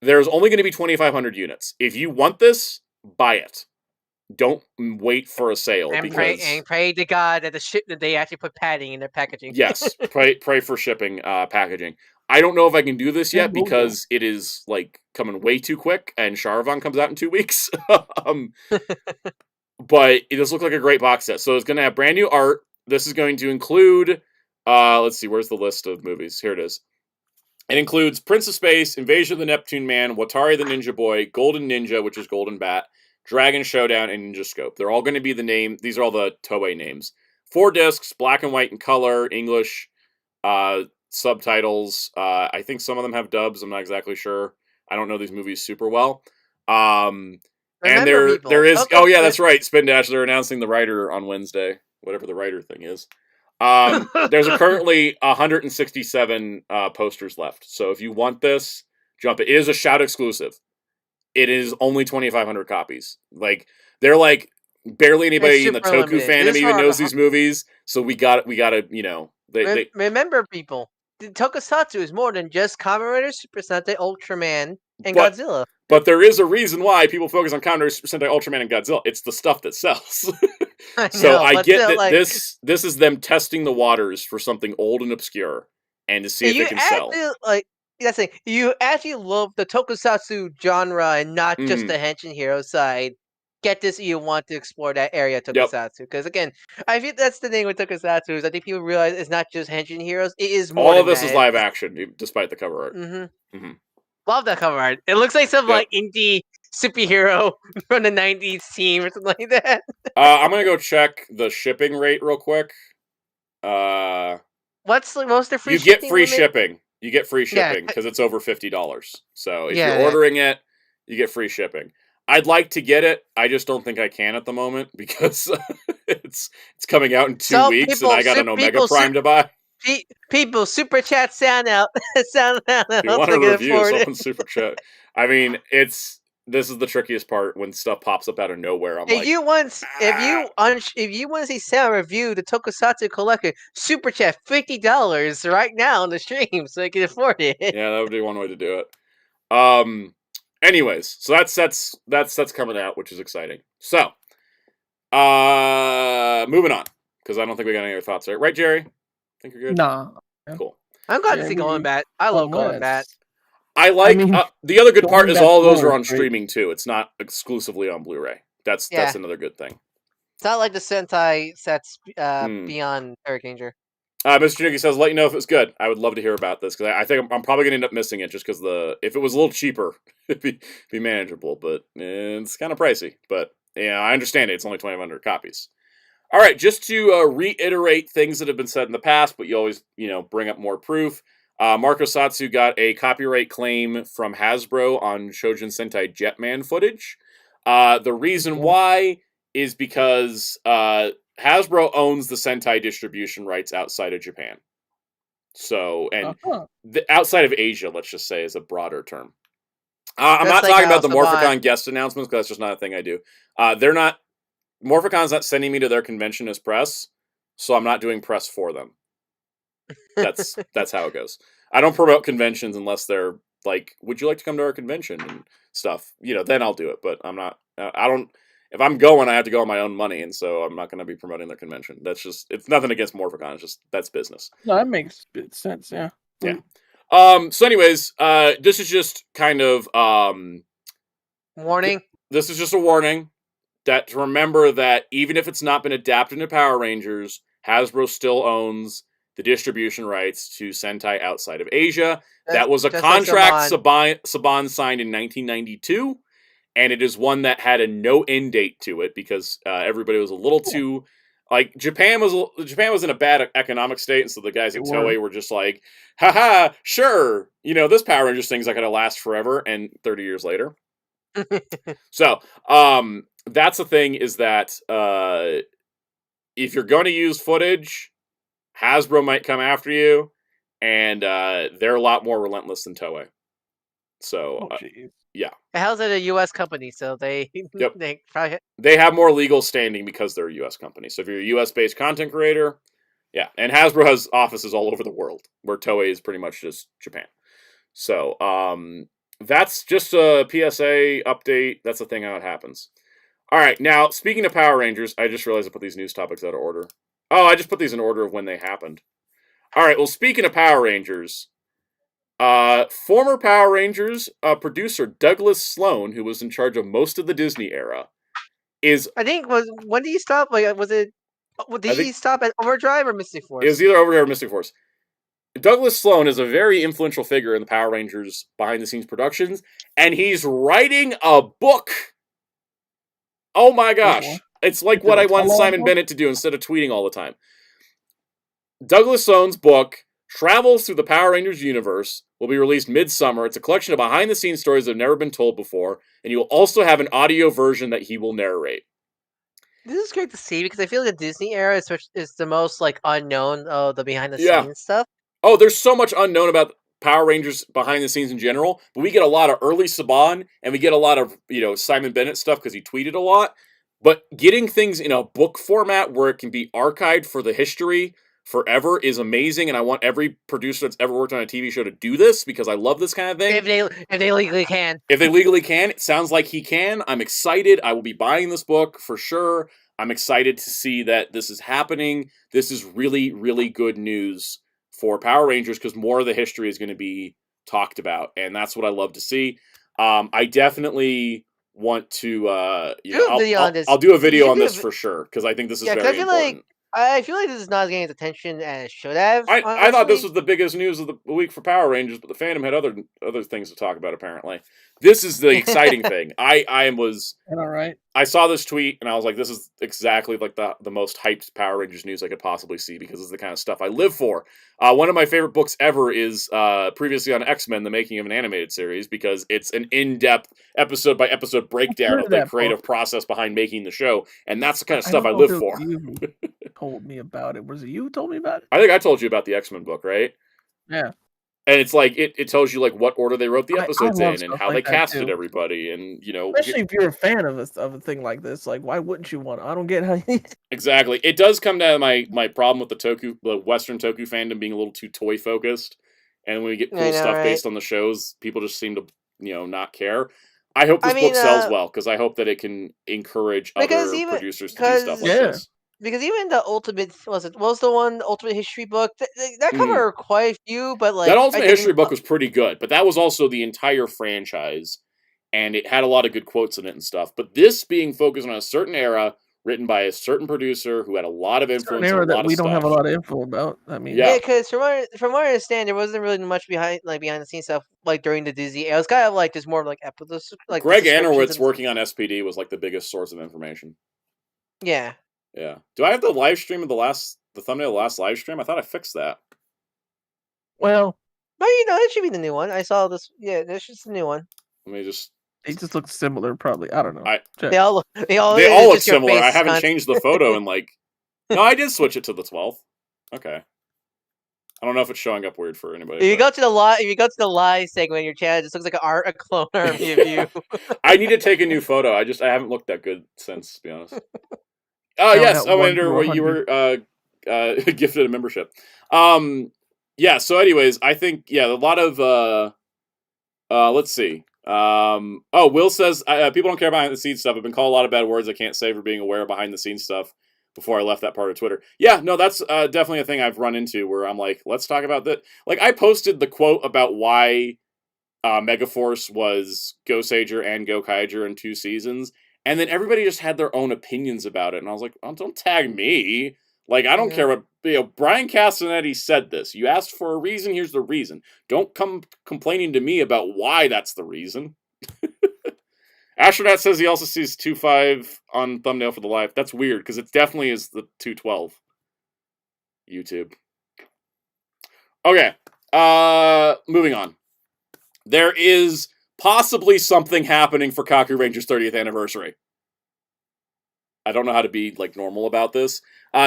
There's only going to be 2,500 units. If you want this, buy it. Don't wait for a sale and pray to God that they actually put padding in their packaging. Yes, pray for shipping packaging. I don't know if I can do this yet because it is like coming way too quick, and Charavan comes out in 2 weeks. But it does look like a great box set. So it's going to have brand new art. This is going to include, let's see, where's the list of movies? Here it is. It includes Prince of Space, Invasion of the Neptune Man, Watari the Ninja Boy, Golden Ninja, which is Golden Bat, Dragon Showdown, and Ninja Scope. They're all going to be the name. These are all the Toei names. 4 discs, black and white in color, English, subtitles. I think some of them have dubs. I'm not exactly sure. I don't know these movies super well. And there is. Oh yeah, that's right. Spin Dash. They're announcing the writer on Wednesday. Whatever the writer thing is. There's currently 167 posters left. So if you want this, jump it. It is a Shout exclusive. It is only 2,500 copies. Like they're like barely anybody in the Toku fandom even knows these movies. So we got to remember, people. The Tokusatsu is more than just Kamen Rider, Super Sentai, Ultraman, and Godzilla. But there is a reason why people focus on Kamen Rider, Super Sentai, Ultraman, and Godzilla. It's the stuff that sells. I get that this is them testing the waters for something old and obscure and to see if it can sell. That's it. You actually love the Tokusatsu genre and not just the Henshin Hero side. Get this, you want to explore that area of Tokusatsu. Because again, I think that's the thing with Tokusatsu is I think people realize it's not just Henshin Heroes. It is more. All of this is live action, despite the cover art. Love that cover art. It looks like some like indie superhero from the 90s team or something like that. I'm gonna go check the shipping rate real quick. What's the free? You get free shipping. You get free shipping because it's over $50. So if you're ordering it, you get free shipping. I'd like to get it. I just don't think I can at the moment because it's coming out in 2 weeks, and I got an Omega Prime to buy. People, super chat Soundout. Soundout. If you want to review someone super chat. I mean, this is the trickiest part when stuff pops up out of nowhere. If you want to see Sound review the Tokusatsu collection, super chat $50 right now on the stream so you can afford it. Yeah, that would be one way to do it. Anyways, so that's coming out, which is exciting. So, moving on because I don't think we got any other thoughts. Right, Jerry? Think you're good? Nah. Cool. I'm glad to see Golden Bat. I love Golden Bat. The other good part is all those are on streaming too. It's not exclusively on Blu-ray. That's another good thing. It's not like the Sentai sets beyond Hurricane Danger. Mr. Nuki says, let you know if it's good. I would love to hear about this because I think I'm probably going to end up missing it just because if it was a little cheaper, it'd be manageable. But it's kind of pricey. But yeah, I understand it. It's only 2,500 copies. All right, just to reiterate things that have been said in the past, but you always bring up more proof. Marco Satsu got a copyright claim from Hasbro on Shojin Sentai Jetman footage. The reason why is because Hasbro owns the Sentai distribution rights outside of Japan. So, and outside of Asia, let's just say, is a broader term. I'm not talking about the Morphicon guest announcements because that's just not a thing I do. Morphicon's not sending me to their convention as press, so I'm not doing press for them. That's how it goes. I don't promote conventions unless they're like, would you like to come to our convention and stuff? Then I'll do it. But I'm not. I don't. If I'm going, I have to go on my own money, and so I'm not going to be promoting their convention. That's just. It's nothing against Morphicon. It's just that's business. No, that makes sense. Yeah. Yeah. So, anyways, this is just kind of warning. This is just a warning that to remember that even if it's not been adapted into Power Rangers, Hasbro still owns the distribution rights to Sentai outside of Asia. That was a contract Saban signed in 1992, and it is one that had a no end date to it because everybody was a little too like Japan was in a bad economic state, and so the guys at Toei were just like, haha, sure, this Power Rangers thing's not gonna last forever, and 30 years later. So, that's the thing is that if you're going to use footage, Hasbro might come after you, and they're a lot more relentless than Toei. So, yeah. How's it a U.S. company? So they they have more legal standing because they're a U.S. company. So if you're a U.S.-based content creator, yeah. And Hasbro has offices all over the world, where Toei is pretty much just Japan. So, that's just a PSA update. That's the thing how it happens. All right, now, speaking of Power Rangers, I just realized I put these news topics out of order. Oh, I just put these in order of when they happened. All right, well, speaking of Power Rangers, former Power Rangers producer Douglas Sloan, who was in charge of most of the Disney era, is... I think, when did he stop? Like, was it... Did he stop at Overdrive or Mystic Force? It was either Overdrive or Mystic Force. Douglas Sloan is a very influential figure in the Power Rangers behind-the-scenes productions, and he's writing a book. Oh my gosh. It's like what I want Simon Bennett to do instead of tweeting all the time. Douglas Sloan's book, Travels Through the Power Rangers Universe, will be released midsummer. It's a collection of behind-the-scenes stories that have never been told before, and you will also have an audio version that he will narrate. This is great to see, because I feel like the Disney era is the most, like, unknown of the behind-the-scenes stuff. Oh, there's so much unknown about Power Rangers behind the scenes in general, but we get a lot of early Saban, and we get a lot of, Simon Bennett stuff because he tweeted a lot. But getting things in a book format where it can be archived for the history forever is amazing, and I want every producer that's ever worked on a TV show to do this because I love this kind of thing. If they legally can. If they legally can, it sounds like he can. I'm excited. I will be buying this book for sure. I'm excited to see that this is happening. This is really, really good news for Power Rangers because more of the history is going to be talked about, and that's what I love to see. I definitely want to, I'll do a video on this for sure because I think this is very important. I feel like this is not getting as attention as it should have. I thought this was the biggest news of the week for Power Rangers, but the fandom had other things to talk about. Apparently, this is the exciting thing. I was all right. I saw this tweet and I was like, this is exactly like the most hyped Power Rangers news I could possibly see because it's the kind of stuff I live for. One of my favorite books ever is previously on X-Men: The Making of an Animated Series because it's an in-depth episode by episode breakdown of the creative process behind making the show, and that's the kind of stuff I live for. You told me about it. Was it you who told me about it? I think I told you about the X-Men book, right? Yeah. And it's like it tells you like what order they wrote the episodes in and how they casted everybody, and especially if you're a fan of a thing like this, like why wouldn't you want? I don't get how. Exactly, it does come down to my problem with the Western Toku fandom being a little too toy focused, and when we get cool stuff based on the shows, people just seem to not care. I hope this book sells well because I hope that it can encourage other producers to do stuff like this. Because even the Ultimate was the one Ultimate History book that covered quite a few, but like that Ultimate History book was pretty good, but that was also the entire franchise, and it had a lot of good quotes in it and stuff. But this being focused on a certain era, written by a certain producer who had a lot of influence, an era that we don't have a lot of info about. I mean, yeah, because from what I understand, there wasn't really much behind the scenes stuff like during the Disney. It was kind of like just more like episodes. Like Greg Anerwitz working on SPD was like the biggest source of information. Yeah. Yeah. Do I have the live stream of the thumbnail of the last live stream? I thought I fixed that. Well, but it should be the new one. I saw this. Yeah, this is the new one. Let me just. They just look similar, probably. I don't know. They all look similar. I haven't changed the photo in like. No, I did switch it to the 12th. Okay. I don't know if it's showing up weird for anybody. If you go to the live segment, your channel just looks like a clone army of you. I need to take a new photo. I haven't looked that good since, to be honest. Oh yes, I wonder what you were gifted a membership. Yeah. So, anyways, I think a lot of let's see. Will says people don't care behind the scenes stuff. I've been called a lot of bad words I can't say for being aware of behind the scenes stuff before I left that part of Twitter. Yeah, no, that's definitely a thing I've run into where I'm like, let's talk about that. Like, I posted the quote about why Megaforce was Go-Sager and Go-Kaiger in 2 seasons, and then everybody just had their own opinions about it, and I was like, oh, don't tag me. Like, I don't care what... Brian Castanetti said this. You asked for a reason, here's the reason. Don't come complaining to me about why that's the reason. Astronaut says he also sees 2.5 on thumbnail for the live. That's weird, because it definitely is the 2.12. YouTube. Okay. Moving on. There is possibly something happening for Kaku Ranger's 30th anniversary. I don't know how to be, like, normal about this.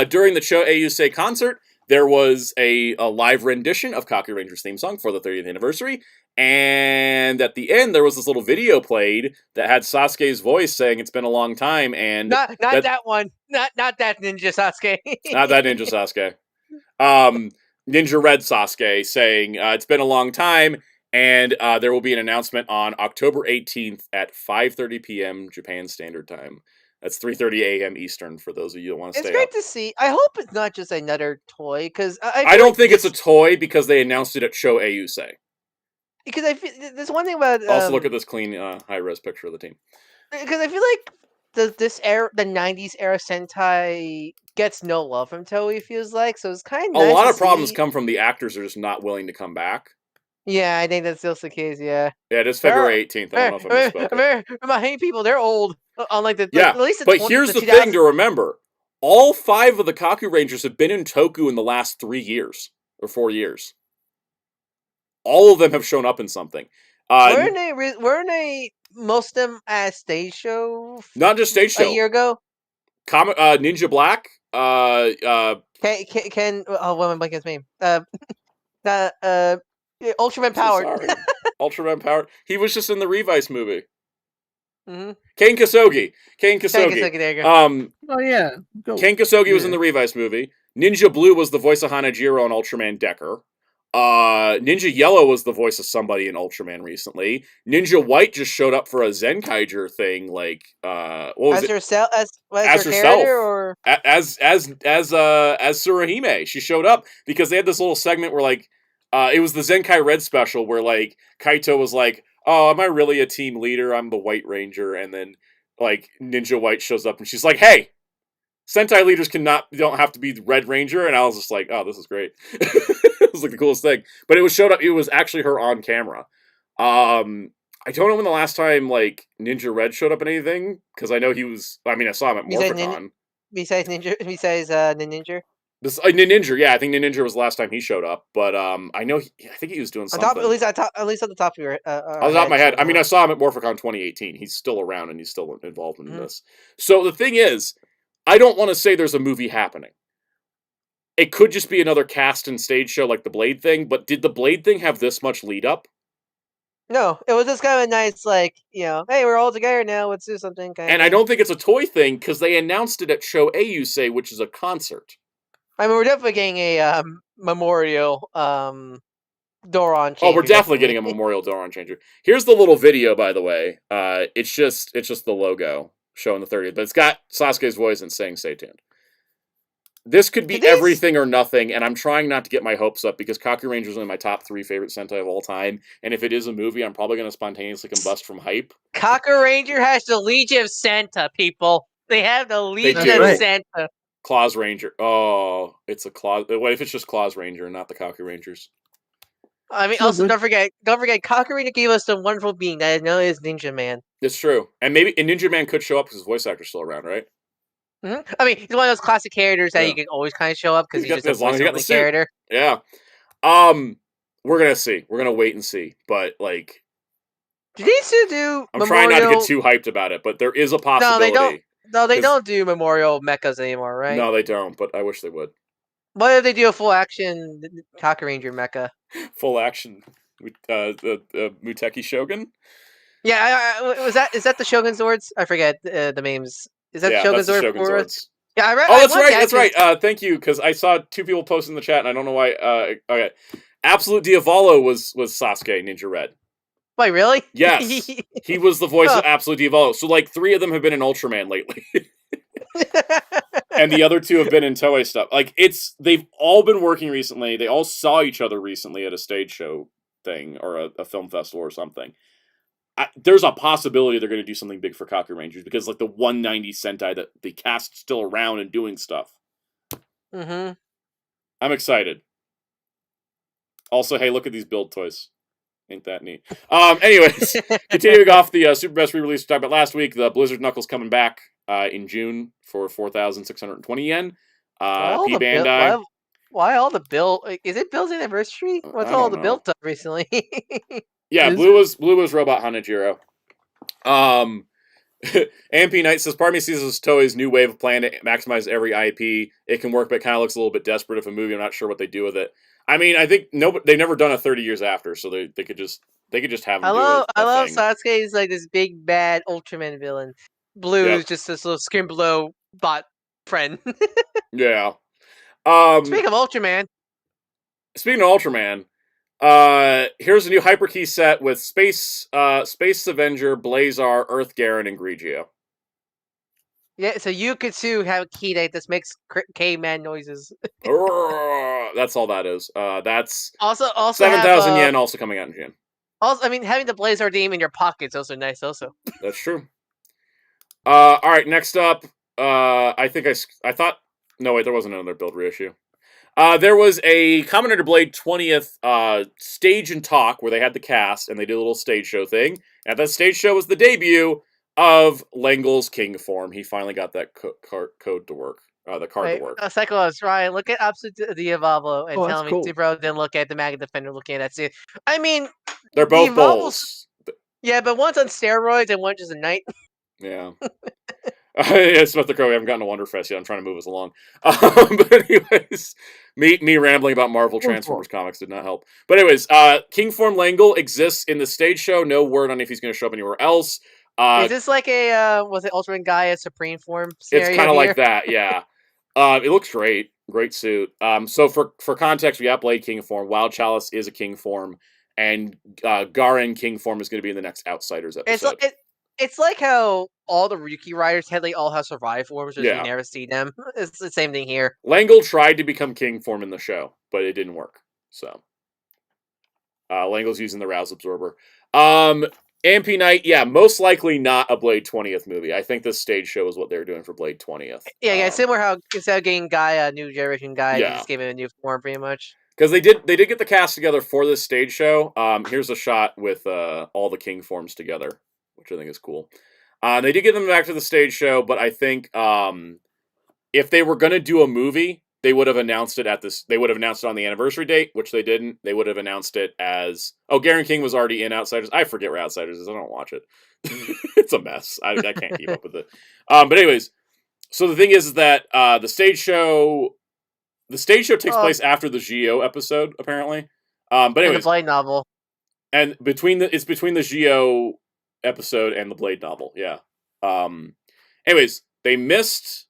During the Cho Eiyusei concert, there was a live rendition of Kaku Ranger's theme song for the 30th anniversary, and at the end, there was this little video played that had Sasuke's voice saying it's been a long time, and... Not that one. Not that Ninja Sasuke. Not that Ninja Sasuke. Ninja Red Sasuke saying, it's been a long time, and there will be an announcement on October 18th at 5:30 p.m. Japan Standard Time. That's 3:30 a.m. Eastern for those of you that want to stay up. It's great to see. I hope it's not just another toy, because I don't think it's a toy because they announced it at Show Eiyusei. Because I feel there's one thing about also look at this clean high-res picture of the team. Because I feel like the 90s era Sentai gets no love from Toei, feels like, so it's kind of nice. A lot of problems come from the actors are just not willing to come back. Yeah, I think that's still the case. Yeah. Yeah, it is February 18th. I don't know if I misspoke. My hate people, they're old. Unlike the yeah, at least but here's the thing to remember: all 5 of the Kaku Rangers have been in Toku in the last 3 years or 4 years. All of them have shown up in something. Weren't they most of them at stage show? Not just stage show. A year ago. Ninja Black. Ken. Oh, what am I blanking his name? Ultraman Powered. So Ultraman Powered. He was just in the Revice movie. Mm-hmm. Kane Kosogi. There you go. Oh yeah. Kane Kosogi was in the Revice movie. Ninja Blue was the voice of Hanajiro on Ultraman Decker. Ninja Yellow was the voice of somebody in Ultraman recently. Ninja White just showed up for a Zenkaiger thing, like what was it? Herself, as herself, or as Tsuruhime. She showed up because they had this little segment where like it was the Zenkai Red special where like Kaito was like, "Oh, am I really a team leader? I'm the White Ranger," and then like Ninja White shows up and she's like, "Hey, Sentai leaders don't have to be the Red Ranger," and I was just like, "Oh, this is great." It was like the coolest thing. But it was actually her on camera. I don't know when the last time like Ninja Red showed up in anything, because I know he was. I mean, I saw him at Morphicon. Besides Ninja. Ninja, yeah, I think Ninja was the last time he showed up. But I know I think he was doing something. At least on the top of your on the top of my head. I mean, I saw him at Morphicon 2018. He's still around and he's still involved in this. So the thing is, I don't want to say there's a movie happening. It could just be another cast and stage show like the Blade thing, but did the Blade thing have this much lead up? No, it was just kind of a nice, like, hey, we're all together now, let's do something. And I don't think it's a toy thing, because they announced it at Show Eiyusei, which is a concert. I mean, we're definitely getting a memorial Doron changer. Oh, we're definitely getting a memorial Doron changer. Here's the little video, by the way. It's just the logo showing the 30th, but it's got Sasuke's voice and saying "Stay tuned." This could be everything or nothing, and I'm trying not to get my hopes up because Kaku Ranger is one of my top 3 favorite Sentai of all time, and if it is a movie, I'm probably going to spontaneously combust from hype. Kaku Ranger has the Legion of Santa, people. They have the Legion of Santa. Claus Ranger. Oh, it's a Claus. What if it's just Claus Ranger and not the Kaku Rangers? I mean, also don't forget, Kaku Ranger gave us the wonderful being that I know is Ninja Man. It's true, and Ninja Man could show up because his voice actor's still around, right? Mm-hmm. I mean, he's one of those classic characters that you can always kind of show up because he's just as long as he got the character. Yeah. We're gonna see. We're gonna wait and see. But like, do they still do? I'm trying not to get too hyped about it, but there is a possibility. They don't do Memorial mechas anymore, right? No, they don't. But I wish they would. What if they do a full action Kaku Ranger mecha? Full action, the Muteki Shogun. Yeah, is that the Shogun swords? I forget the names. Is that the Shogun sword? Yeah, I read. Oh, that's right. That's right. Thank you, because I saw two people post in the chat, and I don't know why. Okay, Absolute Diavolo was Sasuke Ninja Red. Wait, really? Yes, he was the voice of Absolute Diavolo. So, like, 3 of them have been in Ultraman lately, and the other 2 have been in Toei stuff. Like, they've all been working recently. They all saw each other recently at a stage show thing or a film festival or something. There's a possibility they're going to do something big for Kaku Rangers because, like, the 190 Sentai, that the cast's still around and doing stuff. Mm-hmm. I'm excited. Also, hey, look at these build toys. Ain't that neat? Anyways, continuing off the Super Best re-release we talked about last week, the Blizzard Knuckles coming back in June for 4,620 yen. P Bandai. Why all the build? Is it Bill's anniversary? What's all the build stuff recently? Yeah, Blue was Robot Hanajiro. AMP Knight says, part of me sees this as Toei's new wave of plan to maximize every IP. It can work, but it kind of looks a little bit desperate if a movie. I'm not sure what they do with it. I mean, I think they've never done a 30 years after, so they could just have them I love thing. Sasuke is like this big bad Ultraman villain. Blue is just this little skin below bot friend. Yeah. Speaking of Ultraman. Here's a new Hyperkey set with Space Avenger, Blazar, Earth Garen, and Grigio. Yeah, so you could too have a key that just makes caveman noises. That's all that is. That's also 7,000 yen also coming out in June. Also, I mean, having the Blazar Demon in your pocket is also nice. Also, that's true. All right, next up, I think I thought. No, wait, there wasn't another build reissue. There was a Kamen Rider Blade 20th stage and talk where they had the cast and they did a little stage show thing. And that stage show was the debut of Lengel's King form. He finally got that code to work. The card to work. Cyclops, Ryan, look at Absolute Diavolo and tell me Zebro didn't look at the Mega Defender looking at that scene. I mean, they're both bulls. Yeah, but one's on steroids and one's just a knight. Yeah. Yeah, Smith the Crow, we haven't gotten to WonderFest yet. I'm trying to move us along. But anyways, me rambling about Marvel Transformers comics did not help. But anyways, King Form Langel exists in the stage show. No word on if he's going to show up anywhere else. Is this like a was it Ultraman Gaia Supreme Form scenario? It's kind of like that, yeah. It looks great. Great suit. So for context, we got Blade King Form. Wild Chalice is a King Form. And Garen King Form is going to be in the next Outsiders episode. It's like how all the Ryuki riders all have Survive forms, which we never see them. It's the same thing here. Langel tried to become King Form in the show, but it didn't work. So Langel's using the Rouse Absorber. AMP Knight, yeah, most likely not a Blade 20th movie. I think this stage show is what they're doing for Blade 20th. Yeah, similar how instead of getting Gaia, New Generation Gaia, they just gave him a new form pretty much. Because they did get the cast together for this stage show. Here's a shot with all the King Forms together, which I think is cool. They did get them back to the stage show, but I think if they were going to do a movie, they would have announced it They would have announced it on the anniversary date, which they didn't. They would have announced it as Garen King was already in Outsiders. I forget where Outsiders is. I don't watch it. It's a mess. I can't keep up with it. But anyways, so the thing is that the stage show takes place after the Geo episode, apparently. But anyways, the Blade novel, and it's between the Geo episode and the Blade novel. Yeah. Anyways, they missed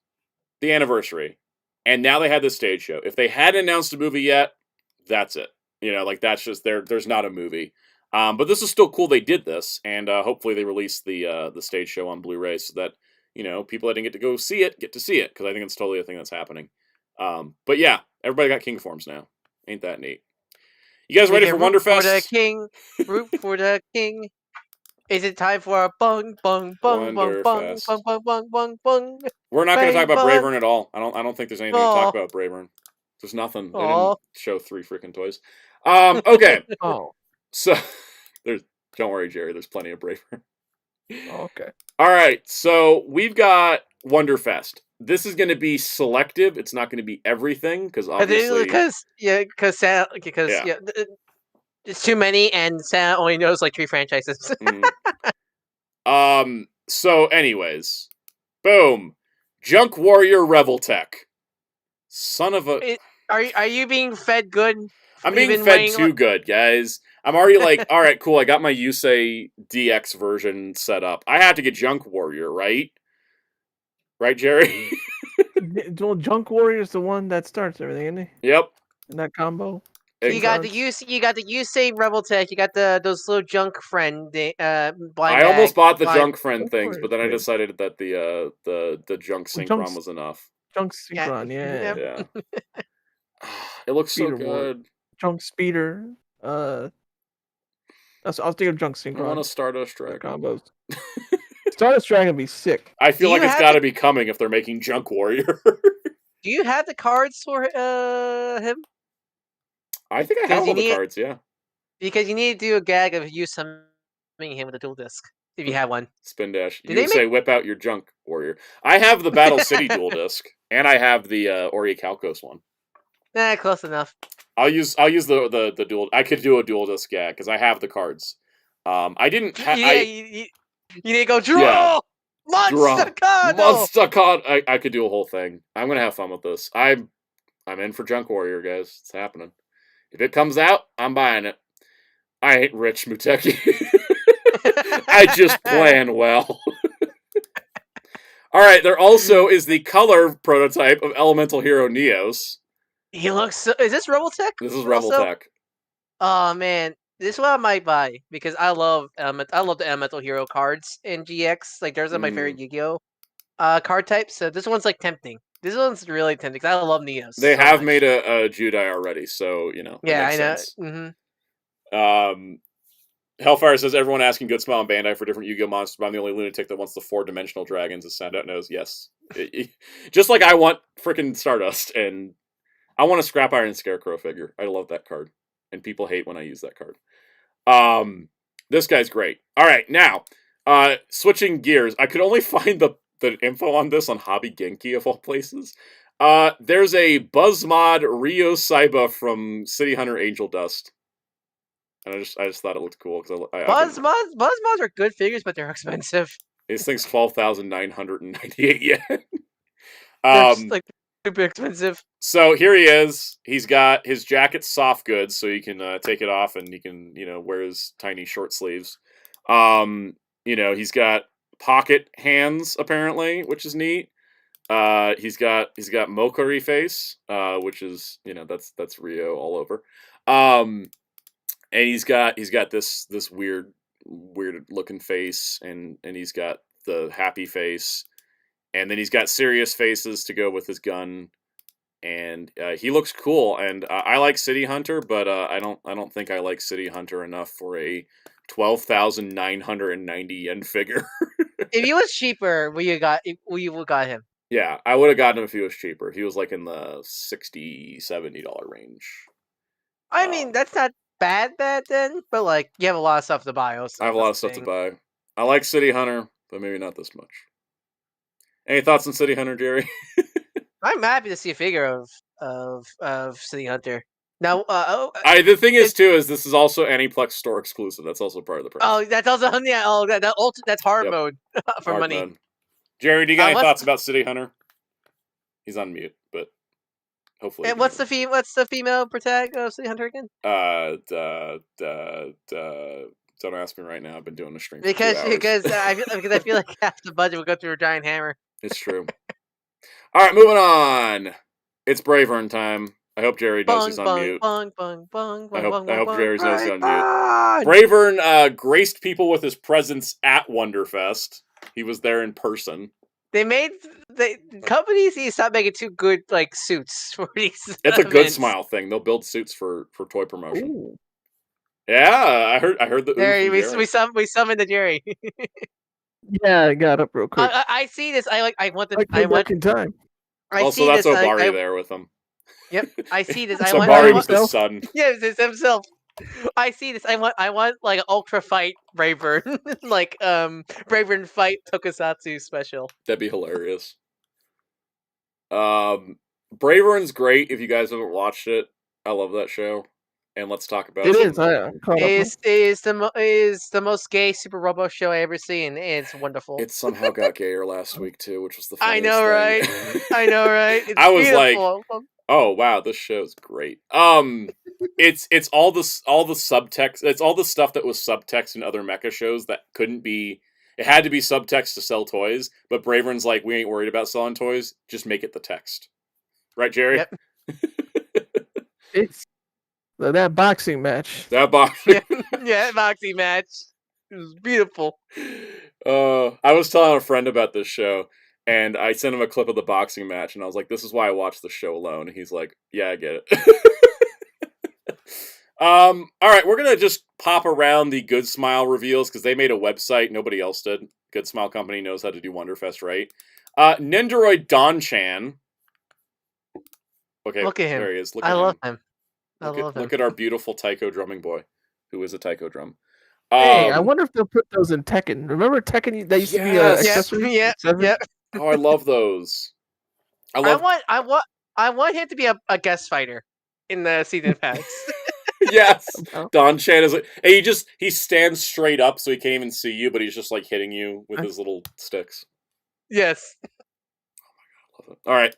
the anniversary, and now they had the stage show. If they hadn't announced a movie yet, that's it. That's just there's not a movie. But this is still cool. They did this, and hopefully they release the stage show on Blu-ray so that people that didn't get to go see it get to see it, because I think it's totally a thing that's happening. But yeah, everybody got King Forms now. Ain't that neat? You guys ready for WonderFest? For the king, root for the king. Is it time for a bung bung bung bung bung bung bung bung bung bung? We're not going to talk about Bravern at all. I don't think there's anything to talk about Bravern. There's nothing. They didn't show 3 freaking toys. Okay. So don't worry, Jerry. There's plenty of Bravern. Okay. All right. So we've got WonderFest. This is going to be selective. It's not going to be everything because obviously because it's too many, and Santa only knows like 3 franchises. So, anyways, boom, Junk Warrior Reveltech. Son of a. Are you being fed good? I'm being fed too good, guys. I'm already like, all right, cool. I got my Yusei DX version set up. I have to get Junk Warrior, right? Right, Jerry? Well, Junk Warrior is the one that starts everything, isn't he? Yep. In that combo. You got the Yusei Rebel Tech. You got those little junk friend. I almost bought the junk friend things, but then I decided that the junk synchron was enough. Junk synchron, yeah. It looks so good. Junk speeder. I'll think of junk synchron. I want a Stardust Dragon. Combos. Stardust Dragon would be sick. I feel like it's got to be coming if they're making Junk Warrior. Do you have the cards for him? I think I have all the cards, yeah. Because you need to do a gag of you summoning him with a dual disc, if you have one. Spin dash. You say, whip out your Junk Warrior. I have the Battle City dual disc, and I have the Orichalcos one. Close enough. I'll use the dual. I could do a dual disc gag because I have the cards. I didn't. You need to go draw. Yeah. Monster card. I could do a whole thing. I'm gonna have fun with this. I'm in for Junk Warrior, guys. It's happening. If it comes out, I'm buying it. I ain't rich, Muteki. I just plan well. All right. There also is the color prototype of Elemental Hero Neos. He looks. So, is this Rebel Tech? This is Rebel Tech. Oh man, this is what I might buy because I love the Elemental Hero cards in GX. Like, there's my favorite Yu-Gi-Oh card type. So this one's like tempting. This one's really tempting because I love Neos. They have made a Judai already, so you know. Yeah, I know. Mm-hmm. Hellfire says everyone asking Good Smile and Bandai for different Yu-Gi-Oh monsters, but I'm the only lunatic that wants the 4-dimensional dragons. As Soundout knows, yes. Just like I want freaking Stardust, and I want a Scrap Iron Scarecrow figure. I love that card, and people hate when I use that card. This guy's great. All right, now switching gears. I could only find the info on this on Hobby Genki of all places. There's a Buzzmod Ryo Saiba from City Hunter Angel Dust. And I just thought it looked cool because Buzzmods are good figures, but they're expensive. These things 12,998 yen. They're like super expensive. So here he is. He's got his jacket soft goods, so you can take it off and he can wear his tiny short sleeves. He's got pocket hands apparently, which is neat. He's got Mokari face, which is that's Ryo all over. And he's got this weird looking face, and he's got the happy face, and then he's got serious faces to go with his gun, and he looks cool. And I like City Hunter, but I don't think I like City Hunter enough for a 12,990 yen figure. If he was cheaper, we would got him. Yeah, I would have gotten him if he was cheaper. He was like in the $60-$70 range. I mean, that's not bad then, but like you have a lot of stuff to buy. I have a lot of stuff to buy. I like City Hunter, but maybe not this much. Any thoughts on City Hunter, Jerry? I'm happy to see a figure of City Hunter. Now, the thing is this is also Aniplex store exclusive. That's also part of the price. Oh, that's also that's hard mode for hard money. Mode. Jerry, do you got any thoughts about City Hunter? He's on mute, but hopefully. And what's the female protagonist of City Hunter again? Don't ask me right now. I've been doing the stream because I feel like half the budget will go through a giant hammer. It's true. All right, moving on. It's Bravern time. I hope Jerry knows he's on mute. I hope Jerry knows he's on mute. Bravern graced people with his presence at WonderFest. He was there in person. Companies need to stop making too good suits for these. It's a Good Smile thing. They'll build suits for toy promotion. Ooh. Yeah, I heard that. Jerry, we summoned the Jerry. Yeah, I got up real quick. I see this. I want in time. Also, that's Obari there with him. Yep, I see this. Obari was the son. Yeah, it's himself. I see this. I want like an Ultra Fight Bravern, Bravern Fight Tokusatsu special. That'd be hilarious. Bravern's great if you guys haven't watched it. I love that show, and let's talk about it. It is the most gay Super Robo show I ever seen. It's wonderful. It somehow got gayer last week too, which was the funniest I know, right? thing. I know, right? It's I was beautiful. like, oh wow, this show's great. It's all the subtext. It's all the stuff that was subtext in other mecha shows that couldn't be. It had to be subtext to sell toys, but Bravern's like, we ain't worried about selling toys. Just make it the text. Right, Jerry? Yep. It's that boxing match. That boxing. Yeah, boxing match. It was beautiful. I was telling a friend about this show, and I sent him a clip of the boxing match, and I was like, this is why I watch the show alone. And he's like, yeah, I get it. All right, we're going to just pop around the Good Smile reveals, because they made a website. Nobody else did. Good Smile Company knows how to do WonderFest right. Nendoroid Don-chan. Okay, look at him. There he is. I love him. Look at our beautiful taiko drumming boy, who is a taiko drum. Hey, I wonder if they'll put those in Tekken. Remember Tekken? That used to be an accessory. Yeah. Oh, I love those. I want him to be a guest fighter in the season pass. Yes, Don-chan is. And he stands straight up, so he can't even see you, but he's just like hitting you with his little sticks. Yes. Oh my god, love it. All right.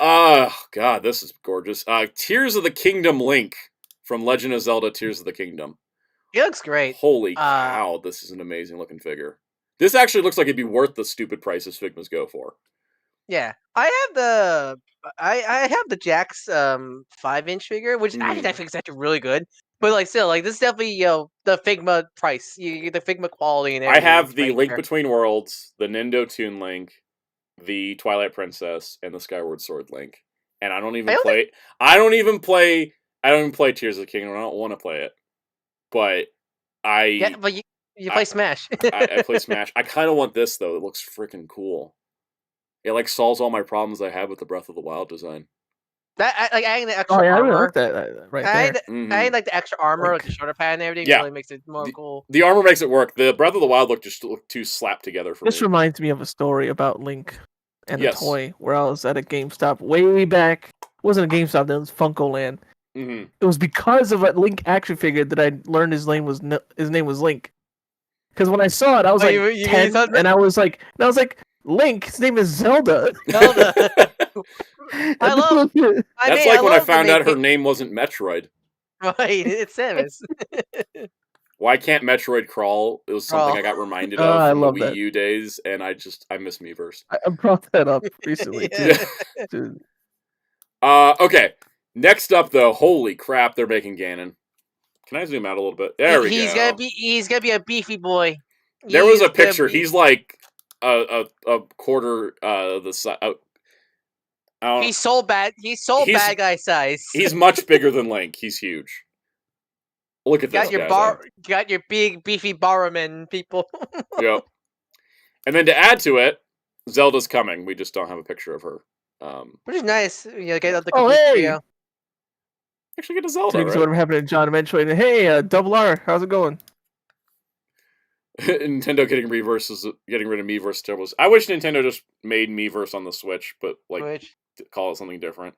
Oh god, this is gorgeous. Tears of the Kingdom Link from Legend of Zelda: Tears of the Kingdom. He looks great. Holy cow, this is an amazing looking figure. This actually looks like it'd be worth the stupid prices Figmas go for. Yeah, I have the Jax 5-inch figure, which I think is actually really good. But like still, like this is definitely the Figma price, you get the Figma quality and everything. I have the Link Between Worlds, the Nintendo Toon Link, the Twilight Princess, and the Skyward Sword Link, and I don't even play. I don't even play Tears of the Kingdom. I don't want to play it, but but you play Smash. I play Smash. I kind of want this though. It looks freaking cool. It like solves all my problems I have with the Breath of the Wild design. That like adding the extra armor. I really like that right there. Adding like the extra armor, like the shoulder pad and everything, really makes it more cool. The armor makes it work. The Breath of the Wild look too slapped together for me. This reminds me of a story about Link and a toy where I was at a GameStop way back. It wasn't a GameStop, it was Funko-Land. Mm-hmm. It was because of a Link action figure that I learned his name was Link. Because when I saw it, I was 10, and I was like, Link, his name is Zelda. Zelda. That's like when I found out her name wasn't Metroid. Right, it's Samus. Why can't Metroid crawl? It was something I got reminded of from the Wii U days, and I miss Miiverse. I brought that up recently too. Okay. Next up, though, holy crap, they're making Ganon. Can I zoom out a little bit? There we go. He's gonna be a beefy boy. There was a picture. He's like a quarter the size. He's so bad. He's bad guy size. He's much bigger than Link. He's huge. Look at this. Got your big beefy Barrowman people. Yep. And then to add to it, Zelda's coming. We just don't have a picture of her. Which is nice. You get the hey! Actually get a Zelda, right? Whatever happened to John Metroid. Hey, Double R, how's it going? Nintendo getting rid of Miiverse turbos. I wish Nintendo just made Miiverse on the Switch, but call it something different.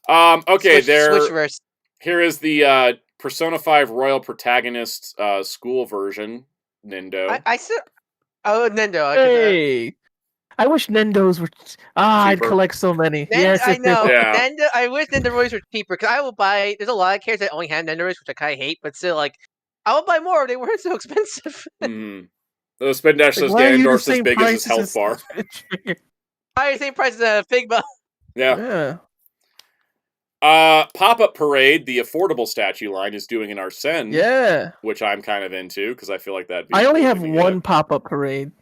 Okay, Switchverse. Here is the Persona 5 Royal Protagonist school version. Nendo. Nendo. Hey. I wish Nendos were. I'd collect so many. Yes, I know. Yeah. I wish Nendoroids were cheaper because I will buy. There's a lot of characters that only have Nendoroids, which I kind of hate, but still, like, I would buy more. They weren't so expensive. The Spin Dash says Ganondorf's as big as his health bar. Probably the same price as a Figma. Yeah. Pop-Up Parade, the affordable statue line, is doing an Arsene. Yeah. Which I'm kind of into because I feel like that. I only have one Pop-Up Parade.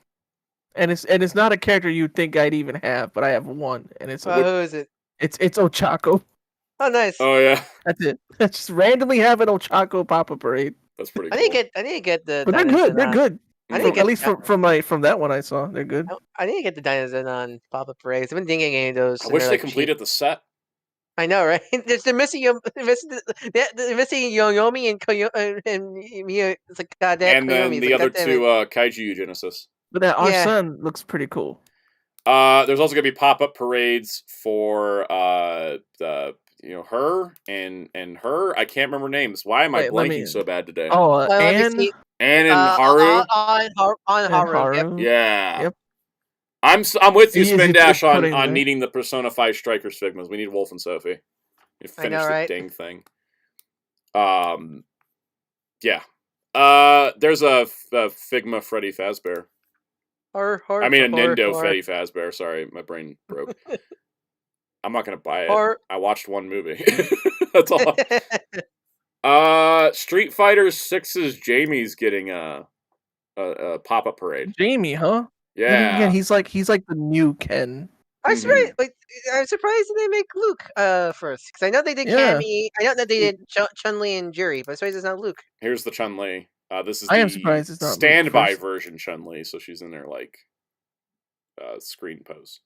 And it's not a character you'd think I'd even have, but I have one, and it's who is it? It's Ochako. Oh, nice. Oh yeah, that's it. I just randomly have an Ochako Pop-Up Parade. That's pretty cool. I need to get the. But they're good. They're good. At least from that one I saw, they're good. I need to get the Dinosaur on Pop-Up Parades. I've been thinking any of those. I wish they completed the set. I know, right? They're missing Yoyomi and Coyote and Mia. It's like goddamn. And then the other two Kaiju Genesis. But that Arsene looks pretty cool. There's also gonna be pop-up parades for her and her. I can't remember names. Why am I blanking so bad today? Oh, Anne and Haru. On Haru. Yeah. Yep. I'm with you, Spin Dash, on needing the Persona 5 Strikers Figmas. We need Wolf and Sophie. You finish the dang thing. Yeah. There's a Figma Freddy Fazbear. I mean, a Nintendo Freddy Fazbear. Sorry, my brain broke. I'm not gonna buy it. I watched one movie. That's all. Street Fighter 6's Jamie's getting a pop-up parade. Jamie, huh? Yeah. Yeah, he's like the new Ken. I'm surprised. Like, I'm surprised they make Luke first, because I know they did Cammy. I know that they did Chun-Li and Juri, but I'm surprised it's not Luke. Here's the Chun-Li. This is I am surprised it's not standby version Chun-Li, so she's in there like screen pose.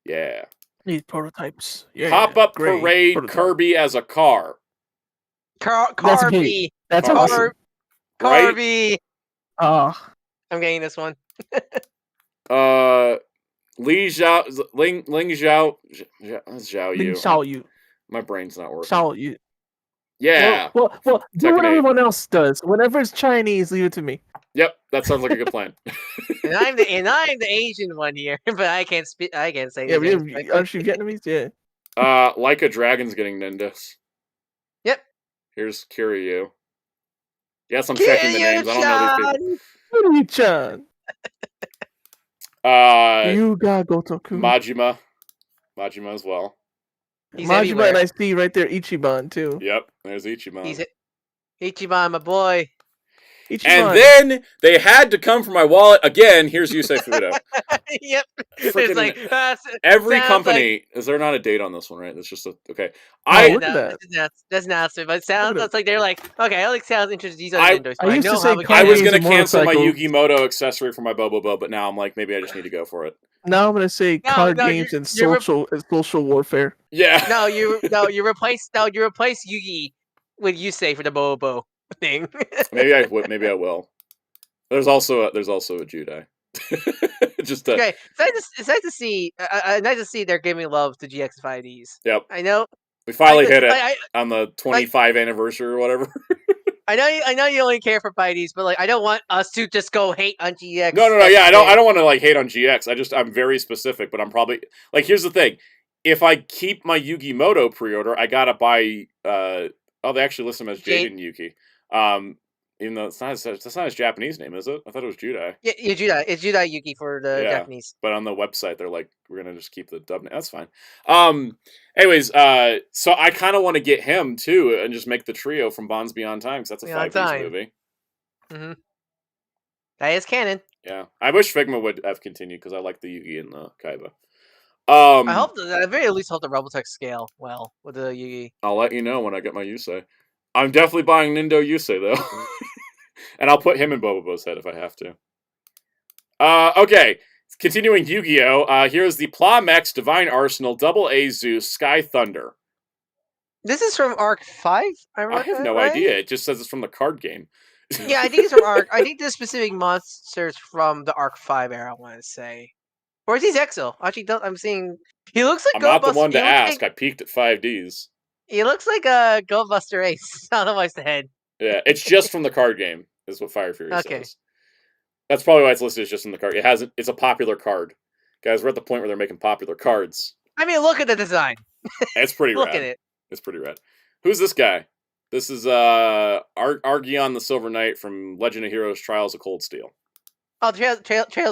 Yeah. These prototypes. Yeah, Pop-up parade prototype. Kirby as a car. Kirby. That's awesome. Kirby. I'm getting this one. Ling Xiaoyu. My brain's not working. Xiaoyu. Yeah. Well, do what everyone else does. Whenever it's Chinese, leave it to me. Yep, that sounds like a good plan. and I'm the Asian one here, but I can't speak. I can't say. Yeah, aren't you Vietnamese? Yeah. Like a Dragon's getting Nindas. Yep. Here's Kiryu. Yes, I'm checking the names. I don't know these people. Kiryu-chan. Yuga Gotoku. Majima as well. He's Majima, everywhere. and I see right there Ichiban too. Yep, there's Ichiban. Ichiban, my boy. Ichiban. And then they had to come for my wallet again. Here's Yusei Fudo. Yep. It's like, every company. Is there not a date on this one? Right? It's just okay. Look at that. That's not so. But sounds like they're like, okay. I like sounds interesting. These are the I used to say I was gonna cancel my Yugimoto accessory for my Bobo, but now I'm like, maybe I just need to go for it. Now I'm gonna say card games and social warfare. Yeah. No, you replace Yugi with Yusei for the Bobo thing. maybe I will. There's also a Judai. Just okay. It's nice to see. Nice to see they're giving love to GX5Ds. Yep. I know. We finally hit it on the 25th anniversary or whatever. I know you only care for Fighties, but like I don't want us to just go hate on GX. No. Yeah, I don't want to like hate on GX. I'm very specific, but I'm probably like here's the thing. If I keep my Yugimoto pre-order, I gotta buy. They actually list him as Jaden Yuki. Even though that's not his Japanese name, is it? I thought it was Judai. Yeah, Judai. It's Judai Yuki for the Japanese. But on the website, they're like, we're gonna just keep the dub name. That's fine. Anyways, so I kind of want to get him too, and just make the trio from Bonds Beyond Time because that's a 5 movie. Mm-hmm. That is canon. Yeah, I wish Figma would have continued because I like the Yugi and the Kaiba. I hope at the very least hope the Robotech scale well with the Yugi. I'll let you know when I get my Yusei. I'm definitely buying Nindo Yusei though, and I'll put him in Bobo's head if I have to. Okay, continuing Yu-Gi-Oh. Here's the Plamex Divine Arsenal Double A Zeus Sky Thunder. This is from Arc 5. I have no idea. It just says it's from the card game. Yeah, I think it's from Arc. I think the specific monsters from the Arc 5 era. I want to say, or is he Exo? Actually, I'm seeing. He looks like. I'm not the one to ask. I peeked at 5Ds. He looks like a Goldbuster Ace. Otherwise, the head. Yeah, it's just from the card game, is what Fire Fury says. That's probably why it's listed as just from the card. It's a popular card. Guys, we're at the point where they're making popular cards. I mean, look at the design. It's pretty rad. Look at it. It's pretty rad. Who's this guy? This is Argion the Silver Knight from Legend of Heroes Trials of Cold Steel. Oh, Trails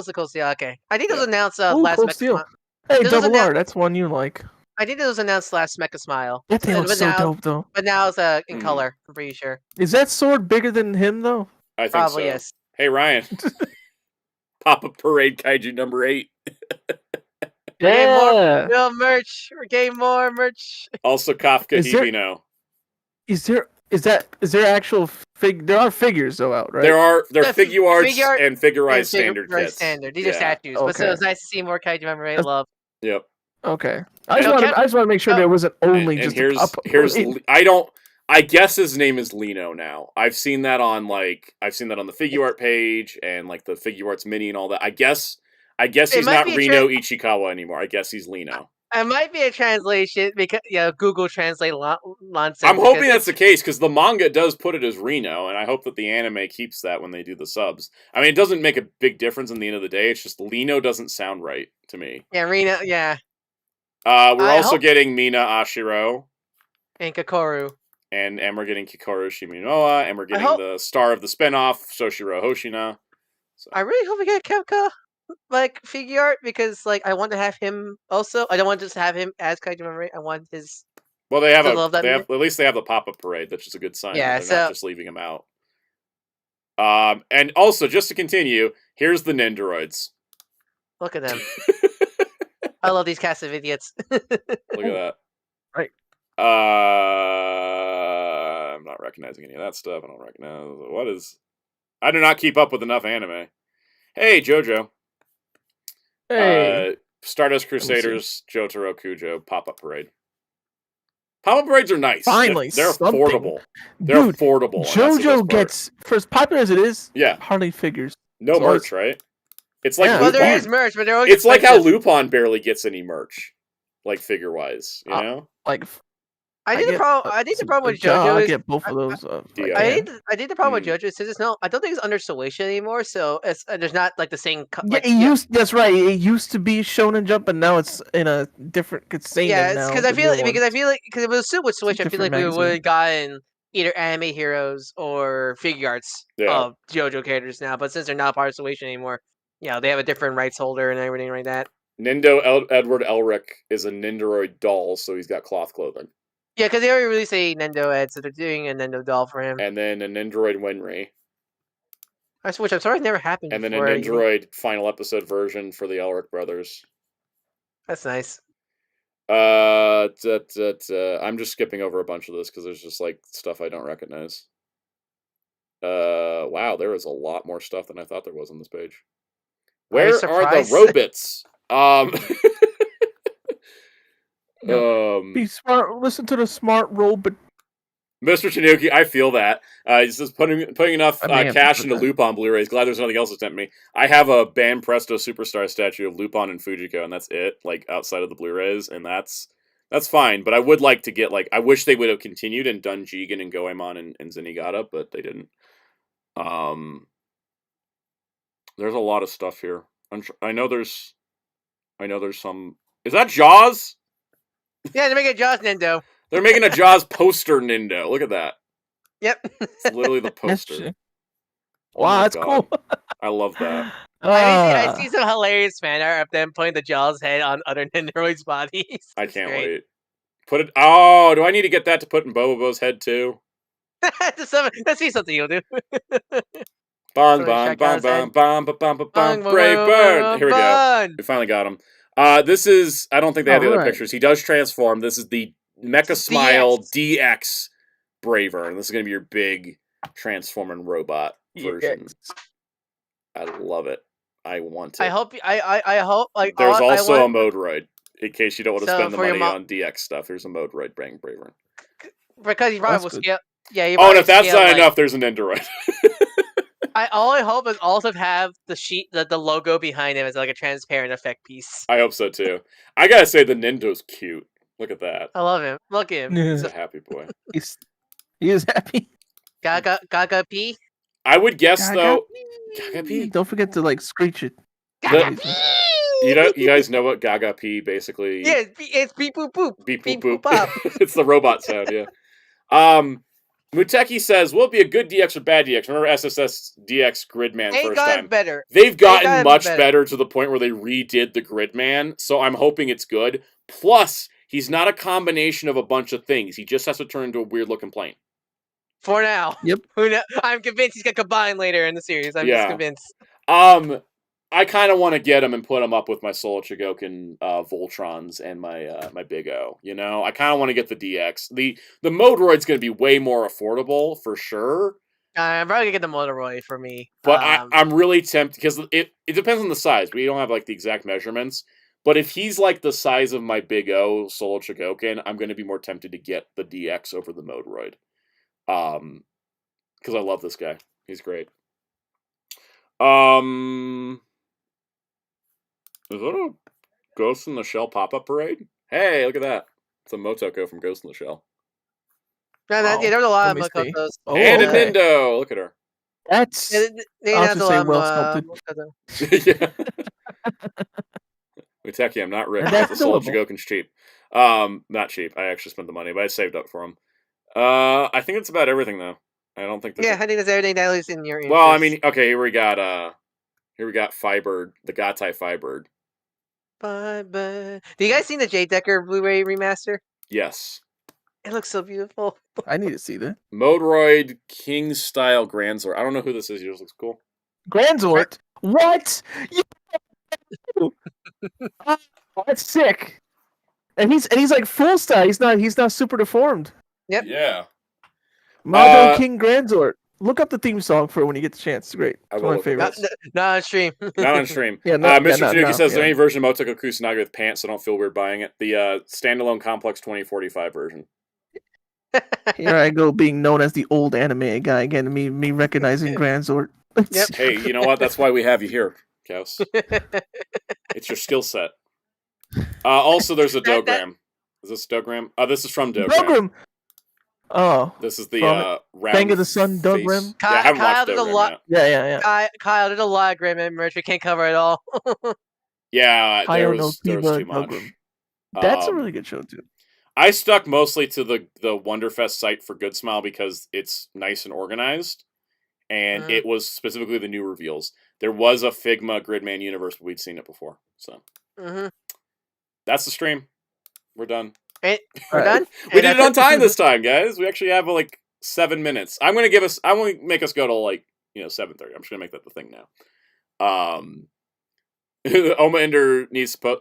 of Cold Steel. Okay. I think it was announced last Cold Steel. Hey, Double R, that's one you like. I think it was announced last Mecha Smile. That thing looks so dope, though. But now it's in color, I'm pretty sure. Is that sword bigger than him, though? I think Probably so. Yes. Hey, Ryan. Pop-up Parade Kaiju number 8. Yeah. More merch. We're getting more merch. Also Kafka Hibino. Is there actual there are figures though out, right? There are figure arts and figurized standard kits. These are statues. Okay. But so it's nice to see more Kaiju number 8 love. Yep. Okay. I just want to make sure there wasn't only just here's I guess his name is Lino now. I've seen that on the figure art page and like the figure arts mini and all that. I guess he's not Reno Ichikawa anymore. I guess he's Lino. It might be a translation because Google Translate nonsense. I'm hoping that's the case because the manga does put it as Reno, and I hope that the anime keeps that when they do the subs. I mean, it doesn't make a big difference in the end of the day. It's just Lino doesn't sound right to me. Yeah, Reno. Yeah. We're also getting Mina Ashiro and Kakoru. And we're getting Kikoru Shiminoa, and we're getting the star of the spinoff, Soshiro Hoshina. So. I really hope we get Kefka like figure art because like I want to have him also. I don't want to just have him as character memory. I want his. Well, they have at least they have the pop-up parade. That's just a good sign. Yeah, that they're not just leaving him out. And also, just to continue, here's the Nendoroids. Look at them. I love these cast of idiots. Look at that. Right. I'm not recognizing any of that stuff. I don't recognize what is. I do not keep up with enough anime. Hey, JoJo. Hey. Stardust Crusaders, Jotaro Kujo, pop-up parade. Pop-up parades are nice. Finally, they're affordable. They're affordable. JoJo gets, for as popular as it is, hardly figures. No merch, right? It's like well, there is merch, but they're it's like how Lupin barely gets any merch, like figure-wise. You know, like I think the problem with JoJo is I get both of those. I think the problem with JoJo is it's not. I don't think it's under Shueisha anymore. So it's there's not like the same. That's right. It used to be Shonen Jump, but now it's in a different. It's Seinen now. Yeah, because I feel like because it was assumed with Shueisha, I feel like we would have gotten either anime heroes or figure arts of JoJo characters now. But since they're not part of Shueisha anymore, they have a different rights holder and everything like that. Edward Elric is a Nendoroid doll, so he's got cloth clothing. Yeah, because they already released a Nendo Ed, so they're doing a Nendo doll for him. And then a Nendoroid Winry. Which I'm sorry never happened and before. And then a Nendoroid final episode version for the Elric brothers. That's nice. I'm just skipping over a bunch of this because there's just like stuff I don't recognize. Wow, there is a lot more stuff than I thought there was on this page. Where are the robots? Be smart. Listen to the smart robot. Mr. Tanuki, I feel that. He's just putting enough cash into Lupin Blu-rays. Glad there's nothing else to tempt me. I have a Band Presto Superstar statue of Lupin and Fujiko, and that's it. Like outside of the Blu-rays, and that's fine. But I would like to get I wish they would have continued and done Jigen and Goemon and Zenigata, but they didn't. There's a lot of stuff here. I know there's some. Is that Jaws? Yeah, they're making a Jaws Nendo. They're making a Jaws poster Nendo. Look at that. Yep. It's literally the poster. Wow, that's cool. I love that. I see some hilarious fan art of them putting the Jaws head on other Nendoroids' bodies. I can't wait. Put it. Oh, do I need to get that to put in Bobo's head too? Let's see something you'll do. Bong, bong, bong, bong, bong, bong, bong, bong, brave bird. Here we go. We finally got him. This is. I don't think they have the other pictures. He does transform. This is the Mecha Smile DX Braver, and this is going to be your big transforming robot version. I love it. I want it. I hope. I hope. Like, there's also a Modroid. In case you don't want to spend the money on DX stuff, there's a Modroid Braver. Because you probably will scale. Yeah. And if that's not enough, there's an Nendoroid. All I hope is also to have the logo behind him as like a transparent effect piece. I hope so too. I gotta say the Nendo's cute. Look at that. I love him. Look at him. He's a happy boy. He is happy. Gaga P. I would guess though. Gaga P. Don't forget to screech it. You guys know what Gaga P basically? Yeah, it's beep boop boop. Beep boop boop. Pop. It's the robot sound. Yeah. Muteki says, will it be a good DX or bad DX? Remember SSS DX Gridman first time? Better. They've gotten much better to the point where they redid the Gridman, so I'm hoping it's good. Plus, he's not a combination of a bunch of things. He just has to turn into a weird-looking plane. For now. Yep. I'm convinced he's going to combine later in the series. I'm just convinced. I kind of want to get him and put him up with my Soul Chigokin Voltrons and my Big O. You know, I kind of want to get the DX. The Modroid's going to be way more affordable for sure. I'm probably gonna get the Motoroid for me. But I'm really tempted because it depends on the size. We don't have the exact measurements. But if he's the size of my Big O Soul Chigokin, I'm going to be more tempted to get the DX over the Modroid. Because I love this guy. He's great. Is that a Ghost in the Shell pop-up parade? Hey, look at that. It's a Motoko from Ghost in the Shell. Yeah, there's a lot of Mototos. And a Nindo! Look at her. That's... I'll just say well sculpted. Yeah. Muteki, I'm not rich. The Soul Chigokin's cheap. Not cheap. I actually spent the money, but I saved up for him. I think it's about everything, though. I don't think there's... I think that's everything that is in your interest. Well, I mean, okay, here we got... Here we got Firebird, the Gatai Firebird. Bye. Do you guys seen the Jay Decker Blu-ray remaster? Yes. It looks so beautiful. I need to see that. Modroid King Style Grandzord. I don't know who this is. He just looks cool. Grandzord? What? Oh, that's sick. And he's like full style. He's not super deformed. Yep. Yeah. Modroid King Grandzord. Look up the theme song for when you get the chance. It's great. It's one of my favorites. Not on stream. Not on stream. Yeah, Mr. Tanuki says, there any version of Motoko Kusanagi with pants, so don't feel weird buying it. The standalone Complex 2045 version. Here I go being known as the old anime guy again. Me recognizing Grandzord. Yep. Hey, you know what? That's why we have you here, Kaus. It's your skill set. Also, there's a Dogram. Is this Dogram? This is from Dogram. Oh. This is the round Bang of the Sun Dogram. Yeah, I haven't watched Dogram yet. Yeah. Kyle, there's a lot of Grim merch. We can't cover it all. Yeah, there was too much. That's a really good show, too. I stuck mostly to the WonderFest site for Good Smile because it's nice and organized. And it was specifically the new reveals. There was a Figma Gridman universe, but we'd seen it before. So that's the stream. We're done. We're done. We did it on time this time, guys. We actually have like 7 minutes. I'm gonna make us go to like 7:30. I'm just gonna make that the thing now. Oma Ender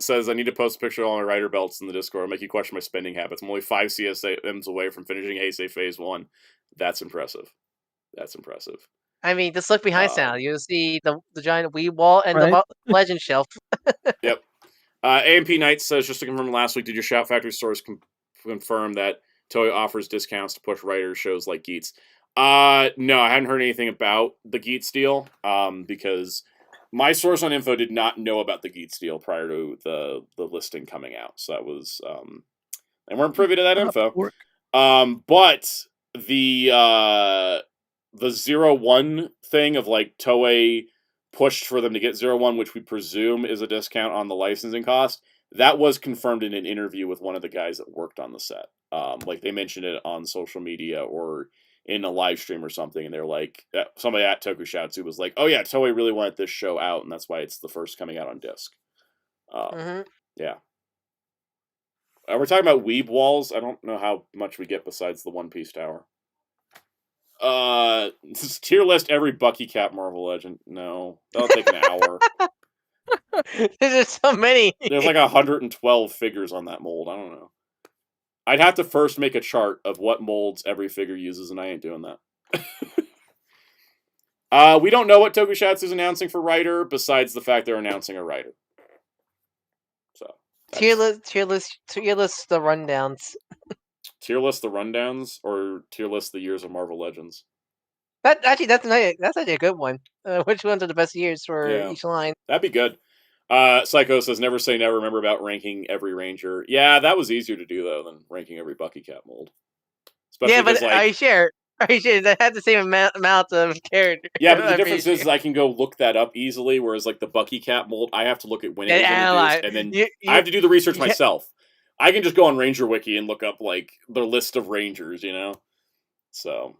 says I need to post a picture of all my rider belts in the Discord. I'll make you question my spending habits. I'm only 5 CSMs away from finishing Heisei Phase 1. That's impressive. I mean, just look behind Sound. You'll see the giant weed wall and the legend shelf. Yep. AMP Knight says, just to confirm last week, did your Shout Factory stores confirm that Toei offers discounts to push writers shows like Geats? No, I hadn't heard anything about the Geats deal, because my source on info did not know about the Geats deal prior to the listing coming out. So that was, they weren't privy to that info. But the 0-1 thing of like Toei pushed for them to get 0-1, which we presume is a discount on the licensing cost, that was confirmed in an interview with one of the guys that worked on the set. Like they mentioned it on social media or in a live stream or something, and they're like, somebody at Tokusatsu was like, oh yeah, Toei really wanted this show out, and that's why it's the first coming out on disc. Yeah. We're talking about weeb walls. I don't know how much we get besides the One Piece Tower. This tier list every Bucky Cap Marvel Legend. No, that'll take an hour. There's so many. There's like 112 figures on that mold. I don't know. I'd have to first make a chart of what molds every figure uses, and I ain't doing that. We don't know what Tokusatsu is announcing for writer, besides the fact they're announcing a writer. So tier list the rundowns. Tier list the rundowns, or tier list the years of Marvel Legends? That's actually a good one. Which ones are the best years for each line? That'd be good. Psycho says, never say never. Remember about ranking every Ranger. Yeah, that was easier to do, though, than ranking every Bucky Cap mold. Especially but like, I share that had the same amount of character. Yeah, but the difference is I can go look that up easily, whereas like the Bucky Cap mold, I have to look at when it was introduced, and then I have to do the research myself. I can just go on Ranger Wiki and look up like the list of Rangers, So,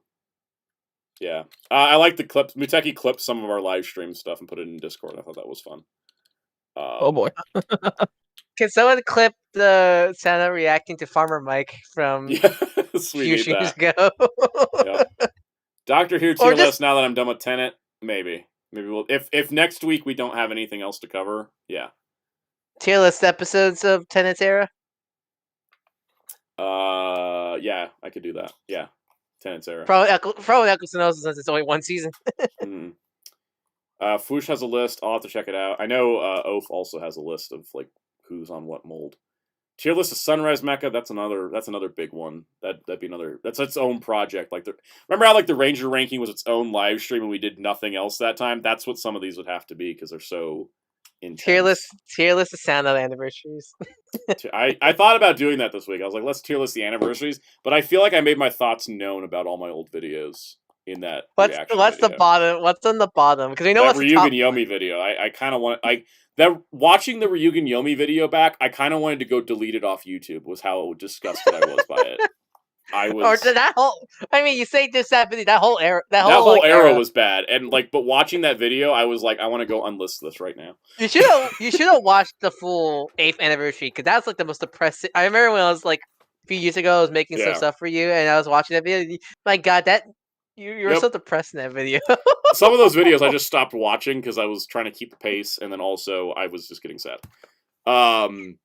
yeah, I like the clips. Muteki clipped some of our live stream stuff and put it in Discord. I thought that was fun. Oh boy! Can someone clip the Santa reacting to Farmer Mike from a few years ago? Doctor Who tier list. Now that I'm done with Tenet, maybe we'll. If next week we don't have anything else to cover, yeah. Tier list episodes of Tenet's era. Yeah, I could do that. Yeah, Tenet's era. Probably Eccleston since it's only one season. Foosh has a list. I'll have to check it out. I know Oaf also has a list of like who's on what mold. Tier list of Sunrise Mecha. That's another big one. That'd be another. That's its own project. Like remember how like the Ranger ranking was its own live stream and we did nothing else that time. That's what some of these would have to be because they're so intense. Tier list of Soundout anniversaries. I thought about doing that this week. I was like, let's tier list the anniversaries, but I feel like I made my thoughts known about all my old videos in that. What's the bottom? What's on the bottom? Because we know what's the top. Ryugen Yomi video. I kind of want watching the Ryugen Yomi video back. I kind of wanted to go delete it off YouTube. Was how disgusted I was by it. I was. Or that whole. I mean, you say this that video. That whole era. That whole like, era was bad, and but watching that video, I was like, I want to go unlist this right now. You should have watched the full 8th anniversary because that's like the most depressing. I remember when I was like a few years ago, I was making some stuff for you, and I was watching that video. My God, you were so depressed in that video. Some of those videos I just stopped watching because I was trying to keep the pace, and then also I was just getting sad. The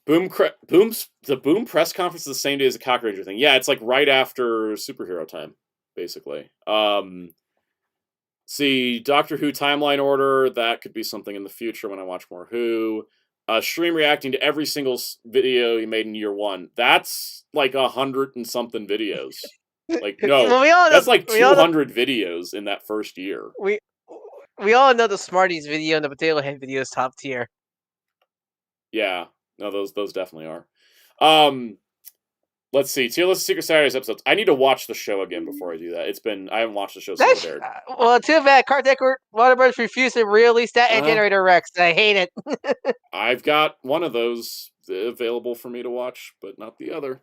Boom press conference is the same day as the Cock Ranger thing. Yeah, it's like right after superhero time, basically. See, Doctor Who timeline order, that could be something in the future when I watch more Who. Stream reacting to every single video you made in year 1. That's like 100 and something videos. Like, no, that's like 200 videos in that first year. We all know the Smarties video and the Potato Head video is top tier. Yeah, no, those definitely are. Let's see. Tier list of Secret Saturdays episodes. I need to watch the show again before I do that. I haven't watched the show since it aired. Well, too bad. Cartoon Network Warner Bros. Refused to release that Generator Rex. I hate it. I've got one of those available for me to watch, but not the other.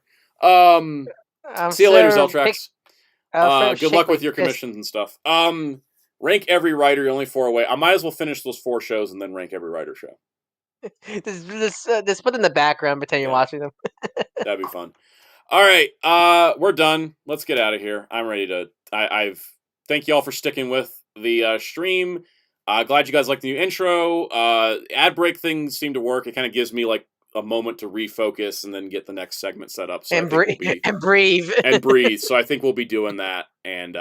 See you later, Zeltrax. Good luck with your commissions and stuff. Rank every writer. You're only 4 away. I might as well finish those 4 shows and then rank every writer show. Just put in the background, pretend you're watching them. That'd be fun. All right, we're done. Let's get out of here. I'm ready to. I've thank you all for sticking with the stream. Glad you guys liked the new intro. Ad break things seem to work. It kind of gives me like a moment to refocus and then get the next segment set up. So and breathe. And breathe. So I think we'll be doing that. And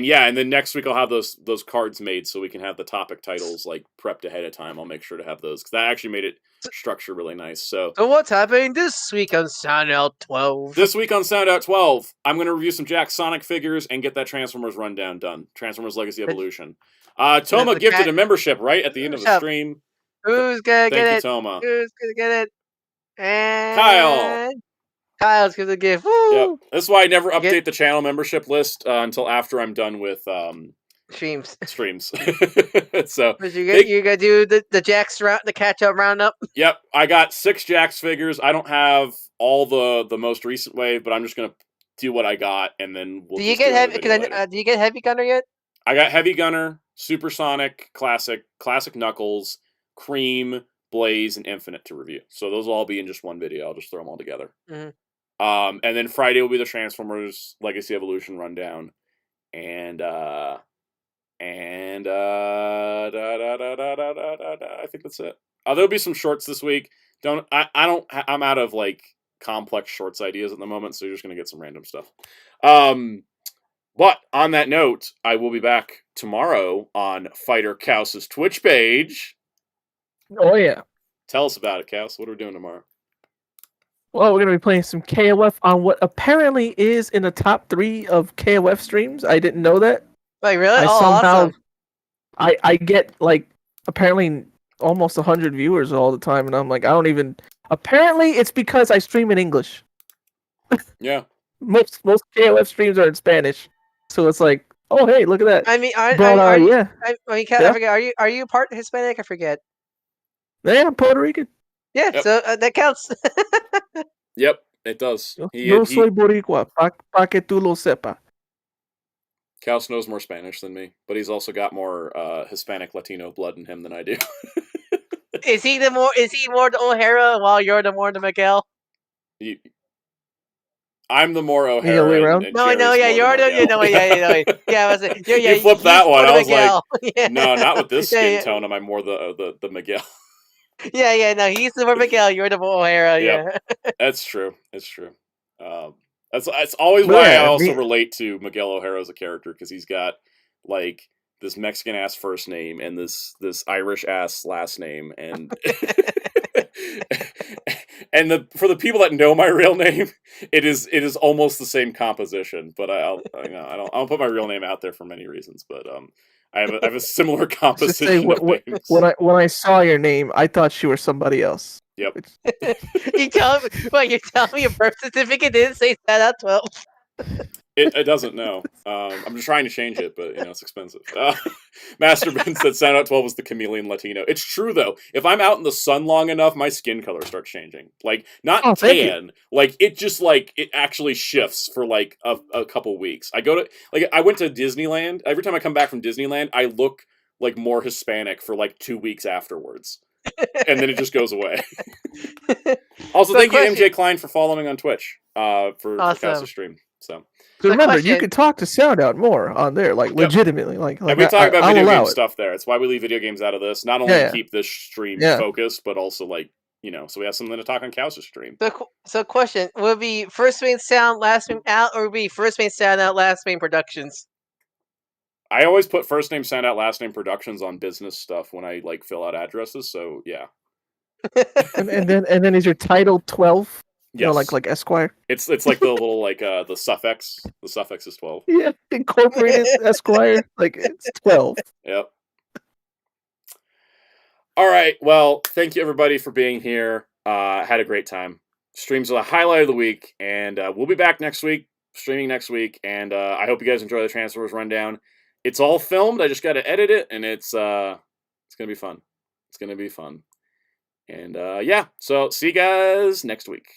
yeah, and then next week I'll have those cards made so we can have the topic titles like prepped ahead of time. I'll make sure to have those because that actually made it structure really nice. So what's happening this week on Soundout12? This week on Soundout12, I'm going to review some Jack Sonic figures and get that Transformers rundown done. Transformers Legacy Evolution. Toma gifted a membership right at the end of the stream. Who's gonna get it? Thank you, Toma. Who's gonna get it? And Kyle. Kyle's gonna give. Woo! Yep. That's why I never update the channel membership list until after I'm done with streams. So you gotta do the Jax round, the catch up roundup. Yep, I got 6 Jax figures. I don't have all the most recent wave, but I'm just gonna do what I got, and then we'll. Do you get heavy? Do you get Heavy Gunner yet? I got Heavy Gunner, Supersonic, Classic Knuckles, Cream, Blaze, and Infinite to review. So those will all be in just one video. I'll just throw them all together. Mm-hmm. And then Friday will be the Transformers Legacy Evolution rundown, and I think that's it. There'll be some shorts this week. I'm out of like complex shorts ideas at the moment, so you're just gonna get some random stuff. But on that note, I will be back tomorrow on Fighter Kaus's Twitch page. Oh yeah. Tell us about it, Kaus. What are we doing tomorrow? Well, we're going to be playing some KOF on what apparently is in the top 3 of KOF streams. I didn't know that. Like, really? Awesome. I get, like, apparently almost 100 viewers all the time, and I'm like, I don't even... Apparently, it's because I stream in English. Yeah. Most KOF streams are in Spanish. So it's like, oh, hey, look at that. I mean, I forget, are you part Hispanic? I forget. Yeah, I'm Puerto Rican. Yeah, yep. So that counts. Yep, it does. Yo soy boricua, pa que tú lo sepa. Kaus knows more Spanish than me, but he's also got more Hispanic Latino blood in him than I do. Is he more the O'Hara while you're the more the Miguel? I'm the more O'Hara. And no, yeah, you're the yeah. I was like, you flipped that one. I was like, no, not with this skin tone. Am I more the Miguel? Yeah, no, he's the more Miguel. You're the more O'Hara. Yep. Yeah, that's true. It's true. That's always why I also relate to Miguel O'Hara as a character because he's got like this Mexican ass first name and this Irish ass last name and. And for the people that know my real name, it is almost the same composition. But I don't put my real name out there for many reasons. But I have a similar composition. When I saw your name, I thought you were somebody else. Yep. You tell me your birth certificate didn't say Soundout12. It doesn't, no. I'm just trying to change it, but, it's expensive. Master Ben said Soundout12 was the chameleon Latino. It's true, though. If I'm out in the sun long enough, my skin color starts changing. Like, not tan. Like, it just, it actually shifts for, a couple weeks. I went to Disneyland. Every time I come back from Disneyland, I look, more Hispanic for, 2 weeks afterwards. And then it just goes away. Also, thank you, MJ Klein, for following on Twitch for Cast's stream. So remember, you could talk to Soundout more on there, legitimately. And we talk about video game stuff there. It's why we leave video games out of this. Not only to keep this stream focused, but also so we have something to talk on Cow's stream. So question: will it be first main sound, last main out, or will it be first main sound out, last main productions? I always put first name sound out, last name productions on business stuff when I fill out addresses. So yeah. and then is your title 12? Yes. Like Esquire. It's like the little the suffix. The suffix is 12. Yeah, incorporated Esquire. It's 12. Yep. All right. Well, thank you everybody for being here. Had a great time. Streams are the highlight of the week, and we'll be back next week, streaming next week. And I hope you guys enjoy the Transformers rundown. It's all filmed. I just got to edit it, and it's gonna be fun. It's gonna be fun. And so see you guys next week.